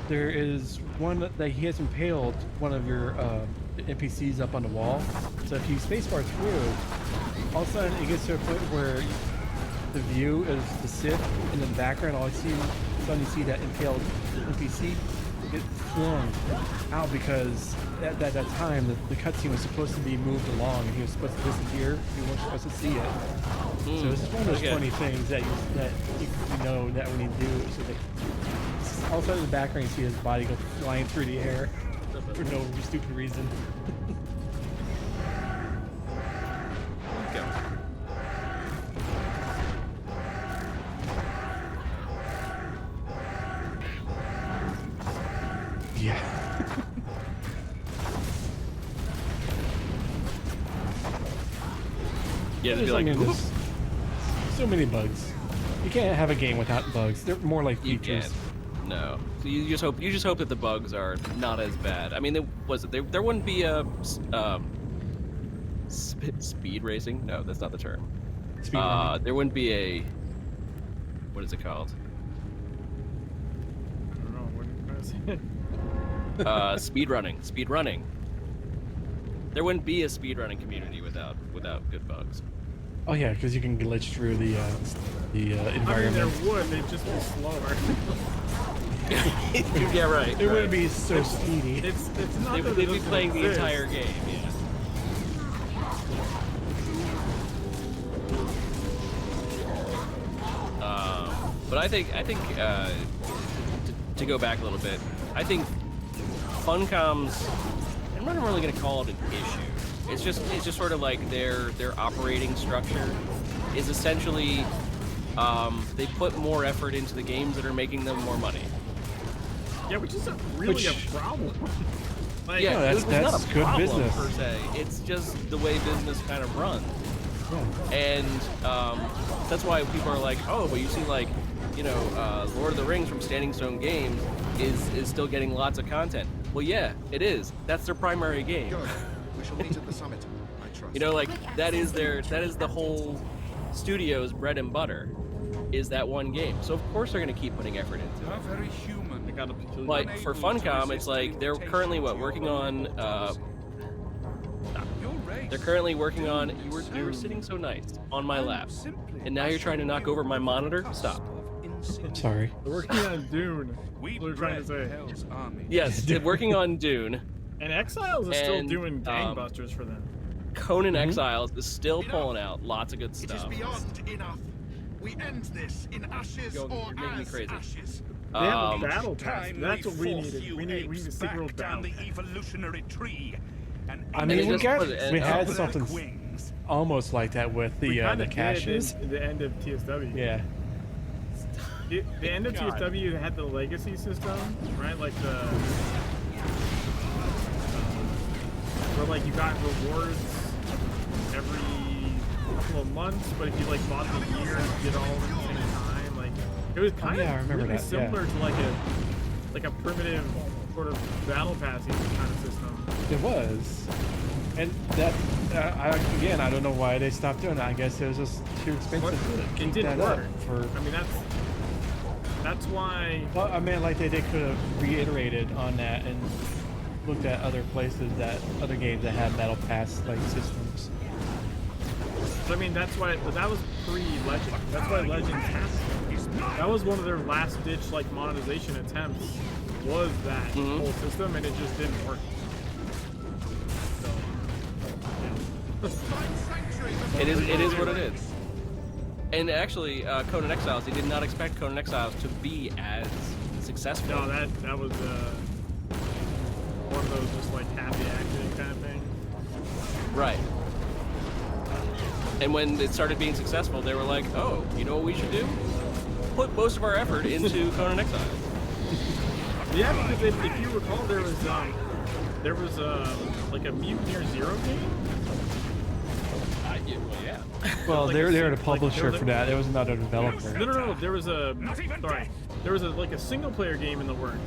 there is one that he has impaled one of your NPCs up on the wall. So if you spacebar through, all of a sudden it gets to a point where the view is the Sith, and in the background all you see, suddenly you see that impaled NPC, get flung out because at that time the cutscene was supposed to be moved along and he was supposed to disappear. You weren't supposed to see it. So it's just one of those funny things that you know that when you do, so that all of a sudden in the background you see his body go flying through the air for no stupid reason. Go. Yeah. Yeah, just be like, there's so many bugs. You can't have a game without bugs. They're more like you features. can't. No. So you just hope that the bugs are not as bad. I mean, there wouldn't be a speed racing. No, that's not the term. Speed running. There wouldn't be a, what is it called? I don't know. What are you trying to say? Speed running. There wouldn't be a speedrunning community without good bugs. Oh yeah, because you can glitch through the environment. I mean, there would. They'd just be slower. Yeah, right. It wouldn't be so speedy. It's not that They'd it be doesn't playing the exist. entire game. Yeah. But I think to go back a little bit, I think Funcom's, I'm not really going to call it an issue. It's just sort of like their operating structure is essentially they put more effort into the games that are making them more money. Yeah, which isn't really a problem. Like, Yeah, No, it's that's not a good problem business. per se. It's just the way business kind of runs. Yeah. And that's why people are like, oh, but you see, like, you know, Lord of the Rings from Standing Stone Games is still getting lots of content. Well, yeah, it is. That's their primary game. Go. We shall meet at the summit. I trust. You know, like that is the whole studio's bread and butter, is that one game. So of course they're gonna keep putting effort into it. How very human. they got a peculiar. But for Funcom, it's like they're currently working on. They're currently working on. You were sitting so nice on my lap, and now you're trying to knock over my monitor. Stop. Sorry. They're working on Dune. We What we're trying to say. Hell's army. Yes, they're working on Dune. And Exiles is still And, doing gangbusters for them. Conan Exiles is still pulling out lots of good It is stuff. beyond enough. We end this in ashes You're or making me as crazy. ashes. They have a Um, battle pass. Time That's what we force needed. you We need a apes secret back down battle the pass. evolutionary tree. And I And mean, it we just got put it- we and- had black something wings. almost like that with We the kinda caches. did the end of TSW. Yeah. The end of TSW had the legacy system, right? Like where like you got rewards every couple of months, but if you like bought the year, you get all at the same time. Like it was kind yeah, I of remember really that, similar to like a primitive sort of battle passing kind of system. It was. And that, I don't know why they stopped doing it. I guess it was just too expensive to It keep didn't that work. up for. I mean, that's why. Well, I mean, like they could have reiterated on that and looked at other places other games that had battle pass like systems. I mean, that's why. But that was pre-Legend. That's why Legends happened. That was one of their last-ditch like monetization attempts. Was that whole system, and it just didn't work. It is what it is. And actually, Conan Exiles, they did not expect Conan Exiles to be as successful. No, that was one of those just like happy accident kind of thing. Right. And when it started being successful, they were like, oh, you know what we should do? Put most of our effort into Conan Exiles. Yeah, because if you recall, there was like a Mutineer Zero game. Yeah. Well, Like they're the like publisher for that. There was another developer. No. There was like a single player game in the works,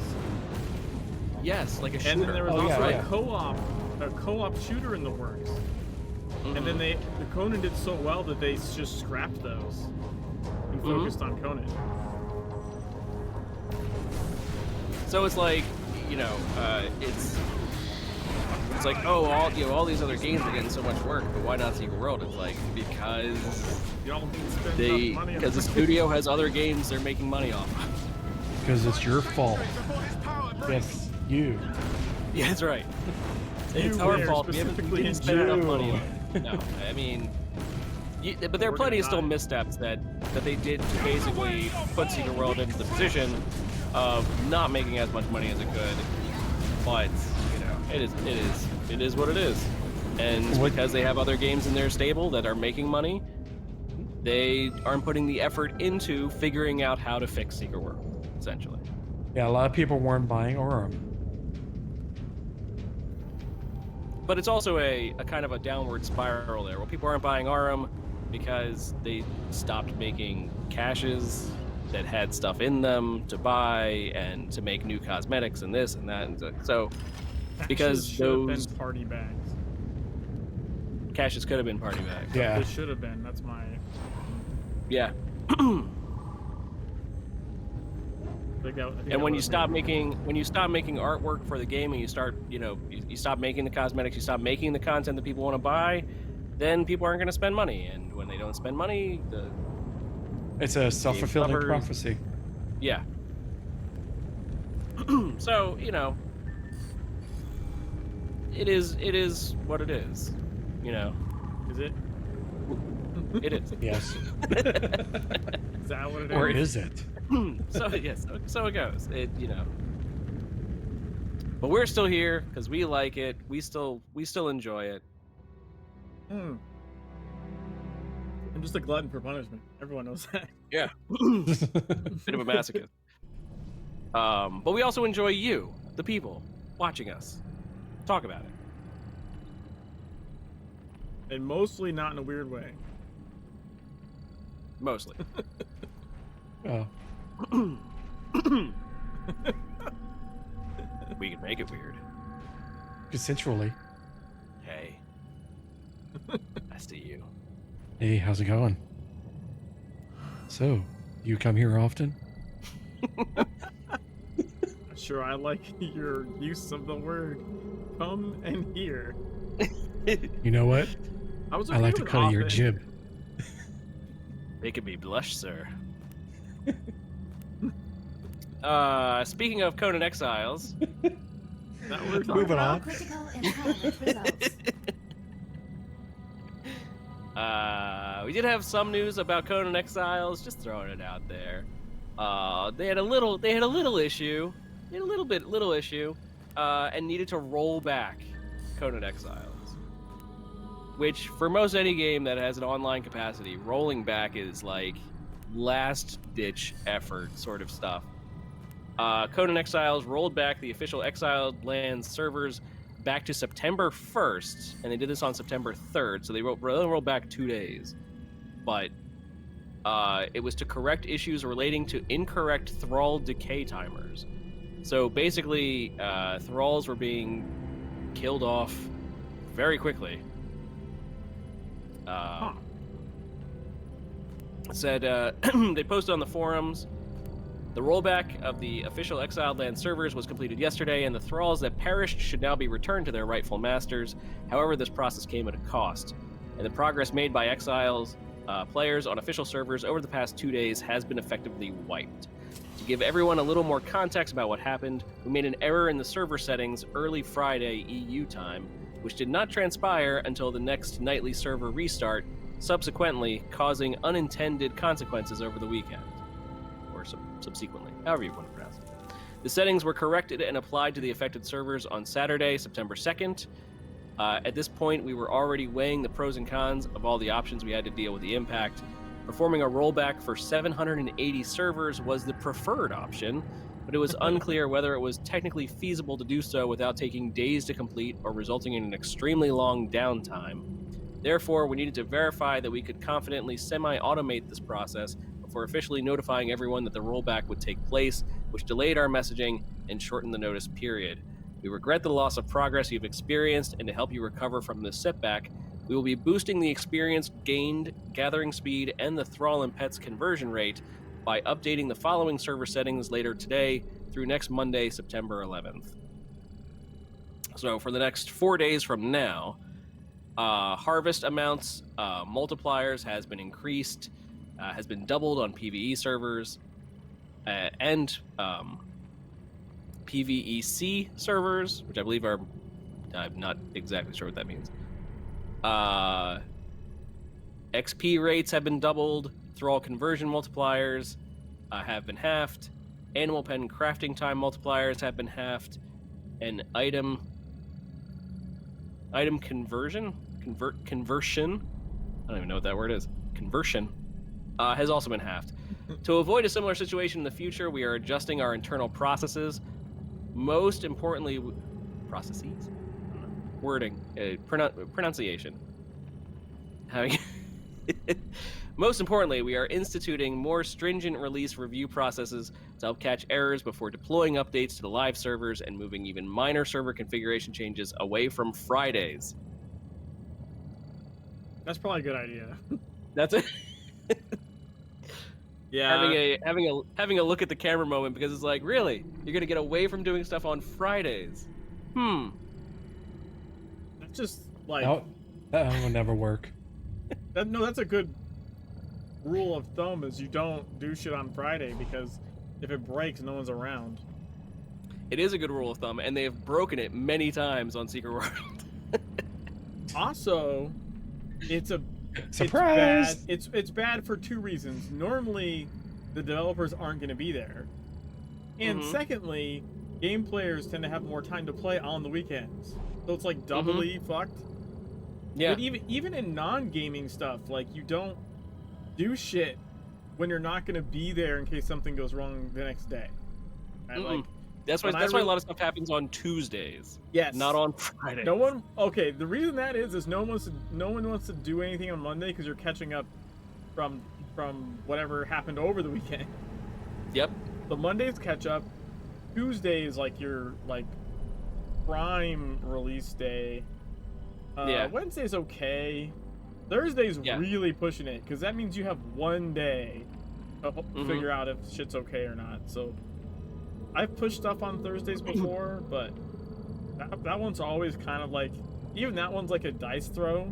Yes, like a shooter. and then there was Oh, yeah, also yeah. a co-op shooter in the works. And then the Conan did so well that they just scrapped those and focused on Conan. So it's like, you know, it's like, oh, all these other games are getting so much work, but why not Secret World? It's like because Y'all didn't spend enough money on the studio has other games they're making money off. Because it's your fault. Yes, you. Yeah, that's right. It's You our were fault. We specifically didn't spend enough you. money on it. No, I mean, but there are We're plenty gonna of still die. missteps that they did to basically put Secret World into the position of not making as much money as it could. But it is what it is. And because they have other games in their stable that are making money, they aren't putting the effort into figuring out how to fix Secret World, essentially. Yeah, a lot of people weren't buying Aurum. But it's also a kind of a downward spiral there. Well, people aren't buying Aurum because they stopped making caches that had stuff in them to buy and to make new cosmetics and this and that. And so because should have those been party bags. caches could have been party bags. Yeah. They should have been. That's my. Yeah. And when you stop making artwork for the game and you start, you stop making the cosmetics, you stop making the content that people want to buy, then people aren't going to spend money. And when they don't spend money, It's a self-fulfilling suffers. prophecy. Yeah. So, it is what it is. Is it? It is. Yes. Is that what it is? Or is it? So yes, so it goes. But we're still here because we like it. We still enjoy it. I'm just a glutton for punishment. Everyone knows that. Yeah. Bit of a masochist. But we also enjoy you, the people, watching us talk about it. And mostly not in a weird way. Mostly. Oh. We can make it weird. Consensually. Hey. I see you. Hey, how's it going? So, you come here often? Sure, I like your use of the word come and here. You know what? I was I like to with call you your often. jib. Making me blush, sir. Speaking of Conan Exiles, That what we're talking Moving about? on. Critical impairment results. we did have some news about Conan Exiles. Just throwing it out there. They had a little issue. They had a little issue, and needed to roll back Conan Exiles. Which, for most any game that has an online capacity, rolling back is like last-ditch effort sort of stuff. Conan Exiles rolled back the official Exiled Lands servers back to September 1st, and they did this on September 3rd, so they rolled back 2 days. But it was to correct issues relating to incorrect thrall decay timers. So basically, thralls were being killed off very quickly. Said they posted on the forums, the rollback of the official Exiled Land servers was completed yesterday, and the thralls that perished should now be returned to their rightful masters. However, this process came at a cost, and the progress made by Exiles players on official servers over the past 2 days has been effectively wiped. To give everyone a little more context about what happened, we made an error in the server settings early Friday EU time, which did not transpire until the next nightly server restart, subsequently causing unintended consequences over the weekend. Or subsequently, however you want to pronounce it. The settings were corrected and applied to the affected servers on Saturday, September 2nd. At this point, we were already weighing the pros and cons of all the options we had to deal with the impact. Performing a rollback for 780 servers was the preferred option, but it was unclear whether it was technically feasible to do so without taking days to complete or resulting in an extremely long downtime. Therefore, we needed to verify that we could confidently semi-automate this process before officially notifying everyone that the rollback would take place, which delayed our messaging and shortened the notice period. We regret the loss of progress you've experienced, and to help you recover from this setback, we will be boosting the experience gained, gathering speed, and the thrall and pets conversion rate by updating the following server settings later today through next Monday, September 11th. So for the next 4 days from now, harvest amounts, multipliers has been increased, has been doubled on PvE servers, and PVEC servers, which I believe are, I'm not exactly sure what that means. XP rates have been doubled. Thrall conversion multipliers have been halved. Animal pen crafting time multipliers have been halved. And item conversion? Conversion? I don't even know what that word is. Conversion has also been halved. To avoid a similar situation in the future, we are adjusting our internal processes. Most importantly, processes? Wording. Pronunciation. Most importantly, we are instituting more stringent release review processes to help catch errors before deploying updates to the live servers and moving even minor server configuration changes away from Fridays. That's probably a good idea. That's it. Yeah. Having a look at the camera moment, because it's like, really? You're gonna get away from doing stuff on Fridays? That's just like that will never work. That's a good rule of thumb, is you don't do shit on Friday, because if it breaks, no one's around. It is a good rule of thumb, and they have broken it many times on Secret World. Also, it's Surprise! It's bad for two reasons. Normally, the developers aren't going to be there, and secondly, game players tend to have more time to play on the weekends, so it's like doubly fucked. Yeah. But even in non-gaming stuff, like, you don't do shit when you're not going to be there in case something goes wrong the next day. Right? Like, that's why a lot of stuff happens on Tuesdays. Yes. Not on Fridays. No one. Okay. The reason that is no one wants to do anything on Monday because you're catching up from whatever happened over the weekend. Yep. So Monday's catch up. Tuesday is like your prime release day. Yeah. Wednesday's okay. Thursday's really pushing it, because that means you have one day to figure out if shit's okay or not. So I've pushed stuff on Thursdays before, but that one's always kind of like, even that one's like a dice throw,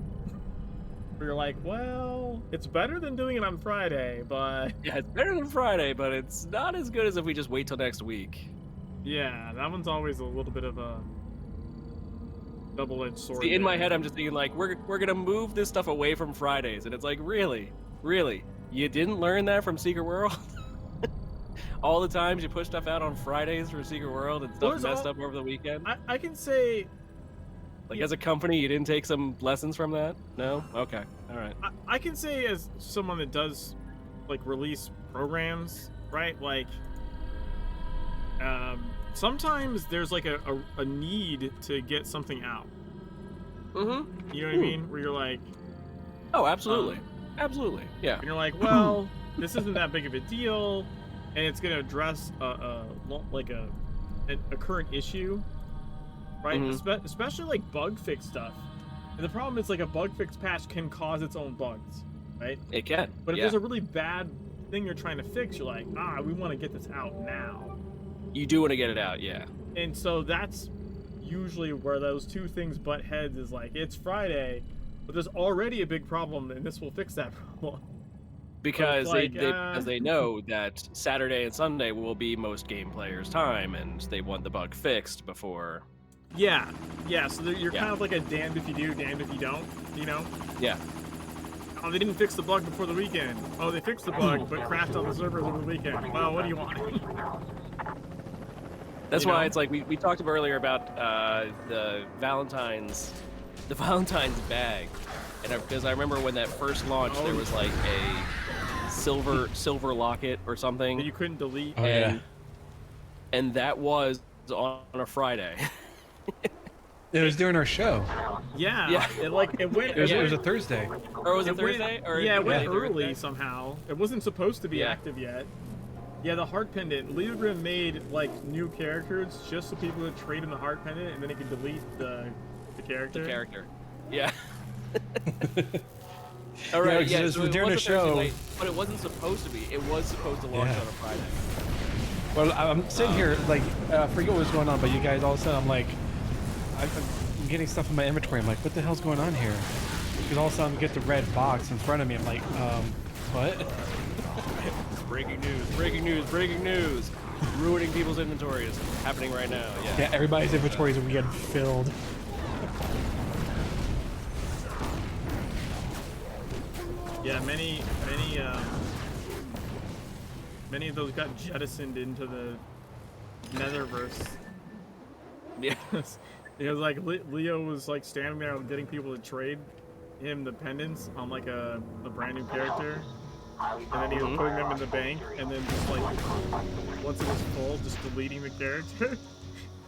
where you're like, well, it's better than doing it on Friday, but... Yeah, it's better than Friday, but it's not as good as if we just wait till next week. Yeah, that one's always a little bit of a double-edged sword. See, in my head, I'm just thinking, like, we're gonna move this stuff away from Fridays, and it's like, really? You didn't learn that from Secret World? All the times you push stuff out on Fridays for Secret World and stuff messed up over the weekend? I can say... Like, as a company, you didn't take some lessons from that? No? Okay. All right. I can say, as someone that does, like, release programs, right? Like, sometimes there's, like, a need to get something out. You know what I mean? Where you're like... Oh, absolutely. Absolutely. Yeah. And you're like, well, this isn't that big of a deal, and it's going to address a current issue, right? Especially like bug fix stuff. And the problem is, like, a bug fix patch can cause its own bugs, right? It can. But if there's a really bad thing you're trying to fix, you're like, we want to get this out now. You do want to get it out, yeah. And so that's usually where those two things butt heads, is like, it's Friday, but there's already a big problem, and this will fix that problem. Because like, because they know that Saturday and Sunday will be most game players' time, and they want the bug fixed before. Yeah. So you're kind of like a damned if you do, damned if you don't. You know? Yeah. Oh, they didn't fix the bug before the weekend. Oh, they fixed the bug, but crashed on the servers over the weekend. Well, what do you want? That's why it's like we talked earlier about the Valentine's bag, and because I remember when that first launched, there was like a silver locket or something that you couldn't delete. And that was on a Friday. It was during our show. Yeah. It went. It was a Thursday. Or was it Thursday? It went early somehow. It wasn't supposed to be active yet. Yeah, the heart pendant. Leadergrim made like new characters just so people would trade in the heart pendant, and then it could delete the character. The character. Yeah. All right. Yeah, so during the show, night, but it wasn't supposed to be. It was supposed to launch on a Friday. Well, I'm sitting here like I forget what's going on, but you guys all of a sudden I'm getting stuff in my inventory. I'm like, what the hell's going on here? Because all of a sudden I get the red box in front of me. I'm like, what? Breaking news! Ruining people's inventory is happening right now. Yeah. Yeah, everybody's inventories are getting filled. Yeah, many of those got jettisoned into the Netherverse. Yeah. Because like Leo was like standing there getting people to trade him the pendants on like a brand new character, and then he was putting them in the bank, and then just like once it was full, just deleting the character,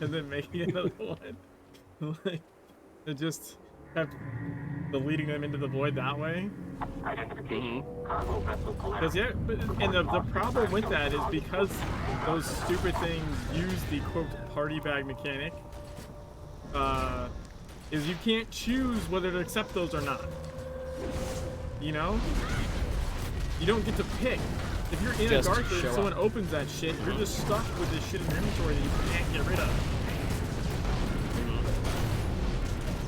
and then making another one. Like it just kept deleting them into the void that way. Because yeah, and the problem with that is because those stupid things use the quote party bag mechanic. Is you can't choose whether to accept those or not. You know? You don't get to pick. If you're in Just a Garth and show someone up. opens that shit, you're just stuck with this shit in your inventory that you can't get rid of.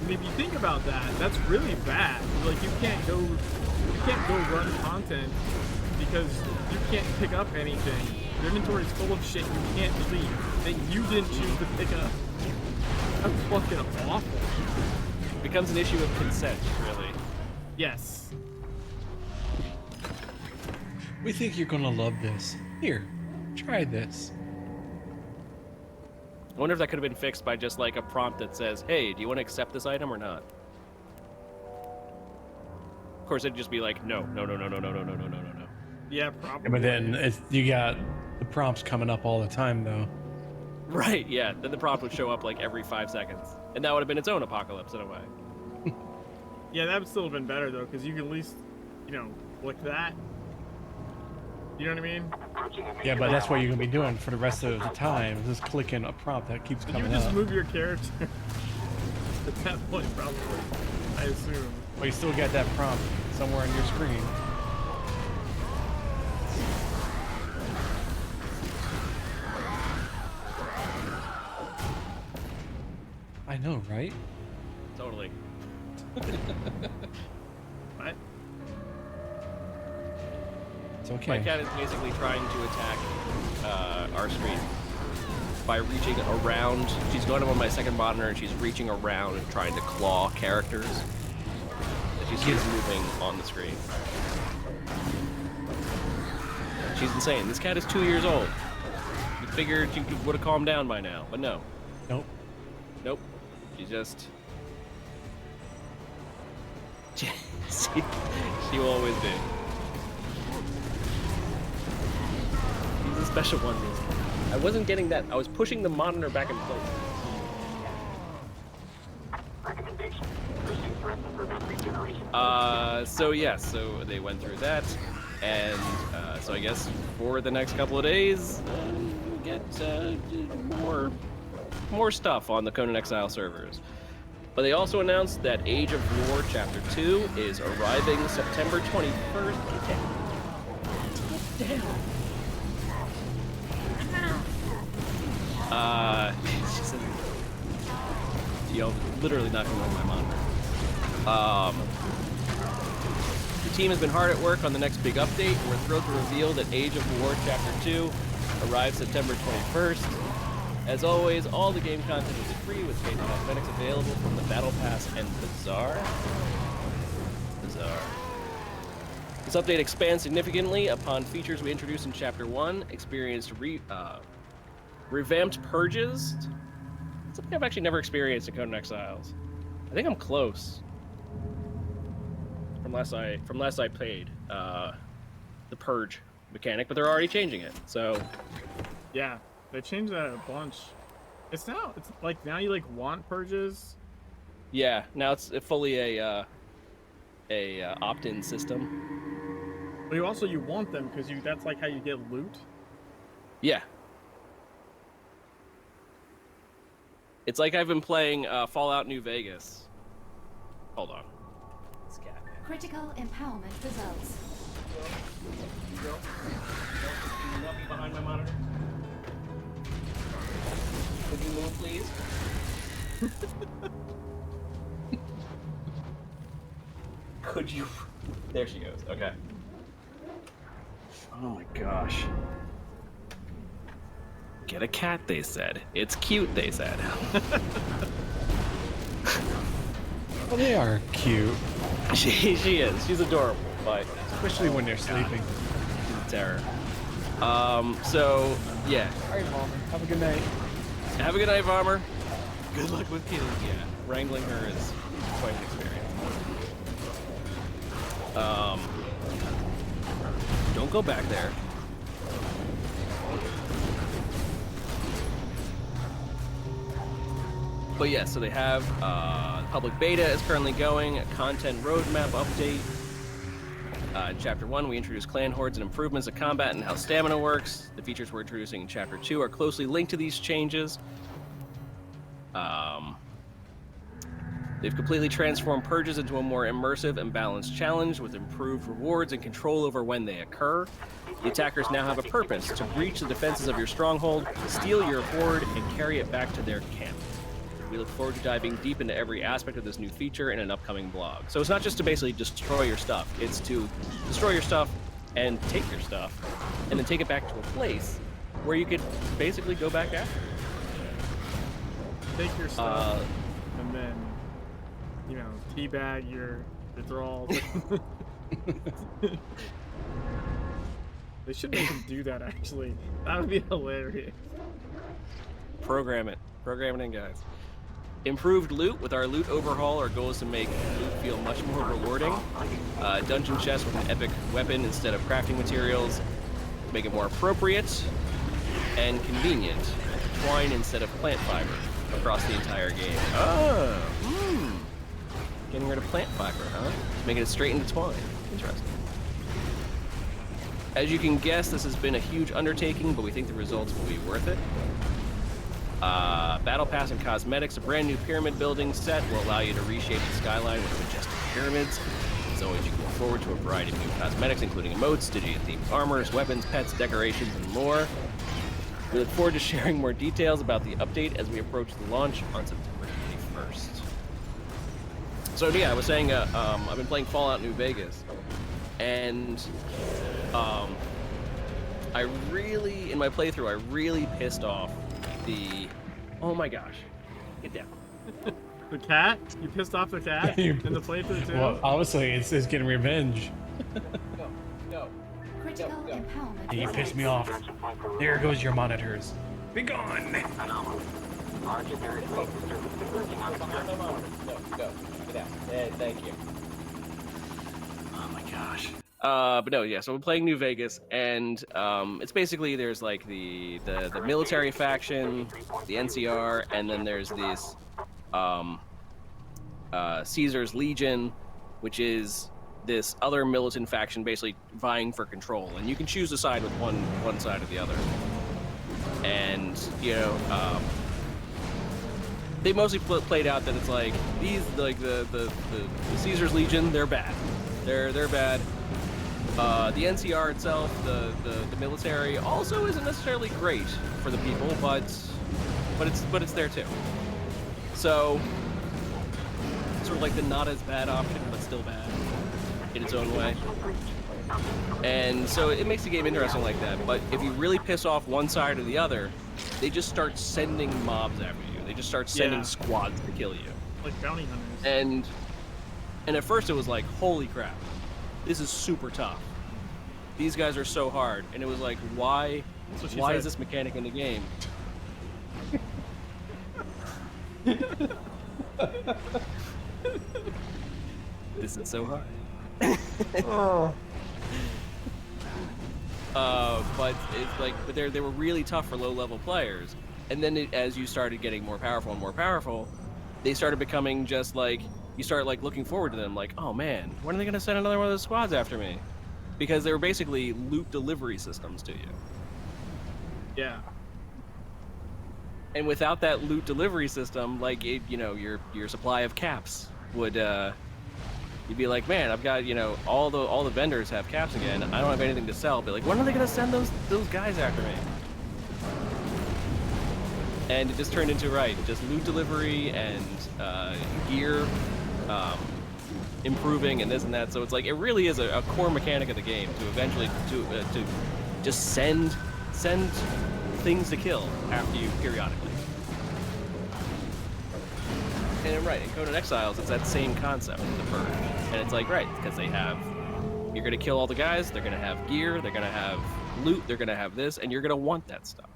And if you think about that, that's really bad. Like you can't go run content because you can't pick up anything. Your inventory is full of shit you can't delete that you didn't choose to pick up. That's fucking awful. Becomes an issue of consent, really. Yes. We think you're gonna love this. Here, try this. I wonder if that could have been fixed by just like a prompt that says, "Hey, do you want to accept this item or not?" Of course, it'd just be like, "No, no, no, no, no, no, no, no, no, no, no." Yeah, probably. But then you got the prompts coming up all the time, though. Right? Yeah. Then the prompt would show up like every 5 seconds, and that would have been its own apocalypse in a way. Yeah, that would still have been better though, because you can at least, you know, click that. You know what I mean? Yeah, but that's what you're gonna be doing for the rest of the time. Just clicking a prompt that keeps You coming would just up. move your character at that point, probably. I assume. But you still got that prompt somewhere on your screen. I know, right? Totally. What? It's okay. My cat is basically trying to attack our screen by reaching around. She's going up on my second monitor and she's reaching around and trying to claw characters that she sees moving on the screen. She's insane. This cat is 2 years old. You figured she would have calmed down by now, but no. Nope. Nope. She just... she will always be. She's a special one. I wasn't getting that. I was pushing the monitor back in place. So yeah, so they went through that, and so I guess for the next couple of days, we'll get more stuff on the Conan Exile servers. But they also announced that Age of War Chapter 2 is arriving September 21st. Get down. Yo, literally knocking over my monitor. The team has been hard at work on the next big update. We're thrilled to reveal that Age of War Chapter 2 arrives September 21st. As always, all the game content is free with paid cosmetics available from the Battle Pass and Bazaar. This update expands significantly upon features we introduced in Chapter 1, experienced revamped purges. Something I've actually never experienced in Conan Exiles. I think I'm close. From last I played, the purge mechanic, but they're already changing it. So Yeah, they changed that a bunch. It's like now you like want purges. yeah, now it's fully a opt-in system. But you want them because that's like how you get loot. Yeah. It's like I've been playing Fallout New Vegas. Hold on. Critical empowerment results. Not be behind my monitor. Could you move, please? Could you? There she goes. Okay. Oh my gosh. Get a cat, they said. It's cute, they said. Well, they are cute. She is. She's adorable, but especially when they're sleeping. She's a terror. So, yeah. All right, Mom. Have a good night. Have a good night, Bomber. Good luck with kitty. Yeah, wrangling her is quite an experience. Don't go back there. But yeah, so they have public beta is currently going, a content roadmap update. In Chapter 1, we introduced clan hordes and improvements of combat and how stamina works. The features we're introducing in Chapter 2 are closely linked to these changes. They've completely transformed purges into a more immersive and balanced challenge with improved rewards and control over when they occur. The attackers now have a purpose: to breach the defenses of your stronghold, steal your horde, and carry it back to their camp. We look forward to diving deep into every aspect of this new feature in an upcoming blog. So it's not just to basically destroy your stuff, it's to destroy your stuff and take your stuff, and then take it back to a place where you could basically go back after. Take your stuff, and then, you know, teabag your thralls. They should make him do that, actually. That would be hilarious. Program it. Program it in, guys. Improved loot. With our loot overhaul, our goal is to make loot feel much more rewarding. Dungeon chest with an epic weapon instead of crafting materials. Make it more appropriate and convenient. Twine instead of plant fiber across the entire game. Oh, getting rid of plant fiber, huh? Making it straight into twine. Interesting. As you can guess, this has been a huge undertaking, but we think the results will be worth it. Battle Pass and cosmetics. A brand new pyramid building set will allow you to reshape the skyline with majestic pyramids. As always, you can look forward to a variety of new cosmetics, including emotes, Stygian-themed armors, weapons, pets, decorations, and more. We look forward to sharing more details about the update as we approach the launch on September 21st. So yeah, I was saying I've been playing Fallout New Vegas, and I really, in my playthrough, I really pissed off the... Oh my gosh. Get down. The cat? You pissed off the cat in the playthrough too? Well, obviously, it's getting revenge. No. Critical empowerment. You pissed me off. There goes your monitors. Be gone! No, go. Get out. Thank you. Oh my gosh. But no, yeah, so we're playing New Vegas, and it's basically, there's like the military faction, the NCR, and then there's this Caesar's Legion, which is this other militant faction basically vying for control, and you can choose to side with one side or the other. And, you know, they mostly played out that it's like, these, like the Caesar's Legion, they're bad. They're bad. The NCR itself, the military, also isn't necessarily great for the people, but it's there too. So, sort of like the not as bad option, but still bad in its own way. And so it makes the game interesting like that. But if you really piss off one side or the other, they just start sending mobs after you. They just start sending squads to kill you. Like bounty hunters. And at first it was like, holy crap, this is super tough. These guys are so hard. And it was like, why is this mechanic in the game? This is so hard. But it's like, but they were really tough for low-level players. And then as you started getting more powerful and more powerful, they started becoming just like, you start like looking forward to them, like, oh man, when are they gonna send another one of those squads after me? Because they were basically loot delivery systems to you. Yeah. And without that loot delivery system, like, it, you know, your supply of caps would, you'd be like, man, I've got, you know, all the vendors have caps again. I don't have anything to sell. But like, when are they gonna send those guys after me? And it just turned into just loot delivery and gear improving and this and that. So it's like, it really is a core mechanic of the game to eventually to just send things to kill after you periodically. And right, in Conan Exiles, it's that same concept, the purge. And it's like, right, because they have, you're gonna kill all the guys, they're gonna have gear, they're gonna have loot, they're gonna have this, and you're gonna want that stuff.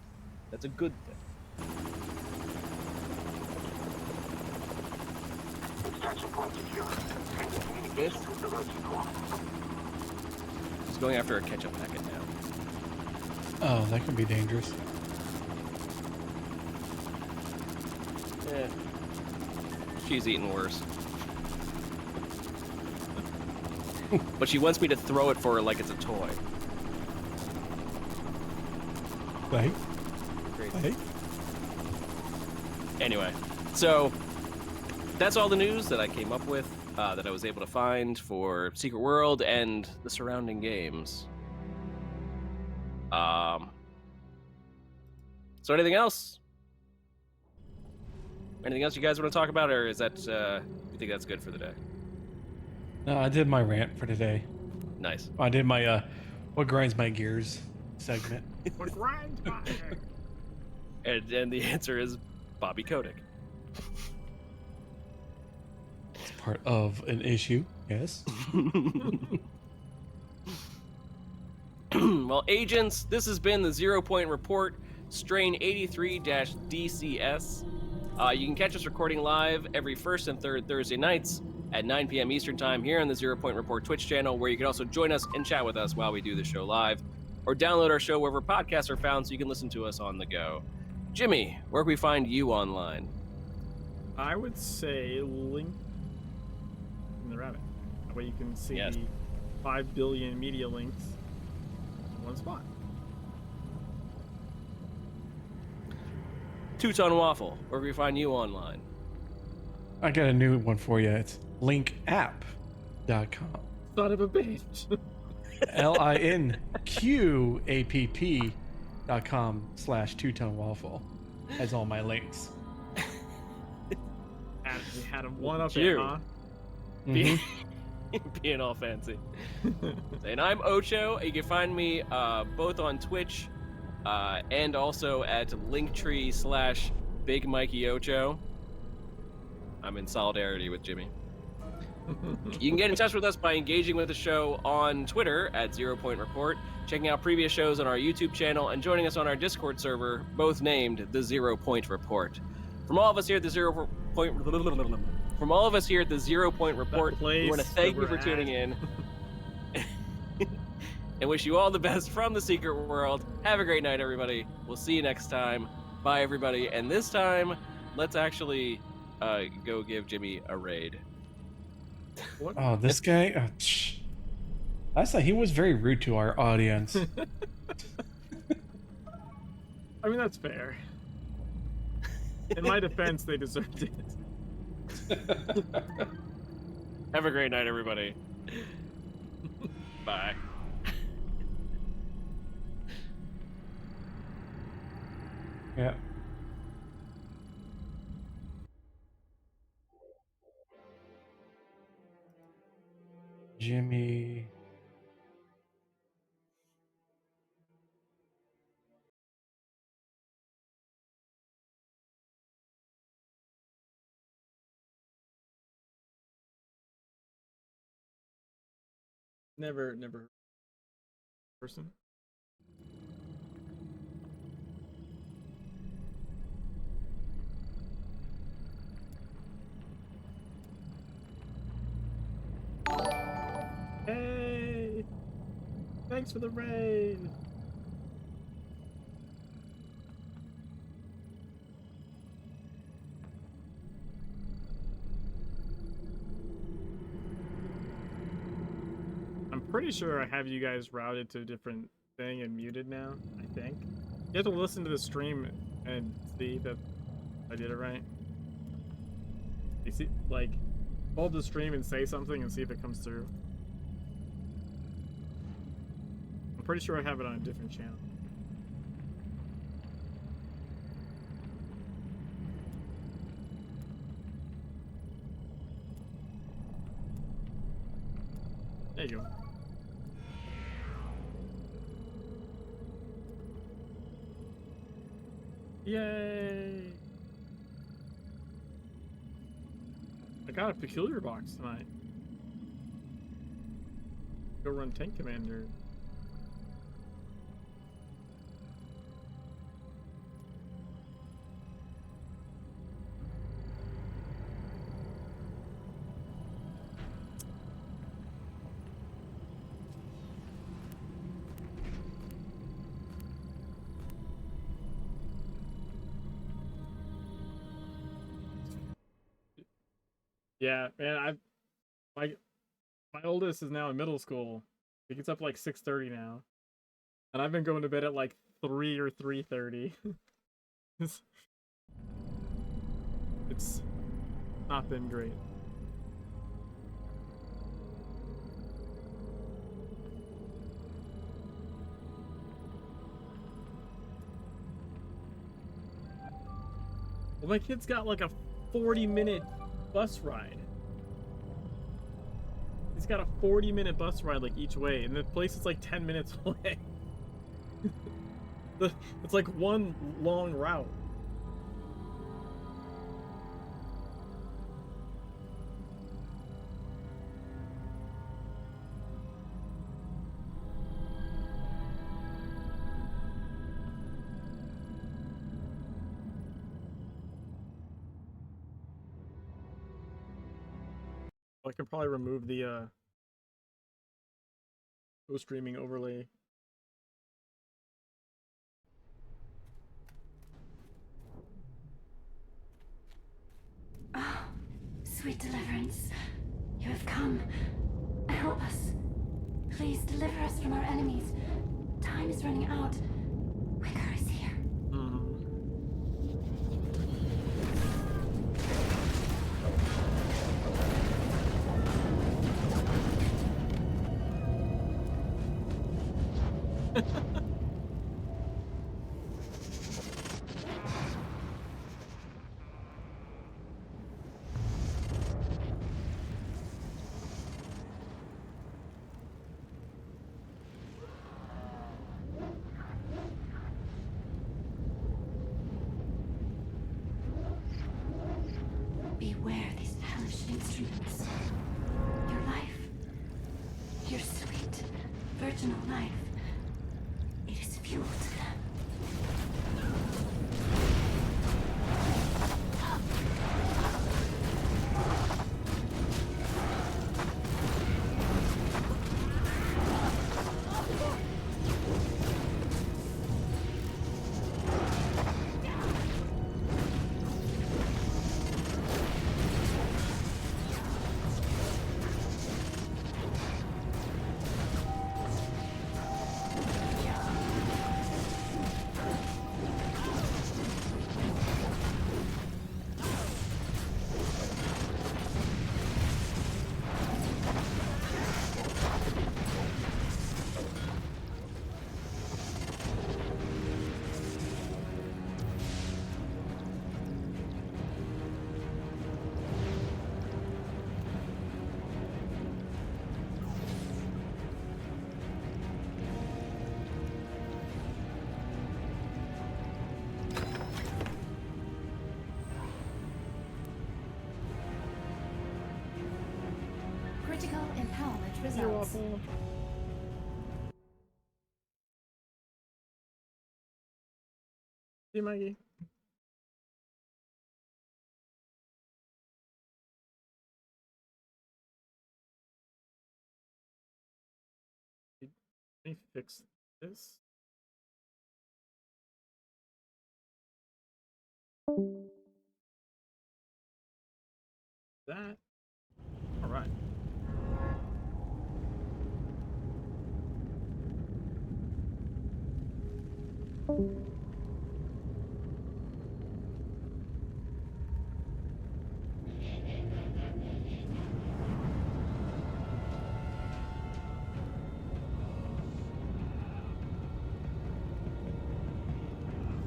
That's a good thing. This? He's going after a ketchup packet now. Oh, that can be dangerous. Yeah. She's eating worse. But she wants me to throw it for her like it's a toy. Right? Crazy. Right? Anyway, so that's all the news that I came up with, that I was able to find for Secret World and the surrounding games. So anything else? Anything else you guys want to talk about, or is that, you think that's good for the day? No, I did my rant for today. Nice. I did my, what grinds my gears segment. What grinds my hair? And the answer is Bobby Kotick. It's part of an issue, yes. Well, agents, this has been the 0 Point Report, strain 83-DCS. You can catch us recording live every first and third Thursday nights at 9 p.m. Eastern Time here on the 0 Point Report Twitch channel, where you can also join us and chat with us while we do the show live, or download our show wherever podcasts are found so you can listen to us on the go. Jimmy, where can we find you online? I would say link in the rabbit. That way you can see Yes. 5 billion media links in one spot. Two-Ton Waffle, where can we find you online? I got a new one for you. It's linkapp.com. Son of a bitch. linqapp.com/2ton waffle has all my links. We had him one up You. it, huh? Mhm. Being all fancy. And I'm Ocho. You can find me both on Twitch and also at Linktree/Big Mikey Ocho. I'm in solidarity with Jimmy. You can get in touch with us by engaging with the show on Twitter at 0 Point Report, checking out previous shows on our YouTube channel, and joining us on our Discord server, both named the 0 Point Report. From all of us here at the 0 Point Report, we want to thank you for tuning in and wish you all the best from the Secret World. Have a great night, everybody. We'll see you next time. Bye, everybody. And this time, let's actually go give Jimmy a raid. What? Oh, this guy. Oh, I thought he was very rude to our audience. I mean, that's fair. In my defense, they deserved it. Have a great night, everybody. Bye. Yeah. Jimmy. Never. Person. Hey! Thanks for the raid! I'm pretty sure I have you guys routed to a different thing and muted now, I think. You have to listen to the stream and see that I did it right. You see, like, hold the stream and say something and see if it comes through. I'm pretty sure I have it on a different channel. There you go. Yay! I got a peculiar box tonight. Go run Tank Commander. Yeah, man, my oldest is now in middle school. He gets up like 6:30 now. And I've been going to bed at like 3 or 3:30. It's not been great. Well, my kid's got like a 40-minute bus ride. He's got a 40-minute bus ride like each way, and the place is like 10 minutes away. It's like one long route. I can probably remove the co-streaming overlay. Oh, sweet deliverance. You have come. Help us. Please deliver us from our enemies. Time is running out. Wigger is here. Beware these hellish instruments. Your life, your sweet, virginal life, it is fuel to them. Critical empowerment results. You're welcome. See you, Maggie. Let me fix this. That. All right.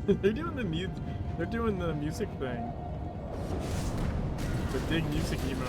They're doing the music thing. The big music emote.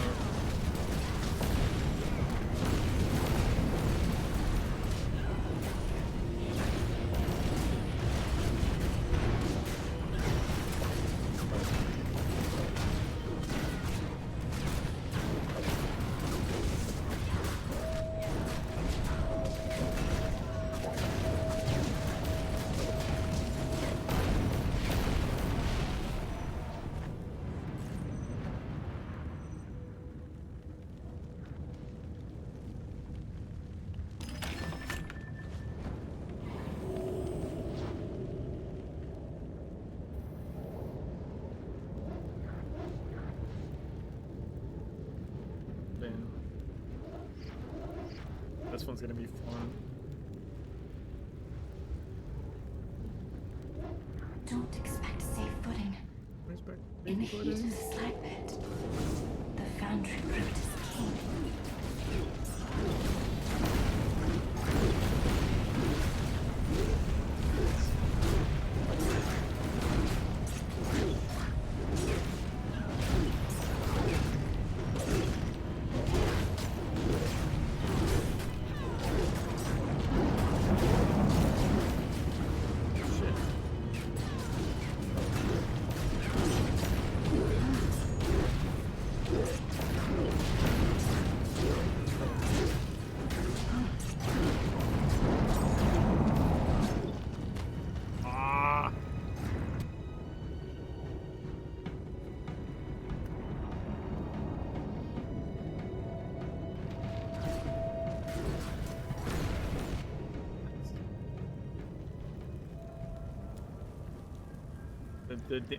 This one's gonna be fun. Don't expect safe footing. In the heat of the slag pit, the foundry brute is king.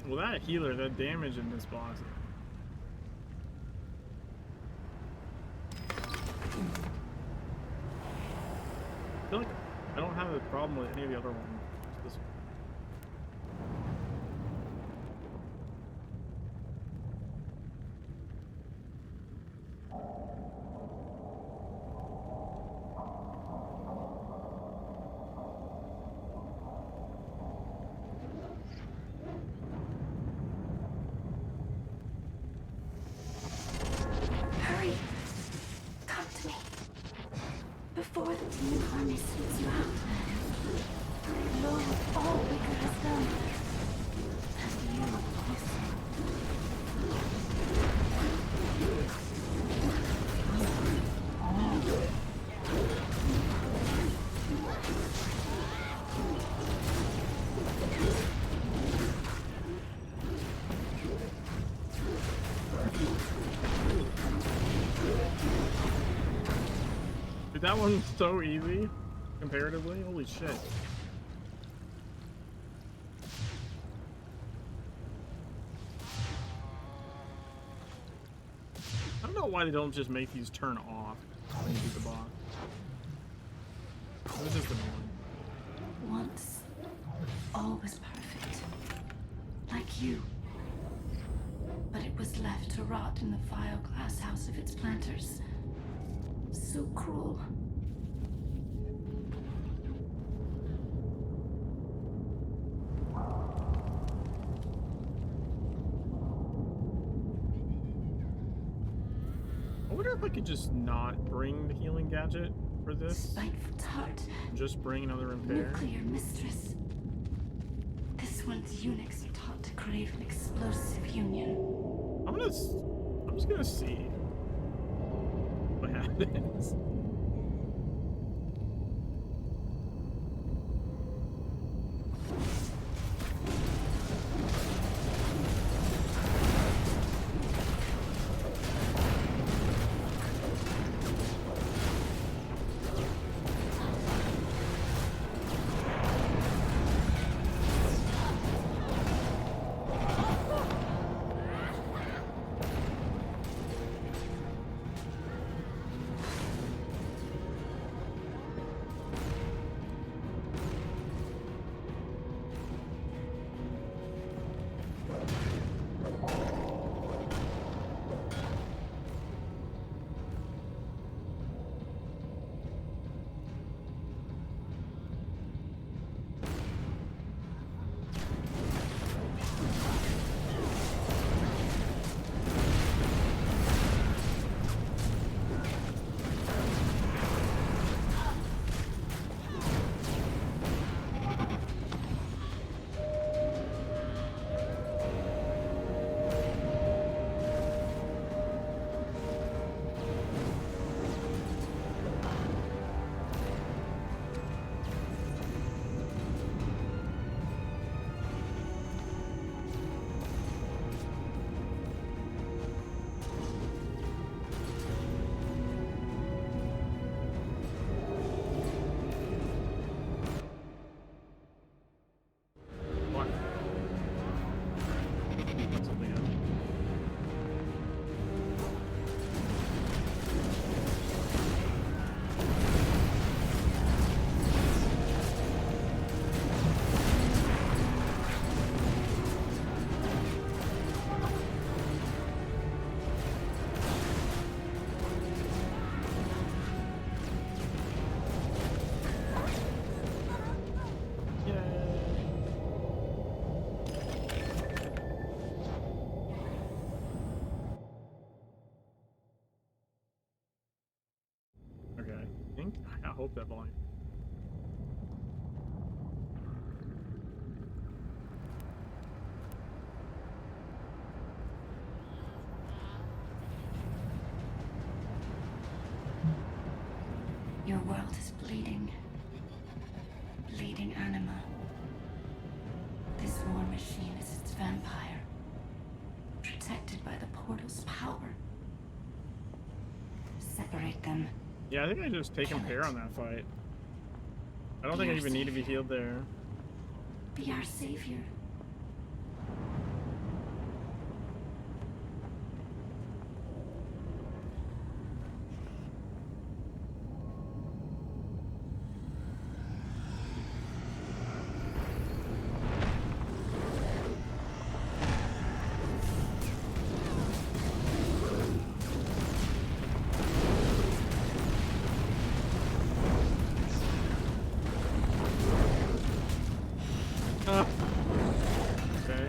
Well, that healer, that damage in this boss. I feel like I don't have a problem with any of the other ones. This one. Hurry! Come to me. Before the demon army sweeps you out. Lo, all Wicker has done. And you also. Dude, that one's so easy, comparatively. Holy shit. I don't know why they don't just make these turn off when you beat the boss. It was just annoying. Once, all was perfect. Like you. But it was left to rot in the vile glass house of its planters. So cruel. I wonder if I could just not bring the healing gadget for this. Spiteful tart. Just bring another repair. Nuclear mistress. This one's eunuchs are taught to crave an explosive union. I'm just gonna see what happens. think. I hope that volume. Your world is bleeding. Bleeding anima. This war machine is its vampire. Protected by the portal's power. Separate them. Yeah, I think I just take Pair on that fight. I don't think I even need to be healed there. Be our savior. Okay.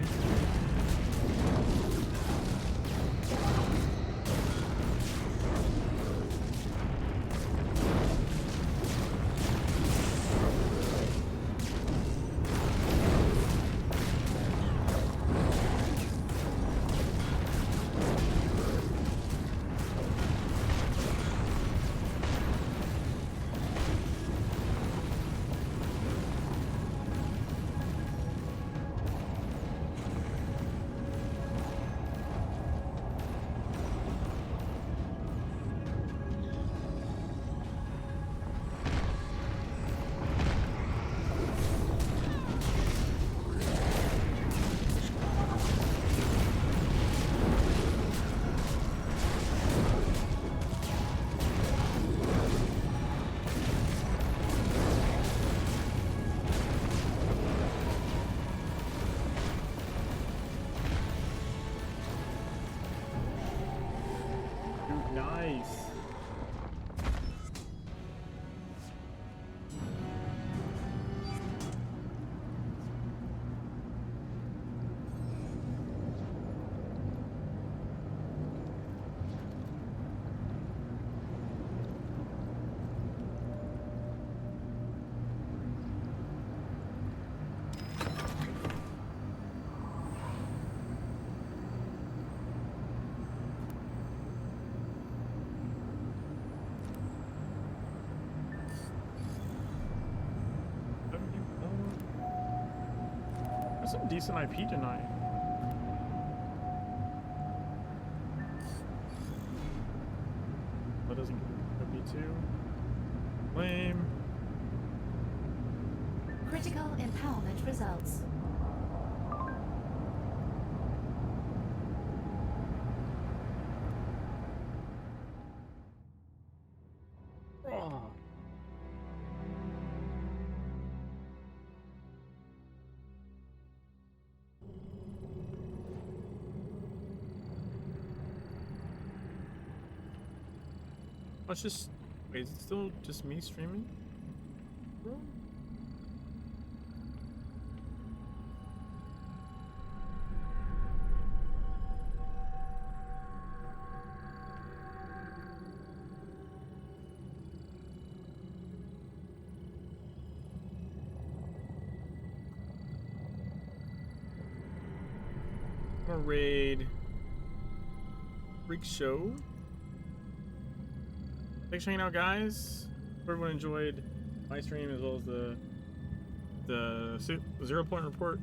Nice. That's some decent IP tonight. That doesn't get B2. Lame. Critical empowerment results. Oh. Let's just wait. Is it still just me streaming? I'm gonna raid Freak Show. Thanks for hanging out, guys. Hope everyone enjoyed my stream as well as the 0 Point Report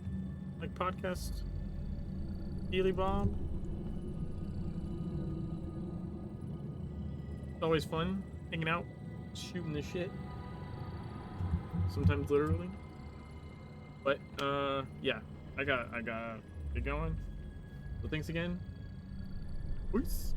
like podcast. Healy Bob. It's always fun hanging out, shooting the shit. Sometimes literally. But yeah, I got get going. So thanks again. Peace.